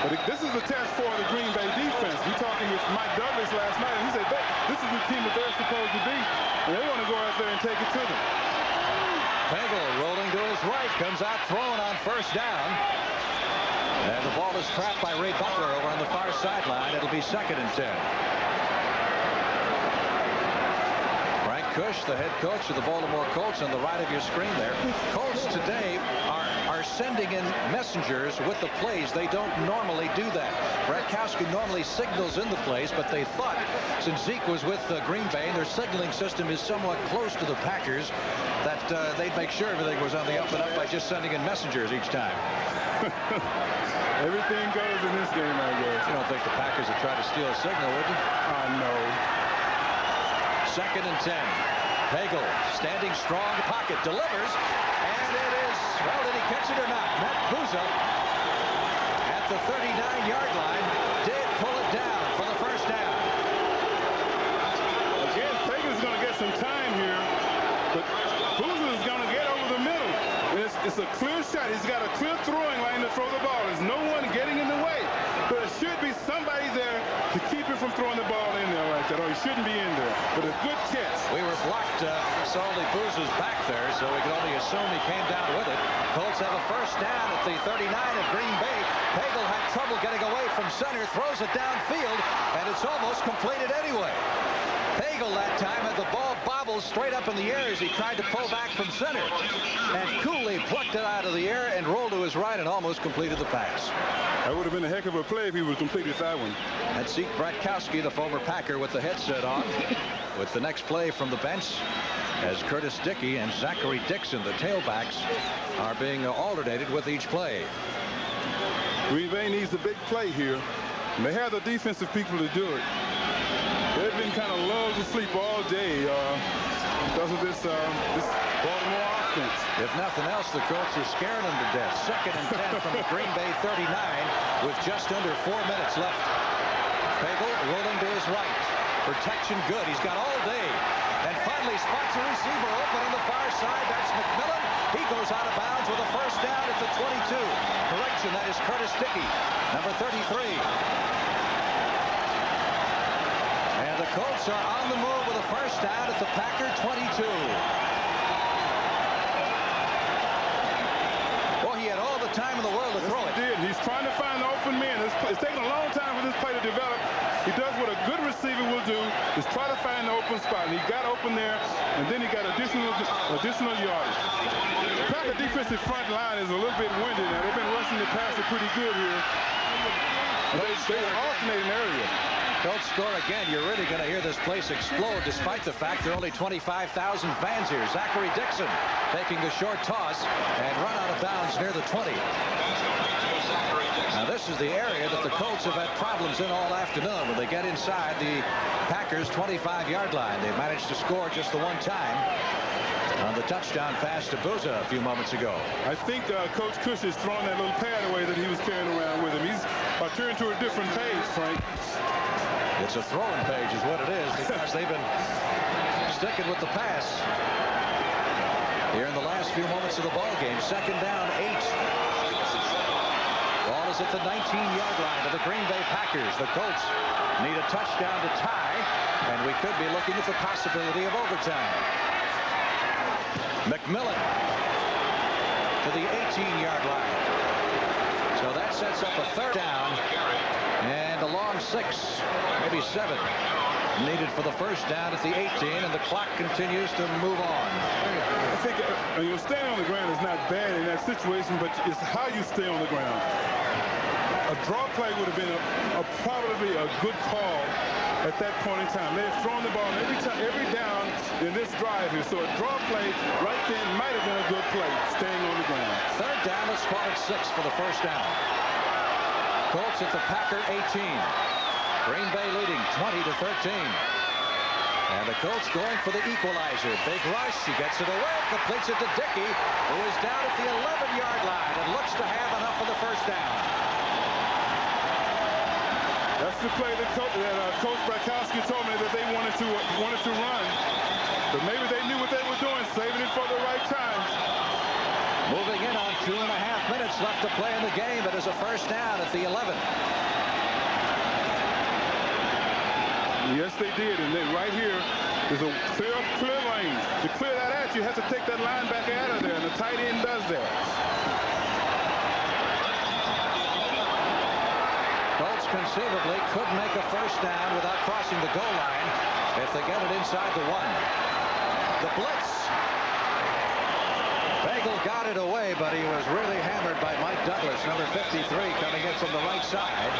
[SPEAKER 2] But this is a test for the Green Bay defense. We talking with Mike Douglas last night, and he said this is the team that they're supposed to be, and they want to go out there and take it to them.
[SPEAKER 4] Pagel rolling to his right, comes out throwing on first down. And the ball is trapped by Ray Butler over on the far sideline. It'll be 2nd and 10. Frank Cush, the head coach of the Baltimore Colts, on the right of your screen there. Colts today are sending in messengers with the plays. They don't normally do that. Bratkowski normally signals in the plays, but they thought since Zeke was with Green Bay and their signaling system is somewhat close to the Packers, that they'd make sure everything was on the up and up by just sending in messengers each time.
[SPEAKER 2] Everything goes in this game, I guess.
[SPEAKER 4] You don't think the Packers would try to steal a signal, would you?
[SPEAKER 2] No.
[SPEAKER 4] 2nd and 10. Pagel standing strong, pocket, delivers, and it is, well, did he catch it or not? Matt Buzza at the 39-yard line did pull it down for the first down.
[SPEAKER 2] Again, Pagel's going to get some time here, but Buzza is going to get over the middle. It's a clear shot. He's got a clear throwing lane to throw the ball. There's no one getting in the way. But there should be somebody there to keep him from throwing the ball in there like that. Or he shouldn't be in there. But a good catch.
[SPEAKER 4] We were blocked. Solly Buzza's back there, so we can only assume he came down with it. Colts have a first down at the 39 at Green Bay. Pagel had trouble getting away from center, throws it downfield, and it's almost completed anyway. Pagel that time had the ball bobbled straight up in the air as he tried to pull back from center. And coolly plucked it out of the air and rolled to his right and almost completed the pass.
[SPEAKER 2] That would have been a heck of a play if he would have completed that one.
[SPEAKER 4] That's Zeke Bratkowski, the former Packer, with the headset on. With the next play from the bench as Curtis Dickey and Zachary Dixon, the tailbacks, are being alternated with each play.
[SPEAKER 2] Green Bay needs a big play here. And they have the defensive people to do it. They've been kind of lulled to sleep all day because of this Baltimore offense.
[SPEAKER 4] If nothing else, the Colts are scaring them to death. 2nd and 10 from the Green Bay 39 with just under 4 minutes left. Pagel rolling to his right. Protection good. He's got all day. And finally spots a receiver open on the far side. That's McMillan. He goes out of bounds with a first down at the 22. Correction, that is Curtis Dickey, number 33. And the Colts are on the move with a first down at the Packer 22. Boy, he had all the time in the world to throw it.
[SPEAKER 2] He did. He's trying to find the open man. It's taking a long time for this play to develop. He does what a good receiver will do, is try to find the open spot. And he got open there, and then he got additional yardage. The Packer defensive front line is a little bit winded now. They've been rushing the passer pretty good here. They're alternating area.
[SPEAKER 4] Don't score again. You're really going to hear this place explode despite the fact there are only 25,000 fans here. Zachary Dixon taking the short toss and run out of bounds near the 20. Now this is the area that the Colts have had problems in all afternoon. When they get inside the Packers 25-yard line, they managed to score just the one time on the touchdown pass to Buzza a few moments ago.
[SPEAKER 2] I think Coach Cush is throwing that little pad away that he was carrying around with him. He's turned to a different page, Frank.
[SPEAKER 4] It's a throwing page is what it is, because they've been sticking with the pass here in the last few moments of the ball game. 2nd down, 8. Ball is at the 19-yard line of the Green Bay Packers. The Colts need a touchdown to tie, and we could be looking at the possibility of overtime. McMillan to the 18-yard line. So that sets up a 3rd down and a long 6, maybe 7 needed for the first down at the 18, and the clock continues to move on.
[SPEAKER 2] I think staying on the ground is not bad in that situation, but it's how you stay on the ground. A draw play would have been probably a good call at that point in time. They've thrown the ball every down in this drive here, so a draw play right then might have been a good play, staying on the ground.
[SPEAKER 4] 3rd down, let's call it 6 for the first down. Colts at the Packer 18. Green Bay leading 20-13. And the Colts going for the equalizer. Big rush. He gets it away. Completes it to Dickey, who is down at the 11-yard line and looks to have enough for the first down.
[SPEAKER 2] the play that Coach Brakowski told me that they wanted to run, but maybe they knew what they were doing, saving it for the right time.
[SPEAKER 4] Moving in on 2.5 minutes left to play in the game. It is a first down at the 11.
[SPEAKER 2] Yes, they did, and then right here is a clear lane. To clear that out, you have to take that linebacker out of there, and the tight end does that.
[SPEAKER 4] Colts conceivably could make a first down without crossing the goal line if they get it inside the 1. The blitz. Bagel got it away, but he was really hammered by Mike Douglas, number 53, coming in from the right side.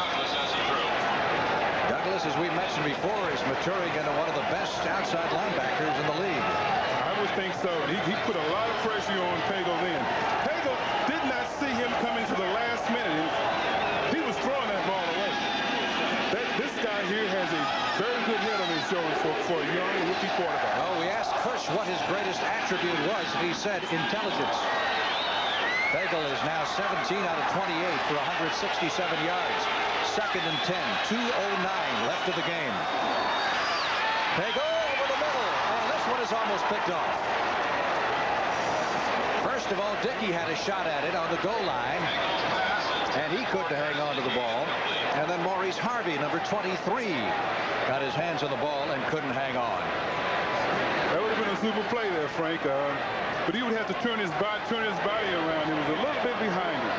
[SPEAKER 4] Douglas, as we mentioned before, is maturing into one of the best outside linebackers in the league.
[SPEAKER 2] I would think so. He put a lot of pressure on Pagel then. Pagel did not see him coming to the last minute. He was throwing that ball away. This guy here has a very good head on his shoulders for a young rookie quarterback.
[SPEAKER 4] Oh, we asked Kirsch what his greatest attribute was, and he said intelligence. Pagel is now 17 out of 28 for 167 yards. Second and 10, 2:09 left of the game. Pagel over the middle, and this one is almost picked off. First of all, Dickey had a shot at it on the goal line, and he couldn't hang on to the ball. And then Maurice Harvey, number 23, got his hands on the ball and couldn't hang on.
[SPEAKER 2] That would have been a super play there, Frank. But he would have to turn his body around. He was a little bit behind him.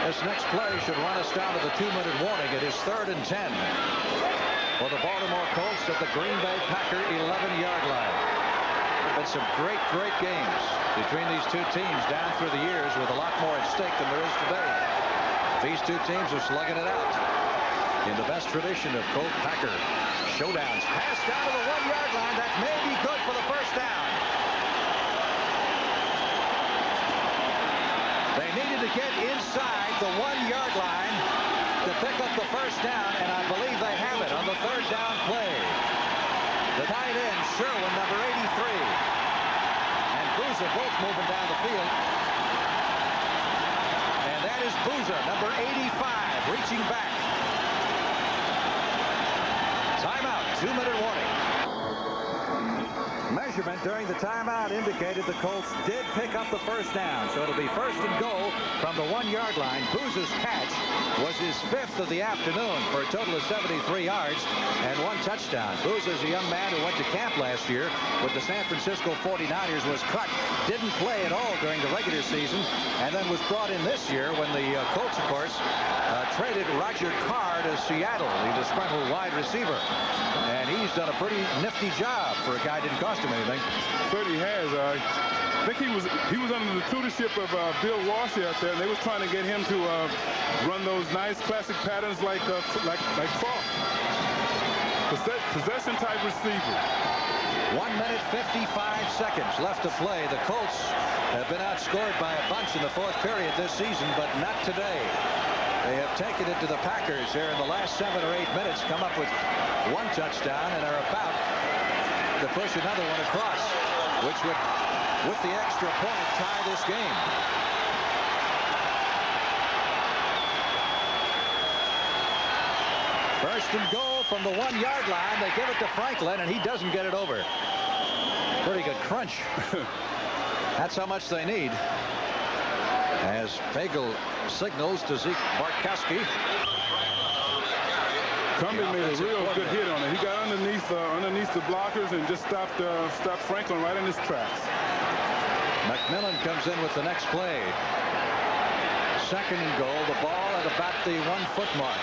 [SPEAKER 4] This next play should run us down to the 2-minute warning. It is 3rd and 10 for the Baltimore Colts at the Green Bay Packer 11-yard line. There have been some great games between these two teams down through the years with a lot more at stake than there is today. These two teams are slugging it out in the best tradition of Colt Packer showdowns. Pass down to the 1-yard line. That may be good for the first down. They needed to get inside the 1-yard line to pick up the first down, and I believe they have it on the 3rd down play. The tight end, Sherwin, number 83, and Booza both moving down the field. And that is Booza, number 85, reaching back. Timeout, 2-minute warning. Measurement during the timeout indicated the Colts did pick up the first down, so it'll be 1st and goal from the 1-yard line. Booza's catch was his 5th of the afternoon for a total of 73 yards and 1 touchdown. Booza's a young man who went to camp last year with the San Francisco 49ers, was cut, didn't play at all during the regular season, and then was brought in this year when the Colts, of course, traded Roger Carr to Seattle, the disgruntled wide receiver. And he's done a pretty nifty job for a guy who didn't cost him anything.
[SPEAKER 2] Certainly has. I think he was under the tutorship of Bill Walsh out there, and they was trying to get him to run those nice classic patterns like Falk. Possession type receiver.
[SPEAKER 4] 1 minute 55 seconds left to play. The Colts have been outscored by a bunch in the 4th period this season, but not today. They have taken it to the Packers here in the last 7 or 8 minutes, come up with 1 touchdown, and are about to push another one across, which would, with the extra point, tie this game. First and goal from the 1-yard line. They give it to Franklin, and he doesn't get it over. Pretty good crunch. That's how much they need. As Pagel signals to Zeke Bartkowski.
[SPEAKER 2] Cumbie made a real good hit on it. He got underneath the blockers and just stopped Franklin right in his tracks.
[SPEAKER 4] McMillan comes in with the next play. 2nd and goal. The ball at about the 1-foot mark.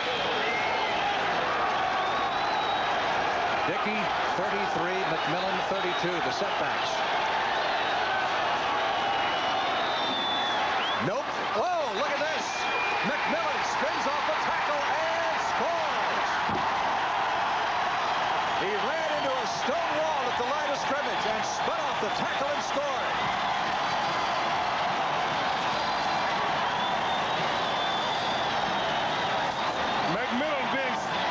[SPEAKER 4] Dickey 33, McMillan 32. The setbacks. Nope. Whoa, look at this. McMillan spins off the tackle and scores. He ran into a stone wall at the line of scrimmage and spun off the tackle and scored.
[SPEAKER 2] McMillan,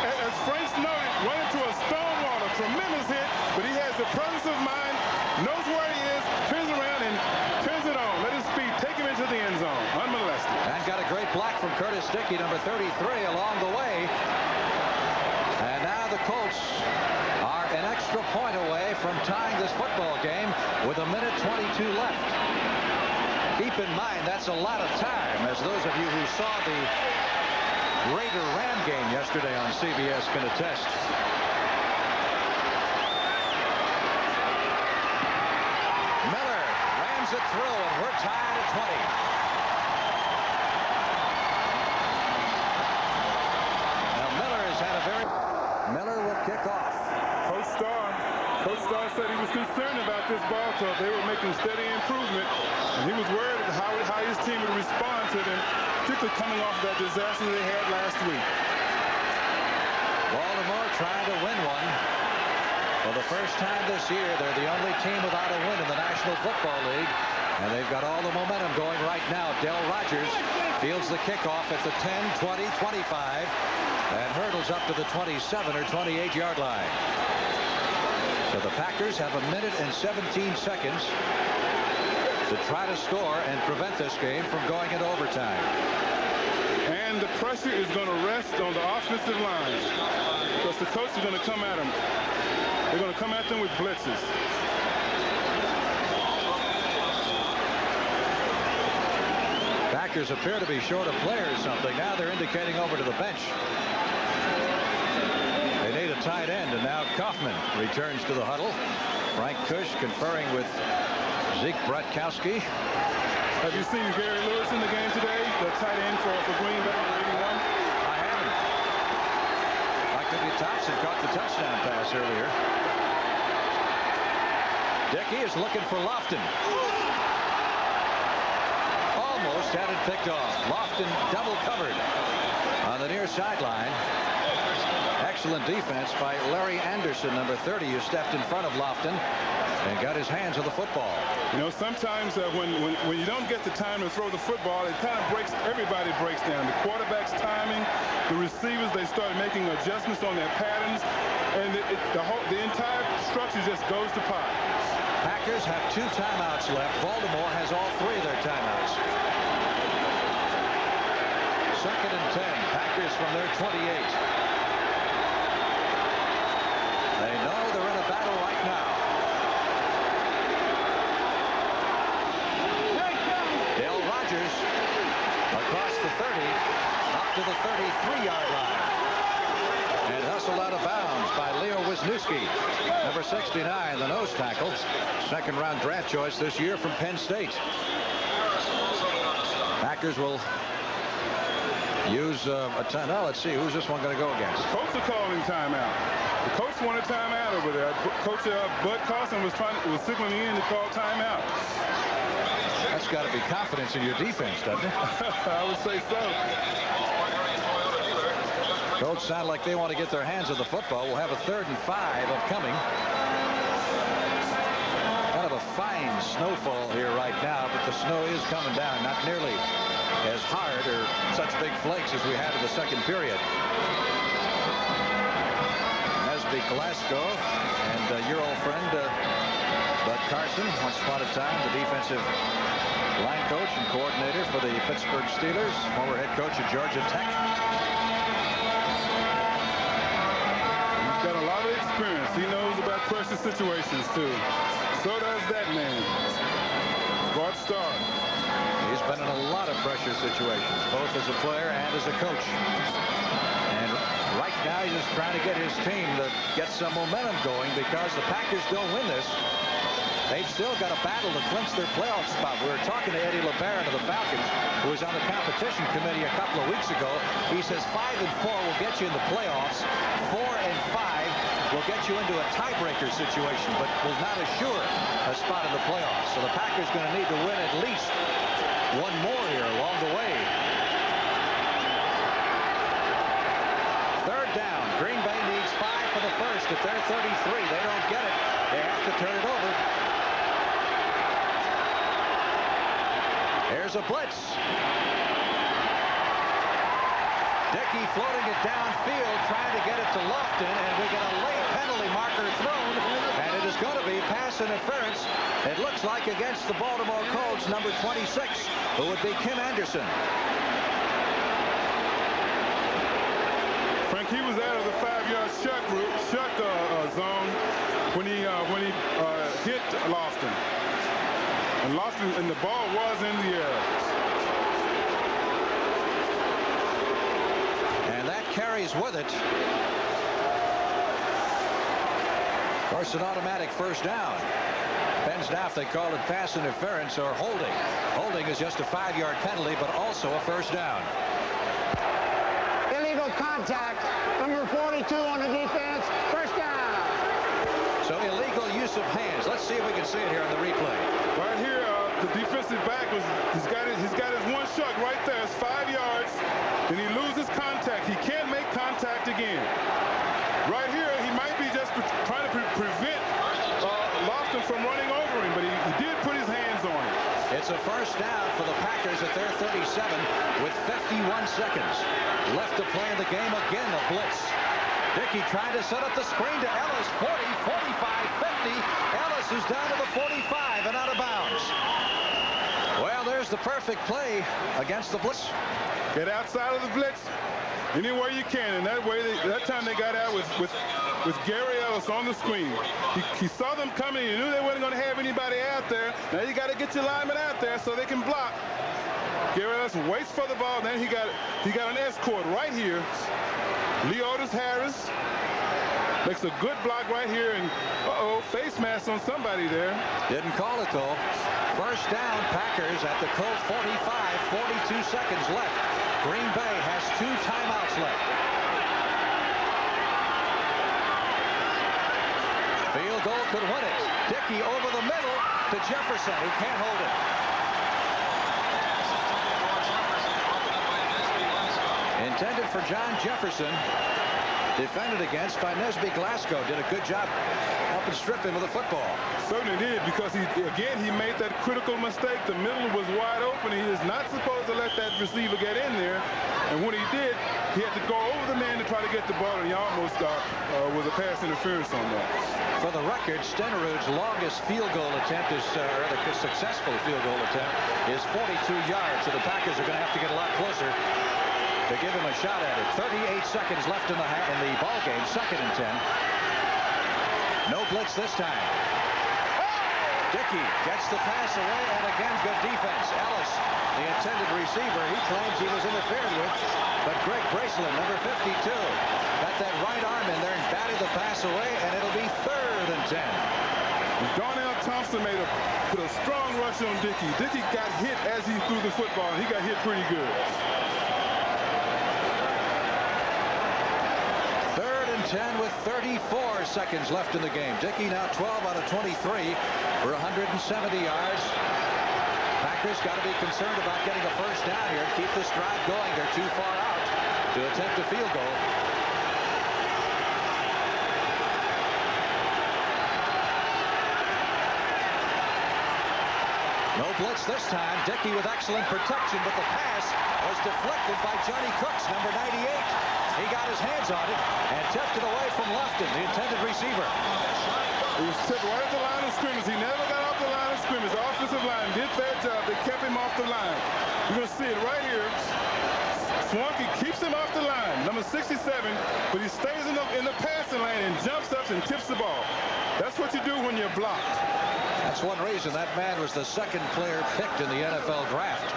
[SPEAKER 2] as Frank noted, went into a stone wall. A tremendous hit, but he has the presence of mind, knows where he is, turns around and turns it on. Let his speed take him into the end zone, unmolested.
[SPEAKER 4] And got a great block from Curtis Sticky, number 33, along the way. And now the Colts are an extra point away from tying this football game with 1:22 left. Keep in mind, that's a lot of time, as those of you who saw the Raider-Ram game yesterday on CBS can attest. Miller rams it through, and we're tied at 20. Now Miller has had a very... Miller will kick off.
[SPEAKER 2] Coach Starr said he was concerned about this ball club. They were making steady improvement, and he was worried how his team would respond to them, particularly coming off that disaster they had last week.
[SPEAKER 4] Baltimore trying to win one. For the first time this year, they're the only team without a win in the National Football League, and they've got all the momentum going right now. Del Rogers fields the kickoff at the 10, 20, 25, and hurdles up to the 27 or 28-yard line. So the Packers have 1:17 seconds to try to score and prevent this game from going into overtime.
[SPEAKER 2] And the pressure is going to rest on the offensive line, because the coach is going to come at them. They're going to come at them with blitzes.
[SPEAKER 4] Packers appear to be short of players something. Now they're indicating over to the bench. They need a tight end, and now Kaufman returns to the huddle. Frank Kush conferring with Zeke Bratkowski.
[SPEAKER 2] Have you seen Gary Lewis in the game today? The tight end for Green Bay in 81?
[SPEAKER 4] I haven't. Dickie Thompson caught the touchdown pass earlier. Dickey is looking for Lofton. Almost had it picked off. Lofton double covered on the near sideline. Excellent defense by Larry Anderson, number 30, who stepped in front of Lofton and got his hands on the football.
[SPEAKER 2] You know, sometimes when you don't get the time to throw the football, it kind of everybody breaks down. The quarterback's timing, the receivers, they start making adjustments on their patterns, and the entire structure just goes to pot.
[SPEAKER 4] Packers have 2 timeouts left. Baltimore has all 3 of their timeouts. 2nd and 10. Packers from their 28. They know they're in a battle right now. Del Rogers across the 30, up to the 33-yard line. And hustled out of bounds by Leo Wisniewski, number 69, the nose tackle. 2nd-round draft choice this year from Penn State. Packers will use a time. Now let's see, who's this one going to go against?
[SPEAKER 2] The Colts are calling timeout. The Colts want a timeout over there. Coach Bud Carson was signaling in to call timeout.
[SPEAKER 4] That's got to be confidence in your defense, doesn't it?
[SPEAKER 2] I would say so.
[SPEAKER 4] Colts sound like they want to get their hands on the football. We'll have a 3rd and 5 upcoming. Kind of a fine snowfall here right now, but the snow is coming down. Not nearly as hard or such big flakes as we had in the 2nd period. Nesby Glasgow and your old friend Bud Carson, once upon a time the defensive line coach and coordinator for the Pittsburgh Steelers, former head coach at Georgia Tech.
[SPEAKER 2] He's got a lot of experience. He knows about pressure situations too. So does that man, Bart Starr.
[SPEAKER 4] He's been in a lot of pressure situations, both as a player and as a coach. And right now he's just trying to get his team to get some momentum going, because the Packers don't win this, they've still got a battle to clinch their playoff spot. We were talking to Eddie LeBaron of the Falcons, who was on the competition committee a couple of weeks ago. He says 5 and 4 will get you in the playoffs. 4 and 5 will get you into a tiebreaker situation, but will not assure a spot in the playoffs. So the Packers going to need to win at least one more here along the way. 3rd down. Green Bay needs 5 for the first at their 33. They don't get it. They have to turn it over. There's a blitz. Dickey floating it downfield, trying to get it to Lofton, and we get a late penalty marker thrown, and it is going to be pass interference. It looks like against the Baltimore Colts, number 26, who would be Kim Anderson.
[SPEAKER 2] he was out of the 5-yard shuck zone when he hit Lofton. And Lofton, and the ball was in the air.
[SPEAKER 4] And that carries with it. Of course, an automatic first down. Depends now if they call it pass interference or holding. Holding is just a 5-yard penalty, but also a first down.
[SPEAKER 3] Illegal contact. Number 42 on the defense. First down.
[SPEAKER 4] So illegal use of hands. Let's see if we can see it here on the replay.
[SPEAKER 2] Right here, the defensive back he's got his one shot right there. It's 5 yards, and he loses contact. He can't make contact again. Right here, he might be just trying to prevent Lofton from running over him, but he did put his hands on him.
[SPEAKER 4] It's a first down for the Packers at their 37 with 51 seconds left to play in the game. Again, a blitz. Dickey trying to set up the screen to Ellis. 40, 45, 50. Ellis is down to the 45 and out of bounds. Well, there's the perfect play against the blitz.
[SPEAKER 2] Get outside of the blitz anywhere you can, and that way, that time they got out with Gary Ellis on the screen. He saw them coming. He knew they weren't going to have anybody out there. Now you got to get your linemen out there so they can block. Gary Ellis waits for the ball. Then he got an escort right here. Leotis Harris makes a good block right here, and face mask on somebody there.
[SPEAKER 4] Didn't call it though. First down, Packers at the Colts 45, 42 seconds left. Green Bay has 2 timeouts left. Field goal could win it. Dickey over the middle to Jefferson, who can't hold it. Intended for John Jefferson. Defended against by Nesby Glasgow. Did a good job helping strip him with the football.
[SPEAKER 2] Certainly did, because he made that critical mistake. The middle was wide open. He is not supposed to let that receiver get in there. And when he did, he had to go over the man to try to get the ball, and he almost was a pass interference on that.
[SPEAKER 4] For the record, Stenerud's longest field goal attempt is, or the successful field goal attempt is 42 yards. So the Packers are going to have to get a lot closer to give him a shot at it. 38 seconds left in the ball game. 2nd and 10. No blitz this time. Dickey gets the pass away, and again good defense. Ellis, the intended receiver, he claims he was interfered with, but Greg Braceland, number 52, got that right arm in there and batted the pass away, and it'll be 3rd and 10.
[SPEAKER 2] Darnell Thompson put a strong rush on Dickey. Dickey got hit as he threw the football, and he got hit pretty good.
[SPEAKER 4] 10 with 34 seconds left in the game. Dickey now 12 out of 23 for 170 yards. Packers got to be concerned about getting a first down here. Keep this drive going. They're too far out to attempt a field goal. No blitz this time. Dickey with excellent protection, but the pass was deflected by Johnny Cooks, number 98. He got his hands on it and tipped it away from Lofton, the intended receiver.
[SPEAKER 2] He was tipped right at the line of scrimmage. He never got off the line of scrimmage. The offensive line did their job. They kept him off the line. You're going to see it right here. Swanky keeps him off the line, number 67, but he stays in the passing lane and jumps up and tips the ball. That's what you do when you're blocked.
[SPEAKER 4] That's one reason that man was the 2nd player picked in the NFL draft.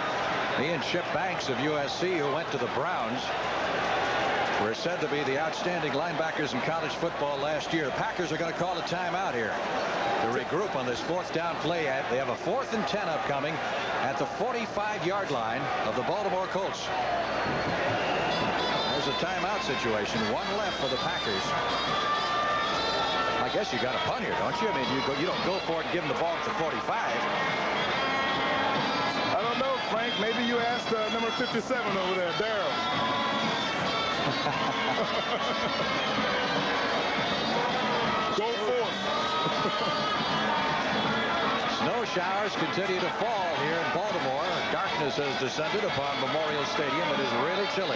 [SPEAKER 4] He and Chip Banks of USC, who went to the Browns, were said to be the outstanding linebackers in college football last year. The Packers are going to call a timeout here to regroup on this 4th down play. They have a 4th and 10 upcoming at the 45-yard line of the Baltimore Colts. There's a timeout situation. 1 left for the Packers. I guess you got a punt here, don't you? I mean, you don't go for it and give them the ball at the 45.
[SPEAKER 2] I don't know, Frank. Maybe you asked number 57 over there, Darryl. Go forth.
[SPEAKER 4] Snow showers continue to fall here in Baltimore. Darkness has descended upon Memorial Stadium. It is really chilly.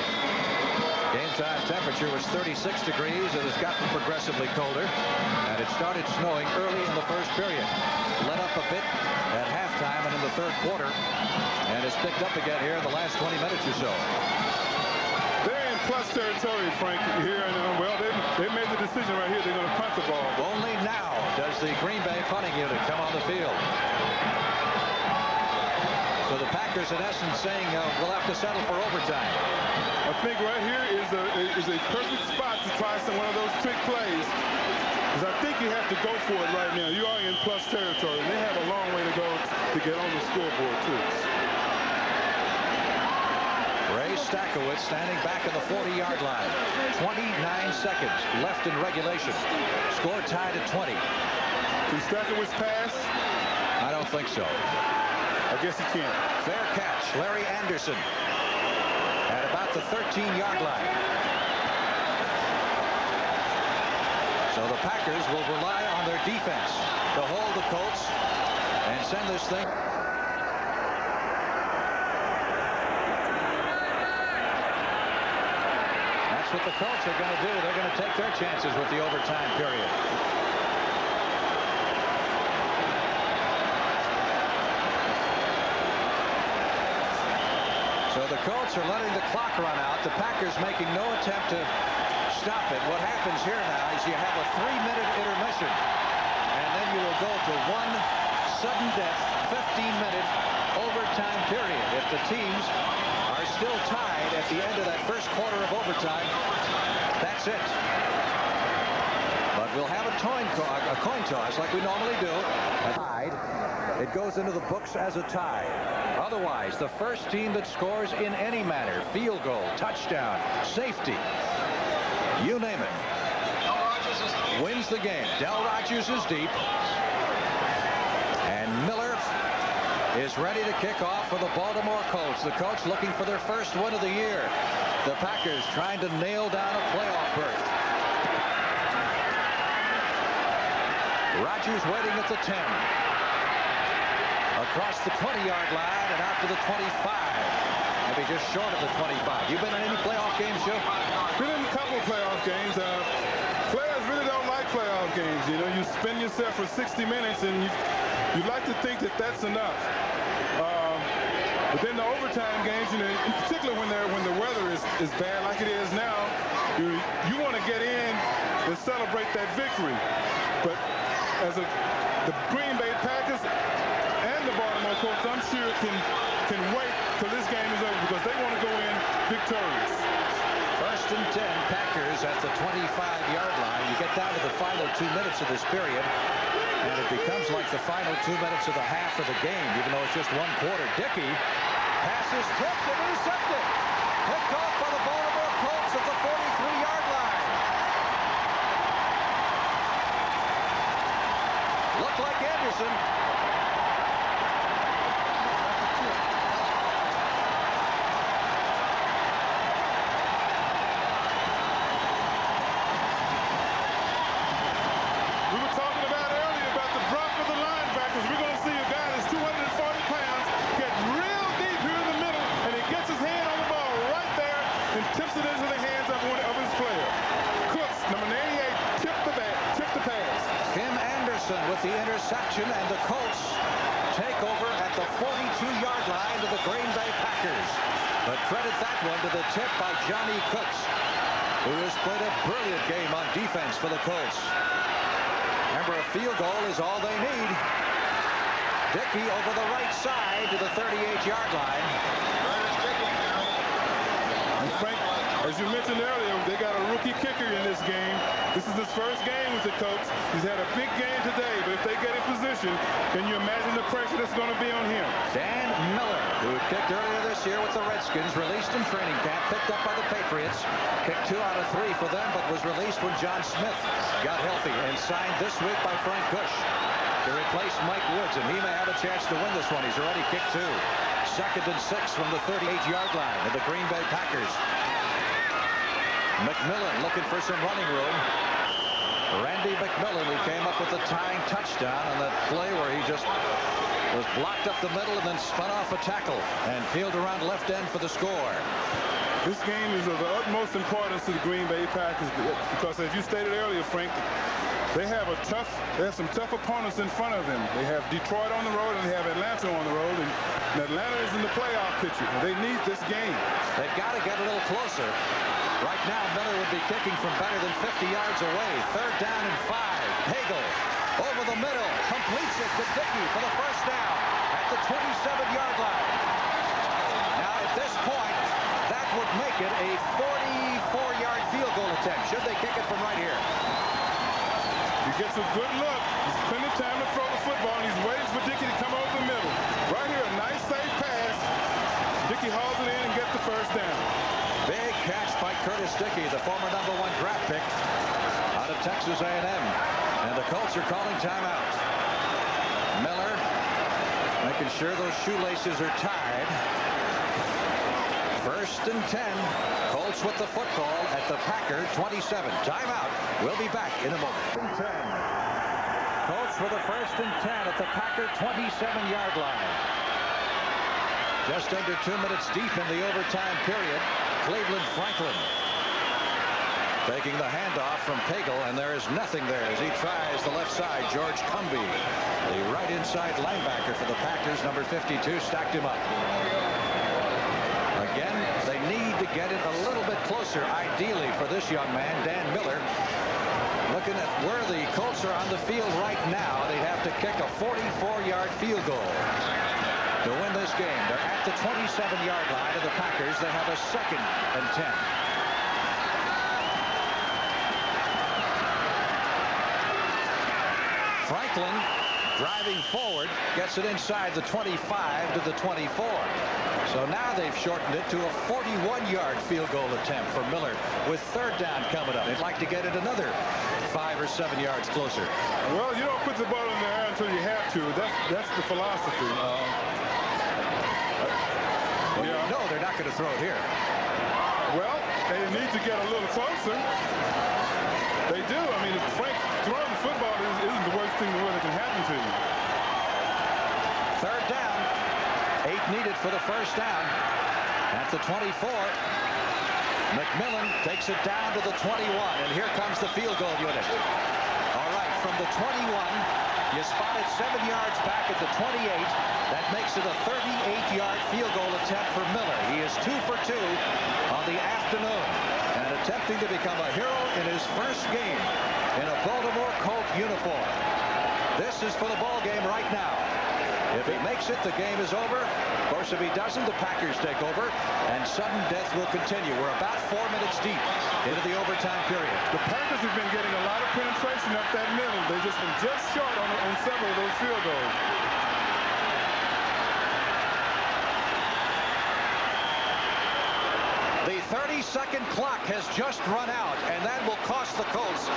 [SPEAKER 4] Game time temperature was 36 degrees. It has gotten progressively colder, and it started snowing early in the first period. Let up a bit at halftime and in the 3rd quarter, and it's picked up again here in the last 20 minutes or so.
[SPEAKER 2] Very plus territory, Frank, here. And, well, they made the decision right here. They're going to punt the ball.
[SPEAKER 4] Only now does the Green Bay punting unit come on the field. So the Packers, in essence, saying we'll have to settle for overtime.
[SPEAKER 2] I think right here is a perfect spot to try one of those trick plays. Because I think you have to go for it right now. You are in plus territory. And they have a long way to go to get on the scoreboard, too.
[SPEAKER 4] Ray Stackowitz standing back at the 40-yard line. 29 seconds left in regulation. Score tied at 20.
[SPEAKER 2] Can Stackowitz pass?
[SPEAKER 4] I don't think so.
[SPEAKER 2] I guess he can.
[SPEAKER 4] Fair catch. Larry Anderson at about the 13-yard line. So the Packers will rely on their defense to hold the Colts and send this thing. That's what the Colts are going to do. They're going to take their chances with the overtime period. So the Colts are letting the clock run out. The Packers making no attempt to stop it. What happens here now is you have a 3-minute intermission, and then you will go to one sudden death 15-minute overtime period. If the teams are still tied at the end of that first quarter of overtime, that's it. But we'll have a coin toss like we normally do. It goes into the books as a tie. Otherwise, the first team that scores in any manner, field goal, touchdown, safety, you name it, wins the game. Del Rogers is deep. And Miller is ready to kick off for the Baltimore Colts. The Colts looking for their first win of the year. The Packers trying to nail down a playoff berth. Rogers waiting at the 10. Across the 20-yard line and out to the 25. Maybe just short of the 25. You been in any playoff games, Joe?
[SPEAKER 2] Been in a couple of playoff games. Players really don't like playoff games. You know, you spend yourself for 60 minutes, and you like to think that that's enough. But then the overtime games, you know, in particular when the weather is bad like it is now, you want to get in and celebrate that victory. But as the Green Bay Packers and the Baltimore Colts, I'm sure can wait till this game is over because they want to go in victorious.
[SPEAKER 4] First and 10, Packers at the 25-yard line. You get down to the final 2 minutes of this period, and it becomes like the final 2 minutes of the half of the game, even though it's just one quarter. Dickey passes tipped and intercepted. Picked off by the Baltimore Colts at the 43-yard line. Looked like Anderson. With the interception, and the Colts take over at the 42-yard line to the Green Bay Packers. But credit that one to the tip by Johnny Cooks, who has played a brilliant game on defense for the Colts. Remember, a field goal is all they need. Dickey over the right side to the 38-yard line.
[SPEAKER 2] And Frank, as you mentioned earlier, they got a rookie kicker in this game. This is his first game with the Colts. He's had a big game today, but if they get in position, can you imagine the pressure that's going to be on him?
[SPEAKER 4] Dan Miller, who had kicked earlier this year with the Redskins, released in training camp, picked up by the Patriots, kicked 2 out of 3 for them, but was released when John Smith got healthy and signed this week by Frank Kush to replace Mike Woods, and he may have a chance to win this one. He's already kicked 2. Second and 6 from the 38-yard line of the Green Bay Packers. McMillan looking for some running room. Randy McMillan, who came up with the tying touchdown on that play where he just was blocked up the middle and then spun off a tackle and peeled around left end for the score.
[SPEAKER 2] This game is of the utmost importance to the Green Bay Packers because, as you stated earlier, Frank, they have some tough opponents in front of them. They have Detroit on the road and they have Atlanta on the road, and Atlanta is in the playoff picture. They need this game.
[SPEAKER 1] They've got to get a little closer. Right now, Miller would be kicking from better than 50 yards away. 3rd down and 5. Hagel over the middle, completes it to Dickey for the first down at the 27-yard line. Now, at this point, that would make it a 44-yard field goal attempt. Should they kick it from right here?
[SPEAKER 2] He gets a good look. He's plenty of time to throw the football, and he's waiting for Dickey to come over the middle. Right here, a nice safe pass. Dickey hauls it in and gets the first down.
[SPEAKER 1] Big catch by Curtis Dickey, the former #1 draft pick out of Texas A&M. And the Colts are calling timeout. Miller making sure those shoelaces are tied. 1st and 10. Colts with the football at the Packer 27. Timeout. We'll be back in a moment. 10. Colts for the 1st and 10 at the Packer 27-yard line. Just under 2 minutes deep in the overtime period. Cleveland Franklin taking the handoff from Pagel, and there is nothing there as he tries the left side. George Cumby, the right inside linebacker for the Packers, number 52, stacked him up. Again, they need to get it a little bit closer, ideally, for this young man, Dan Miller. Looking at where the Colts are on the field right now, they'd have to kick a 44-yard field goal to win this game. They're at the 27-yard line of the Packers. They have a 2nd and 10. Franklin driving forward, gets it inside the 25 to the 24. So now they've shortened it to a 41-yard field goal attempt for Miller with 3rd down coming up. They'd like to get it another 5 or 7 yards closer.
[SPEAKER 2] Well, you don't put the ball in the air until you have to. That's the philosophy.
[SPEAKER 1] Well, you know they're not going to throw it here.
[SPEAKER 2] Well, they need to get a little closer. They do. I mean, Frank, throwing the football isn't the worst thing in the world that can happen to you.
[SPEAKER 1] 3rd down. 8 needed for the 1st down. At the 24. McMillan takes it down to the 21, and here comes the field goal unit. All right, from the 21, you spot it 7 yards back at the 28. That makes it a 38-yard field goal attempt for Miller. He is 2 for 2 on the afternoon and attempting to become a hero in his first game in a Baltimore Colt uniform. This is for the ball game right now. If he makes it, the game is over. Of course, if he doesn't, the Packers take over, and sudden death will continue. We're about 4 minutes deep into the overtime period.
[SPEAKER 2] The Packers have been getting a lot of penetration up that middle. They've just been just short on several of those field goals.
[SPEAKER 1] The 30-second clock has just run out, and that will cost the Colts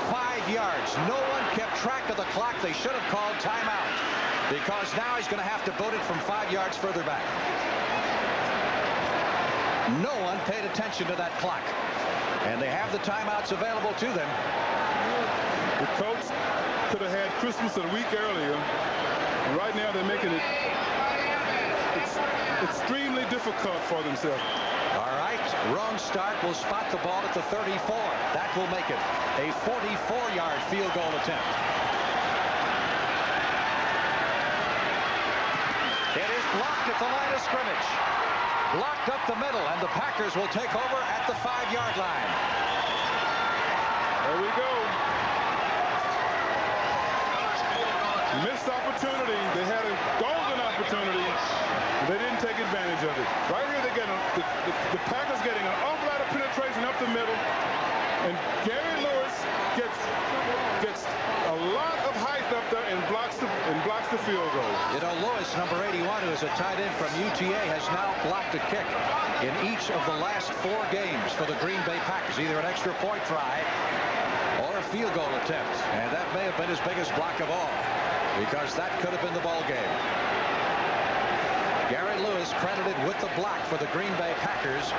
[SPEAKER 1] 5 yards. No one kept track of the clock. They should have called timeout, because now he's going to have to boot it from 5 yards further back. No one paid attention to that clock, and they have the timeouts available to them.
[SPEAKER 2] The Colts could have had Christmas a week earlier. And right now they're making it extremely difficult for themselves.
[SPEAKER 1] All right, wrong start will spot the ball at the 34. That will make it a 44-yard field goal attempt. It is blocked at the line of scrimmage. Blocked up the middle, and the Packers will take over at the 5-yard line.
[SPEAKER 2] There we go. Missed opportunity. They had a golden opportunity. They didn't take advantage of it. Right here, they get the Packers getting an awful lot of penetration up the middle, and Gary Lewis gets a lot of height up there and blocks the field goal.
[SPEAKER 1] You know, Lewis, number 81, who is a tight end from UTA, has now blocked a kick in each of the last 4 games for the Green Bay Packers, either an extra point try or a field goal attempt, and that may have been his biggest block of all, because that could have been the ball game. Gary Lewis credited with the block for the Green Bay Packers,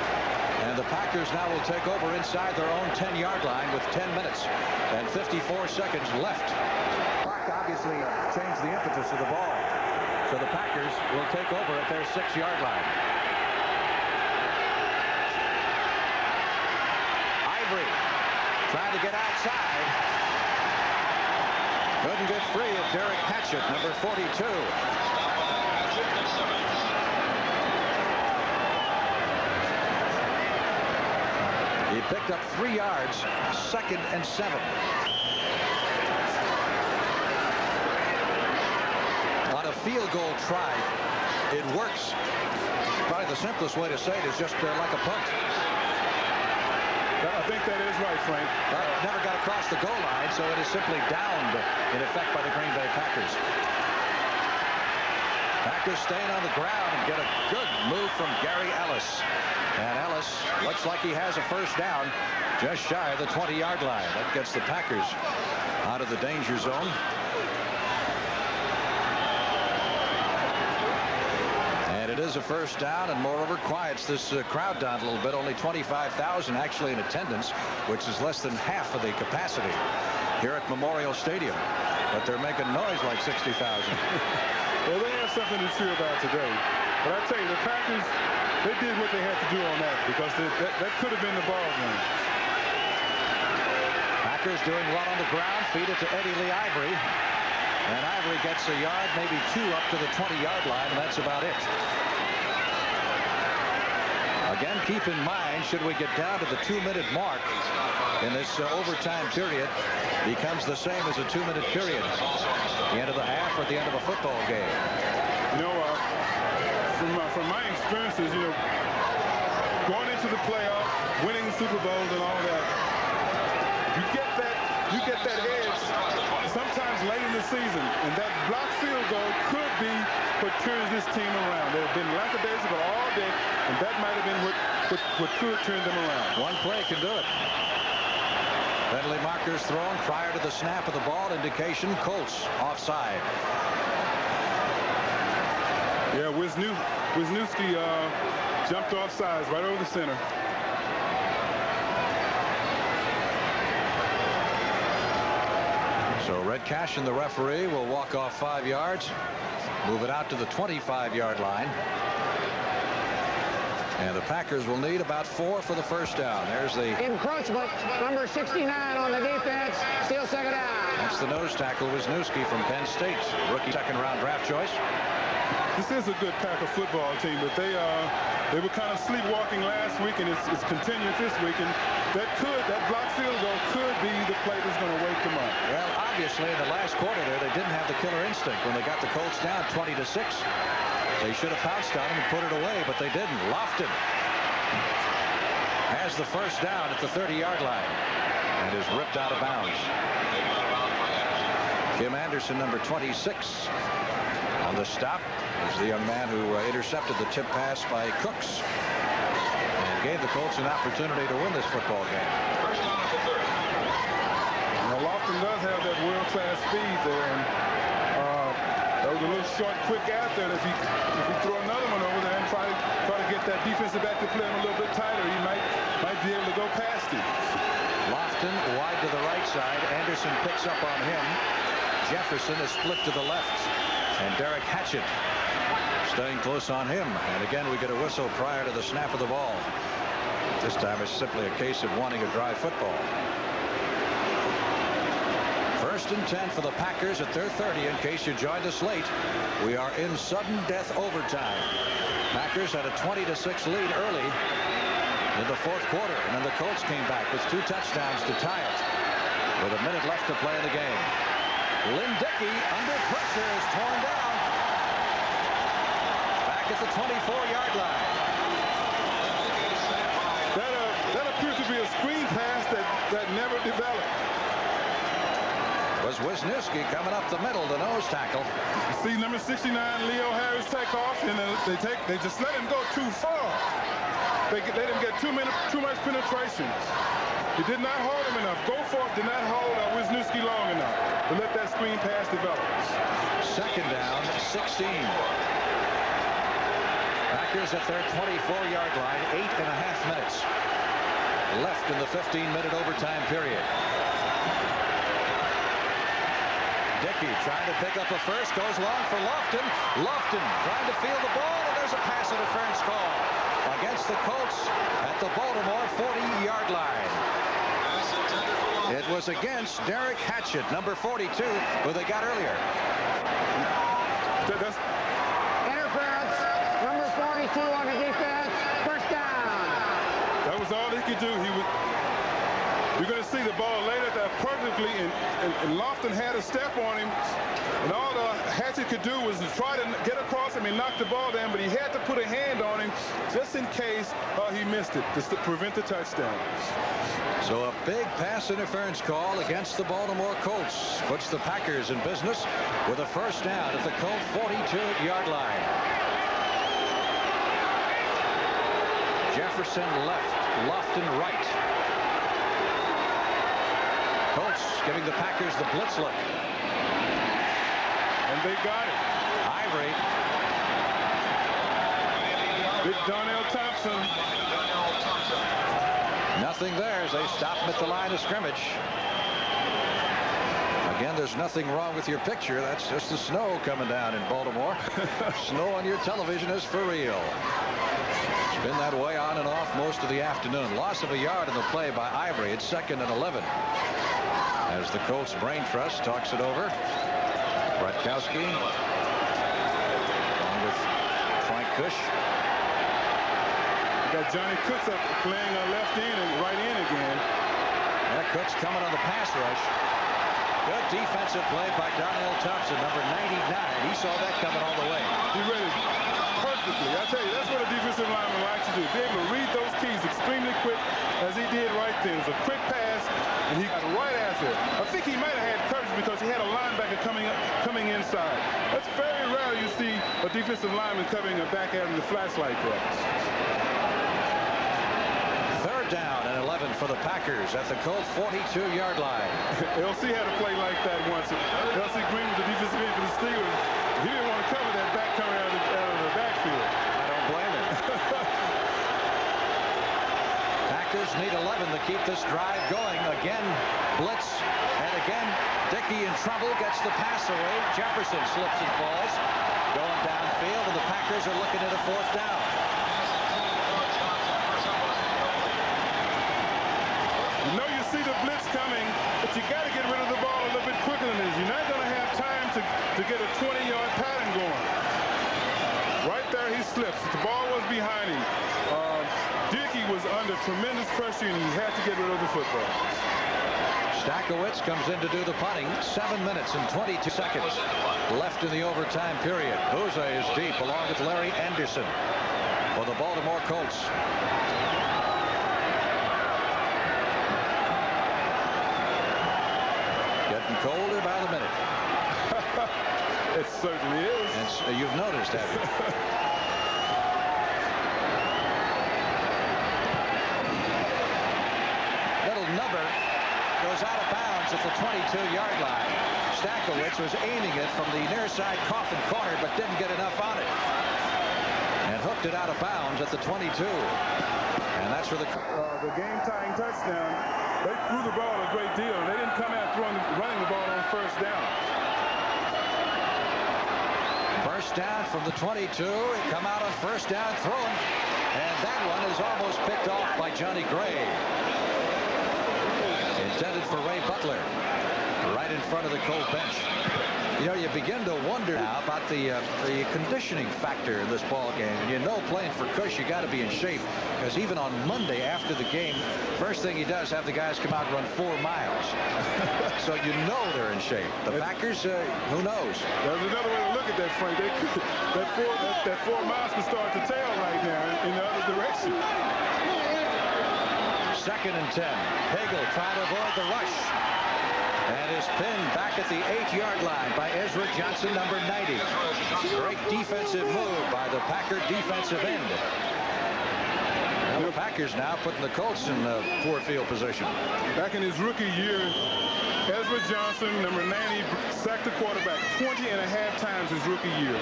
[SPEAKER 1] and the Packers now will take over inside their own 10-yard line with 10 minutes and 54 seconds left. The clock obviously changed the impetus of the ball, so the Packers will take over at their 6-yard line. trying to get outside. Couldn't get free of Derek Hatchett, number 42. He picked up 3 yards, 2nd and 7. On a field goal try, it works. Probably the simplest way to say it is just like a punt.
[SPEAKER 2] I think that is right, Frank.
[SPEAKER 1] Never got across the goal line, so it is simply downed in effect by the Green Bay Packers. Packers staying on the ground and get a good move from Gary Ellis. And Ellis looks like he has a first down just shy of the 20-yard line. That gets the Packers out of the danger zone. And it is a first down, and moreover quiets this crowd down a little bit. Only 25,000 actually in attendance, which is less than half of the capacity here at Memorial Stadium. But they're making noise like 60,000.
[SPEAKER 2] Well, they have something to cheer about today. But I tell you, the Packers, they did what they had to do on that, because that could have been the ball game.
[SPEAKER 1] Packers doing well on the ground. Feed it to Eddie Lee Ivory. And Ivory gets a yard, maybe 2 up to the 20-yard line, and that's about it. Again, keep in mind, should we get down to the 2-minute mark in this overtime period, becomes the same as a 2-minute period. The end of the half or the end of a football game.
[SPEAKER 2] You know, from my experiences, you know, going into the playoffs, winning the Super Bowls and all that, you get that edge sometimes late in the season, and that blocked field goal could be what turns this team around. They've been lackadaisical all day, and that might have been what could turn them around.
[SPEAKER 1] One play can do it. Penalty markers thrown prior to the snap of the ball. Indication Colts offside.
[SPEAKER 2] Yeah, Wisniewski jumped off sides right over the center.
[SPEAKER 1] So Red Cash and the referee will walk off 5 yards, move it out to the 25-yard line. And the Packers will need about 4 for the first down. There's the
[SPEAKER 3] Encroachment, number 69 on the defense, still 2nd down.
[SPEAKER 1] That's the nose tackle, Wisniewski from Penn State, rookie 2nd-round draft choice.
[SPEAKER 2] This is a good Packer football team, but they were kind of sleepwalking last week, and it's continued this week. And that block field goal could be the play that's going to wake them up.
[SPEAKER 1] Well, obviously, in the last quarter there, they didn't have the killer instinct when they got the Colts down 20-6. They should have pounced on him and put it away, but they didn't. Lofton has the first down at the 30-yard line and is ripped out of bounds. Kim Anderson, number 26, on the stop. Is the young man who intercepted the tip pass by Cooks and gave the Colts an opportunity to win this football game.
[SPEAKER 2] Now, Lofton does have that world-class speed there, and that was a little short, quick out there. If he throw another one over there and try to get that defensive back to play him a little bit tighter, he might be able to go past him.
[SPEAKER 1] Lofton wide to the right side. Anderson picks up on him. Jefferson is split to the left, and Derek Hatchett staying close on him. And again, we get a whistle prior to the snap of the ball. This time it's simply a case of wanting a dry football. 1st and 10 for the Packers at their 30. In case you joined us late, we are in sudden death overtime. Packers had a 20-6 lead early in the 4th quarter, and then the Colts came back with 2 touchdowns to tie it with a minute left to play in the game. Lynn Dickey under pressure is torn down back at the 24-yard line.
[SPEAKER 2] That appears to be a screen pass that never developed.
[SPEAKER 1] Was Wisniewski coming up the middle, the nose tackle.
[SPEAKER 2] See number 69 Leo Harris take off, and they just let him go too far. They let him get too much penetration. He did not hold him enough. Goforth did not hold Wisniewski long enough to let that screen pass develop.
[SPEAKER 1] 2nd down, 16. Packers at their 24-yard line, 8.5 minutes left in the 15-minute overtime period. Dickey trying to pick up a first, goes long for Lofton. Lofton trying to field the ball, and there's a pass interference call against the Colts at the Baltimore 40-yard line.
[SPEAKER 4] was against Derek Hatchett, number 42, who they got earlier.
[SPEAKER 2] That's
[SPEAKER 3] Interference. Number 42 on the defense. First down.
[SPEAKER 2] That was all he could do. You're going to see the ball laid at that perfectly, and Lofton had a step on him, and all Hatchett could do was to try to get across him and knock the ball down, but he had to put a hand on him just in case he missed it to prevent the touchdown.
[SPEAKER 4] So a big pass interference call against the Baltimore Colts puts the Packers in business with a first down at the Colt 42-yard line. Jefferson left, Lofton right. Colts giving the Packers the blitz look.
[SPEAKER 2] And they got it.
[SPEAKER 4] Ivory.
[SPEAKER 2] Big Donnell Thompson.
[SPEAKER 4] Nothing there as they stop him at the line of scrimmage. Again, there's nothing wrong with your picture. That's just the snow coming down in Baltimore. Snow on your television is for real. It's been that way on and off most of the afternoon. Loss of a yard in the play by Ivory. It's 2nd and 11. As the Colts brain trust talks it over. Bratkowski along with Frank Kush.
[SPEAKER 2] You got Johnny Cooks up playing left in and right in again.
[SPEAKER 4] Yeah, Cooks coming on the pass rush. Good defensive play by Donnell Thompson, number 99. He saw that coming all the way.
[SPEAKER 2] He read it perfectly. I tell you, that's what a defensive lineman likes to do. Be able to read those keys extremely quick, as he did right there. It was a quick pass, and he got right after it. I think he might have had coverage because he had a linebacker coming inside. That's very rare you see a defensive lineman coming back at him in the flats like that.
[SPEAKER 4] 3rd down and 11 for the Packers at the Colt 42-yard line.
[SPEAKER 2] LC had a play like that once. LC Green was the defensive end for the Steelers. He didn't want to cover that back coming out of the backfield.
[SPEAKER 4] I don't blame him. Packers need 11 to keep this drive going. Again, blitz, and again, Dickey in trouble, gets the pass away. Jefferson slips and falls, going downfield, and the Packers are looking at a 4th down.
[SPEAKER 2] You know you see the blitz coming, but you got to get rid of the ball a little bit quicker than this. You're not going to have time to get a 20-yard pattern going. Right there, he slips. The ball was behind him. Dickey was under tremendous pressure, and he had to get rid of the football.
[SPEAKER 4] Stakowicz comes in to do the punting. 7 minutes and 22 seconds left in the overtime period. Bouza is deep along with Larry Anderson for the Baltimore Colts. Getting colder by the minute.
[SPEAKER 2] It certainly is.
[SPEAKER 4] And you've noticed, haven't you? Little number goes out of bounds at the 22-yard line. Stakowicz was aiming it from the near side coffin corner, but didn't get enough on it. And hooked it out of bounds at the 22. And that's for the
[SPEAKER 2] game-tying touchdown. They threw the ball a great deal, and they didn't come out running the ball on first down.
[SPEAKER 4] First down from the 22. Come out on first down throwing. And that one is almost picked off by Johnny Gray. Intended for Ray Butler. Right in front of the Colt bench. You know, you begin to wonder now about the conditioning factor in this ball game. And you know, playing for Cush, you got to be in shape, because even on Monday after the game, first thing he does have the guys come out and run 4 miles. So you know they're in shape. The Packers, who knows?
[SPEAKER 2] There's another way to look at that, Frank. That 4 miles can start to tail right now in the other direction.
[SPEAKER 4] 2nd and 10. Hagel trying to avoid the rush. And is pinned back at the 8-yard line by Ezra Johnson, number 90. Great defensive move by the Packer defensive end. And the Packers now putting the Colts in poor field position.
[SPEAKER 2] Back in his rookie year, Ezra Johnson, number 90, sacked the quarterback 20 and a half times his rookie year.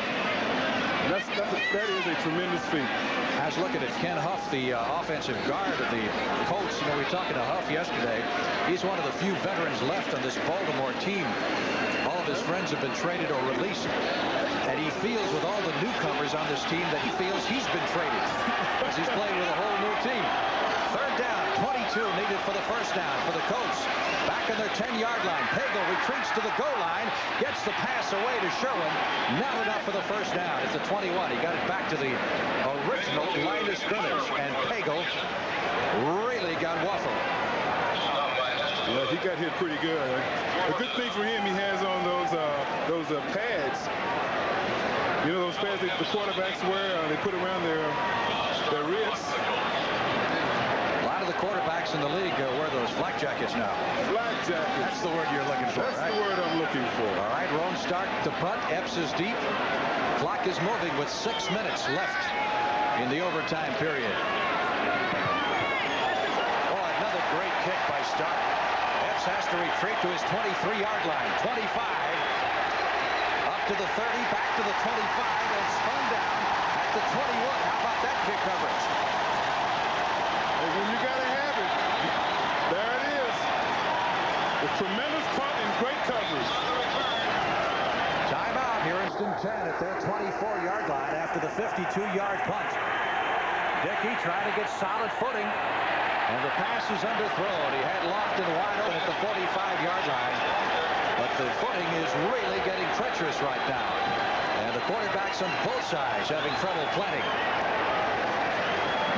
[SPEAKER 2] And that is a tremendous feat.
[SPEAKER 4] I was looking at Ken Huff, the offensive guard of the Colts. You know, we were talking to Huff yesterday. He's one of the few veterans left on this Baltimore team. All of his friends have been traded or released. And he feels, with all the newcomers on this team, that he feels he's been traded, as he's playing with a whole new team. 3rd down, 22 needed for the first down for the Colts. Back on their 10-yard line. Pagel retreats to the goal line, gets the pass away to Sherwin. Not enough for the first down. It's a 21. He got it back to the original line of scrimmage, and Pagel really got waffled.
[SPEAKER 2] Yeah, he got hit pretty good. The good thing for him, he has on those pads. You know those pads that the quarterbacks wear? They put around their ribs.
[SPEAKER 4] A lot of the quarterbacks in the league wear those flak jackets now.
[SPEAKER 2] Flak jackets.
[SPEAKER 4] That's the word you're looking for,
[SPEAKER 2] That's
[SPEAKER 4] right?
[SPEAKER 2] the word I'm looking for.
[SPEAKER 4] All right, Roan Stark to punt. Epps is deep. Clock is moving with 6 minutes left in the overtime period. Oh, another great kick by Stark. Epps has to retreat to his 23-yard line. 25. Up to the 30, back to the 25, and spun down at the 21. How about that kick coverage?
[SPEAKER 2] And when you got to have it, there it is. A tremendous punt and great coverage.
[SPEAKER 4] Timeout here in 10 at their 24-yard line after the 52-yard punt. Dickey trying to get solid footing, and the pass is underthrown. He had Lofton wide open at the 45-yard line, but the footing is really getting treacherous right now, and the quarterbacks on both sides having trouble planting.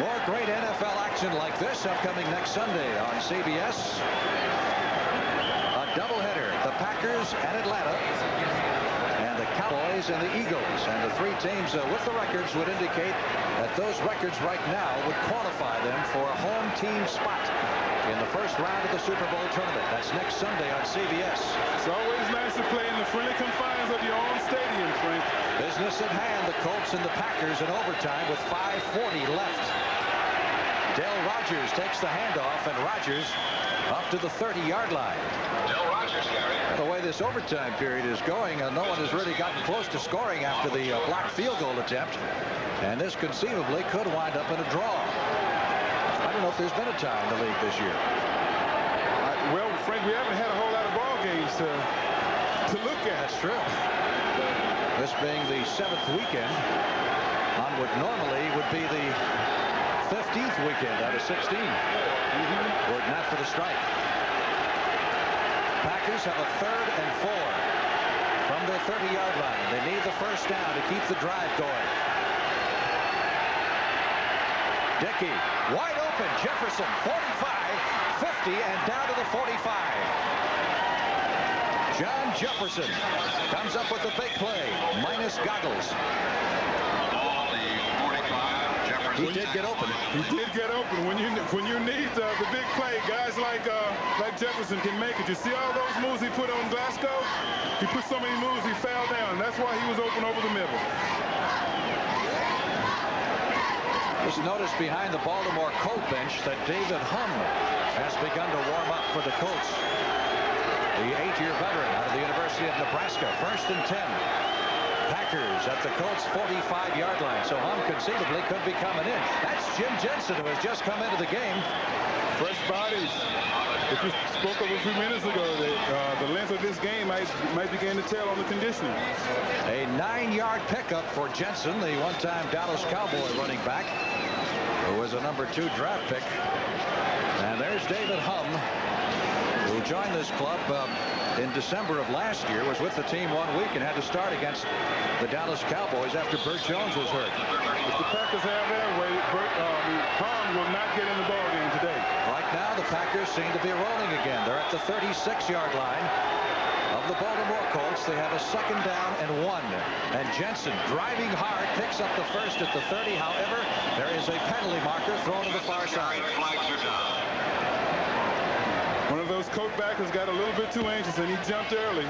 [SPEAKER 4] More great NFL action like this upcoming next Sunday on CBS. A doubleheader, the Packers and Atlanta, and the Cowboys and the Eagles. And the three teams with the records would indicate that those records right now would qualify them for a home team spot in the first round of the Super Bowl tournament. That's next Sunday on CBS.
[SPEAKER 2] It's always nice to play in the friendly confines of your own stadium, Frank.
[SPEAKER 4] Business at hand, the Colts and the Packers in overtime with 5:40 left. Dale Rogers takes the handoff, and Rogers up to the 30-yard line.
[SPEAKER 5] Dale Rogers, Gary.
[SPEAKER 4] The way this overtime period is going, no one has really gotten close to scoring after the blocked field goal attempt, and this conceivably could wind up in a draw. I don't know if there's been a tie in the league this year.
[SPEAKER 2] Well, Frank, we haven't had a whole lot of ball games to look at.
[SPEAKER 4] That's true. This being the 7th weekend on what normally would be the 15th weekend out of 16. Were it not for the strike. Packers have a 3rd and 4 from their 30-yard line. They need the first down to keep the drive going. Dickey, wide open. Jefferson, 45, 50, and down to the 45. John Jefferson comes up with the big play, minus goggles. He did get open.
[SPEAKER 2] He did get open. When you need the big play, guys like Jefferson can make it. You see all those moves he put on Glasgow? He put so many moves he fell down. That's why he was open over the middle.
[SPEAKER 4] Just notice behind the Baltimore Colt bench that David Hum has begun to warm up for the Colts. The 8-year veteran out of the University of Nebraska. 1st and 10. Packers at the Colts 45-yard line. So Hum conceivably could be coming in. That's Jim Jensen, who has just come into the game.
[SPEAKER 2] Fresh bodies. If we spoke of a few minutes ago, the length of this game might begin to tell on the conditioning.
[SPEAKER 4] A 9-yard pickup for Jensen, the one-time Dallas Cowboy running back, who was a number 2 draft pick. And there's David Hum, who joined this club in December of last year, was with the team 1 week and had to start against the Dallas Cowboys after Burt Jones was hurt.
[SPEAKER 2] If the Packers have their way, Hum will not get in the ball game today.
[SPEAKER 4] Right now, the Packers seem to be rolling again. They're at the 36-yard line of the Baltimore Colts. They have a 2nd down and 1. And Jensen, driving hard, picks up the first at the 30. However, there is a penalty marker thrown to the far side.
[SPEAKER 5] Flags are down.
[SPEAKER 2] One of those coat backers got a little bit too anxious, and he jumped early.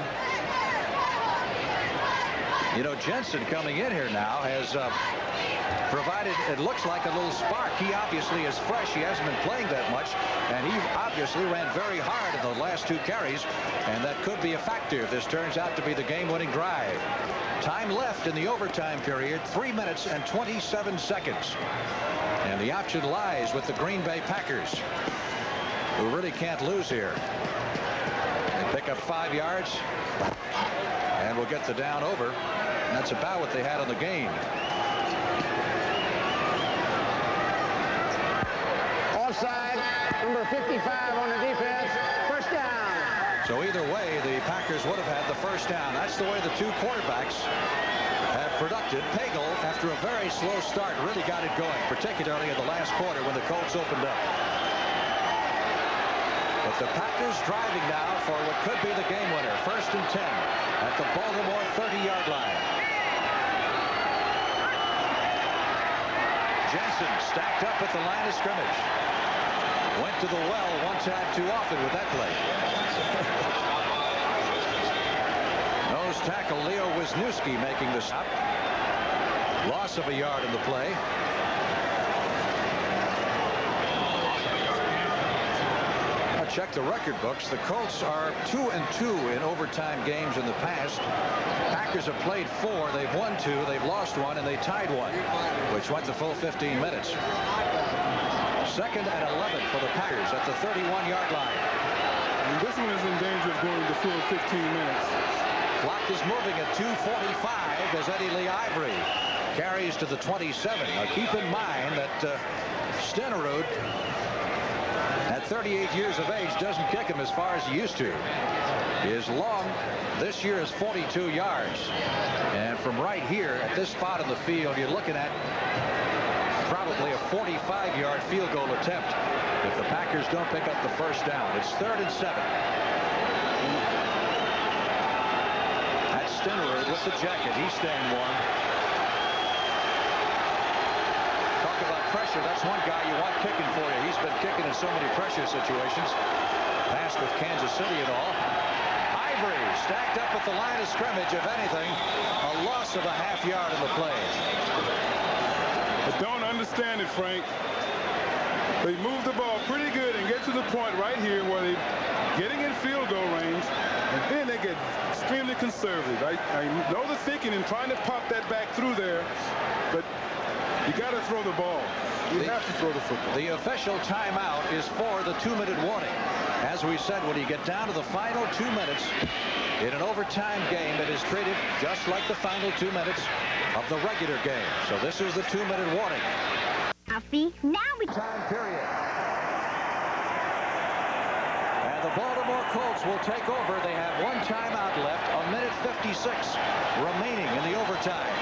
[SPEAKER 4] You know, Jensen coming in here now has provided, it looks like, a little spark. He obviously is fresh. He hasn't been playing that much, and he obviously ran very hard in the last 2 carries, and that could be a factor if this turns out to be the game-winning drive. Time left in the overtime period, 3 minutes and 27 seconds. And the option lies with the Green Bay Packers, who really can't lose here. They pick up 5 yards and will get the down over. And that's about what they had on the game.
[SPEAKER 3] Offside, number 55 on the defense. First down.
[SPEAKER 1] So either way, the Packers would have had the first down. That's the way the two quarterbacks have produced. Pagel, after a very slow start, really got it going, particularly in the last quarter when the Colts opened up. But the Packers driving now for what could be the game winner. 1st and 10 at the Baltimore 30-yard line. Jensen stacked up at the line of scrimmage. Went to the well one time too often with that play. Nose tackle Leo Wisniewski making the stop. Loss of a yard in the play. Check the record books. The Colts are 2-2 in overtime games in the past. Packers have played 4. They've won 2. They've lost 1, and they tied 1, which went the full 15 minutes. 2nd and 11 for the Packers at the 31-yard line.
[SPEAKER 2] And this one is in danger of going the full 15 minutes.
[SPEAKER 1] Clock is moving at 2:45 as Eddie Lee Ivory carries to the 27. Now keep in mind that Stenerud, at 38 years of age, doesn't kick him as far as he used to. His long this year is 42 yards. And from right here at this spot in the field, you're looking at probably a 45-yard field goal attempt if the Packers don't pick up the first down. It's 3rd and 7. That's Stenerud with the jacket. He's staying warm. Talk about pressure. That's one guy you want kicking for you. He's been kicking in so many pressure situations. Passed with Kansas City and all. Ivory stacked up at the line of scrimmage. If anything, a loss of a half yard in the play.
[SPEAKER 2] I don't understand it, Frank. They move the ball pretty good and get to the point right here where they're getting in field goal range, and then they get extremely conservative. I know the thinking in trying to pop that back through there, but you got to throw the ball. You have to throw the football.
[SPEAKER 1] The official timeout is for the 2-minute warning. As we said, when you get down to the final 2 minutes in an overtime game, it is treated just like the final 2 minutes of the regular game. So this is the 2-minute warning.
[SPEAKER 6] Alfie, now we
[SPEAKER 1] Time period. And the Baltimore Colts will take over. They have one timeout left. 1:56 remaining in the overtime.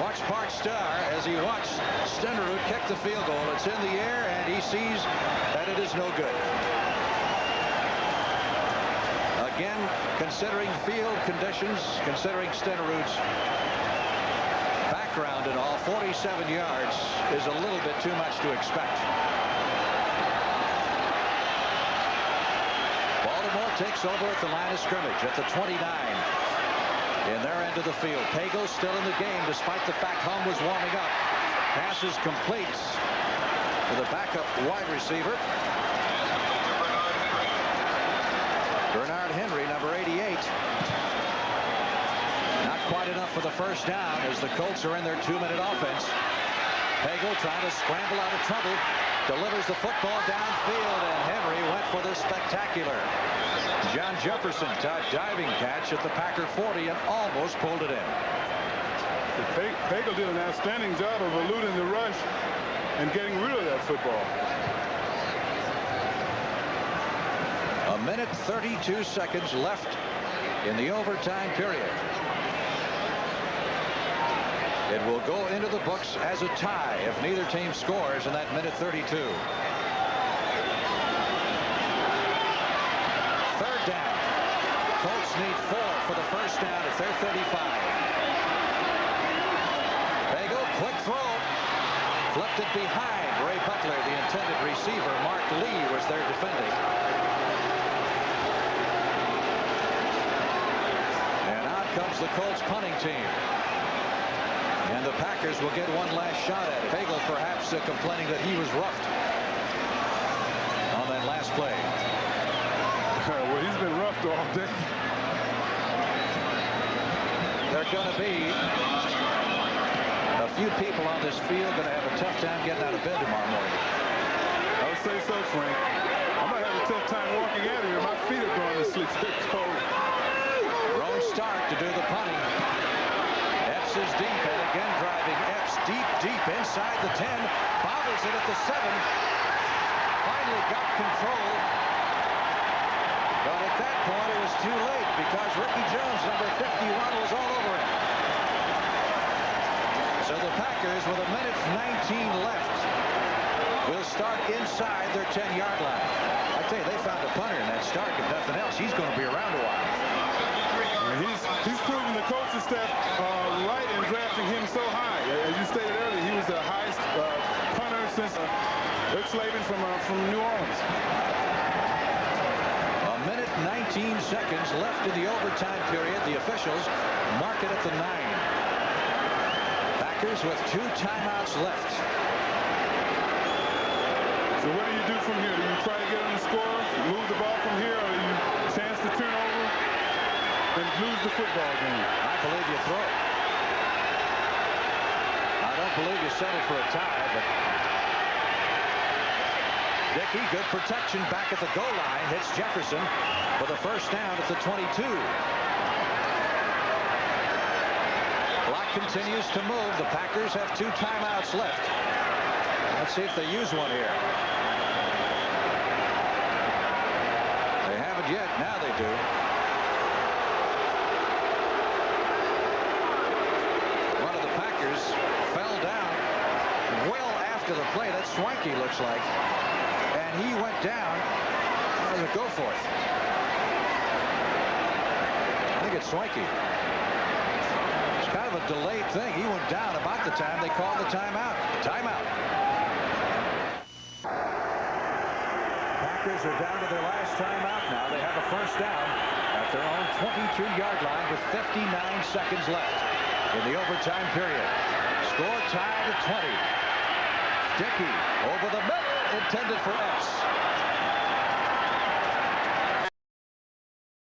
[SPEAKER 1] Watch Bart Starr as he watched Stenerud kick the field goal. It's in the air, and he sees that it is no good. Again, considering field conditions, considering Stenerud's background and all, 47 yards is a little bit too much to expect. Baltimore takes over at the line of scrimmage at the 29. In their end of the field. Pagel still in the game despite the fact Hum was warming up. Pass is complete to the backup wide receiver. Bernard Henry, number 88. Not quite enough for the first down as the Colts are in their 2-minute offense. Pagel trying to scramble out of trouble. Delivers the football downfield, and Henry went for the spectacular John Jefferson diving catch at the Packer 40 and almost pulled it in.
[SPEAKER 2] Pagel did an outstanding job of eluding the rush and getting rid of that football.
[SPEAKER 1] 1:32 left in the overtime period. It will go into the books as a tie if neither team scores in that 1:32. Third down. Colts need 4 for the first down at their 35. Pagel, quick throw. Flipped it behind Ray Butler, the intended receiver. Mark Lee was there defending. And out comes the Colts punting team. And the Packers will get one last shot at it. Pagel perhaps complaining that he was roughed on that last play.
[SPEAKER 2] Well, he's been roughed all day.
[SPEAKER 1] There are going to be a few people on this field going to have a tough time getting out of bed tomorrow morning.
[SPEAKER 2] I would say so, Frank. I might have a tough time walking out of here. My feet are going to sleep. It's cold.
[SPEAKER 1] Roan Stark to do the punting. Epps is deep, and again driving. Epps deep inside the 10. Bobbles it at the 7. Finally got control.
[SPEAKER 4] at that point, it was too late because Ricky Jones, number 51, was all over him. So the Packers, with 1:19 left, will start inside their 10-yard line. I tell you, they found a punter in that Stark, if nothing else. He's going to be around a while.
[SPEAKER 2] He's proven the coaching staff right in drafting him so high. As you stated earlier, he was the highest punter since Rick Slavin from New Orleans.
[SPEAKER 4] 1:19 left in the overtime period. The officials mark it at the 9. Packers with 2 timeouts left.
[SPEAKER 2] So what do you do from here? Do you try to get on the score, move the ball from here, or do you chance to turn over and lose the football game?
[SPEAKER 4] I believe you throw it. I don't believe you settle for a tie, but Dickey, good protection back at the goal line, hits Jefferson for the first down at the 22. Clock continues to move. The Packers have 2 timeouts left. Let's see if they use one here. They haven't yet. Now they do. One of the Packers fell down well after the play. That's Swanky, looks like. And he went down. How does it go for it? I think it's Swanky. It's kind of a delayed thing. He went down about the time they called the timeout. Timeout. Packers are down to their last timeout now. They have a first down at their own 22-yard line with 59 seconds left in the overtime period. Score tied at 20. Dickey over the middle, intended for Epps.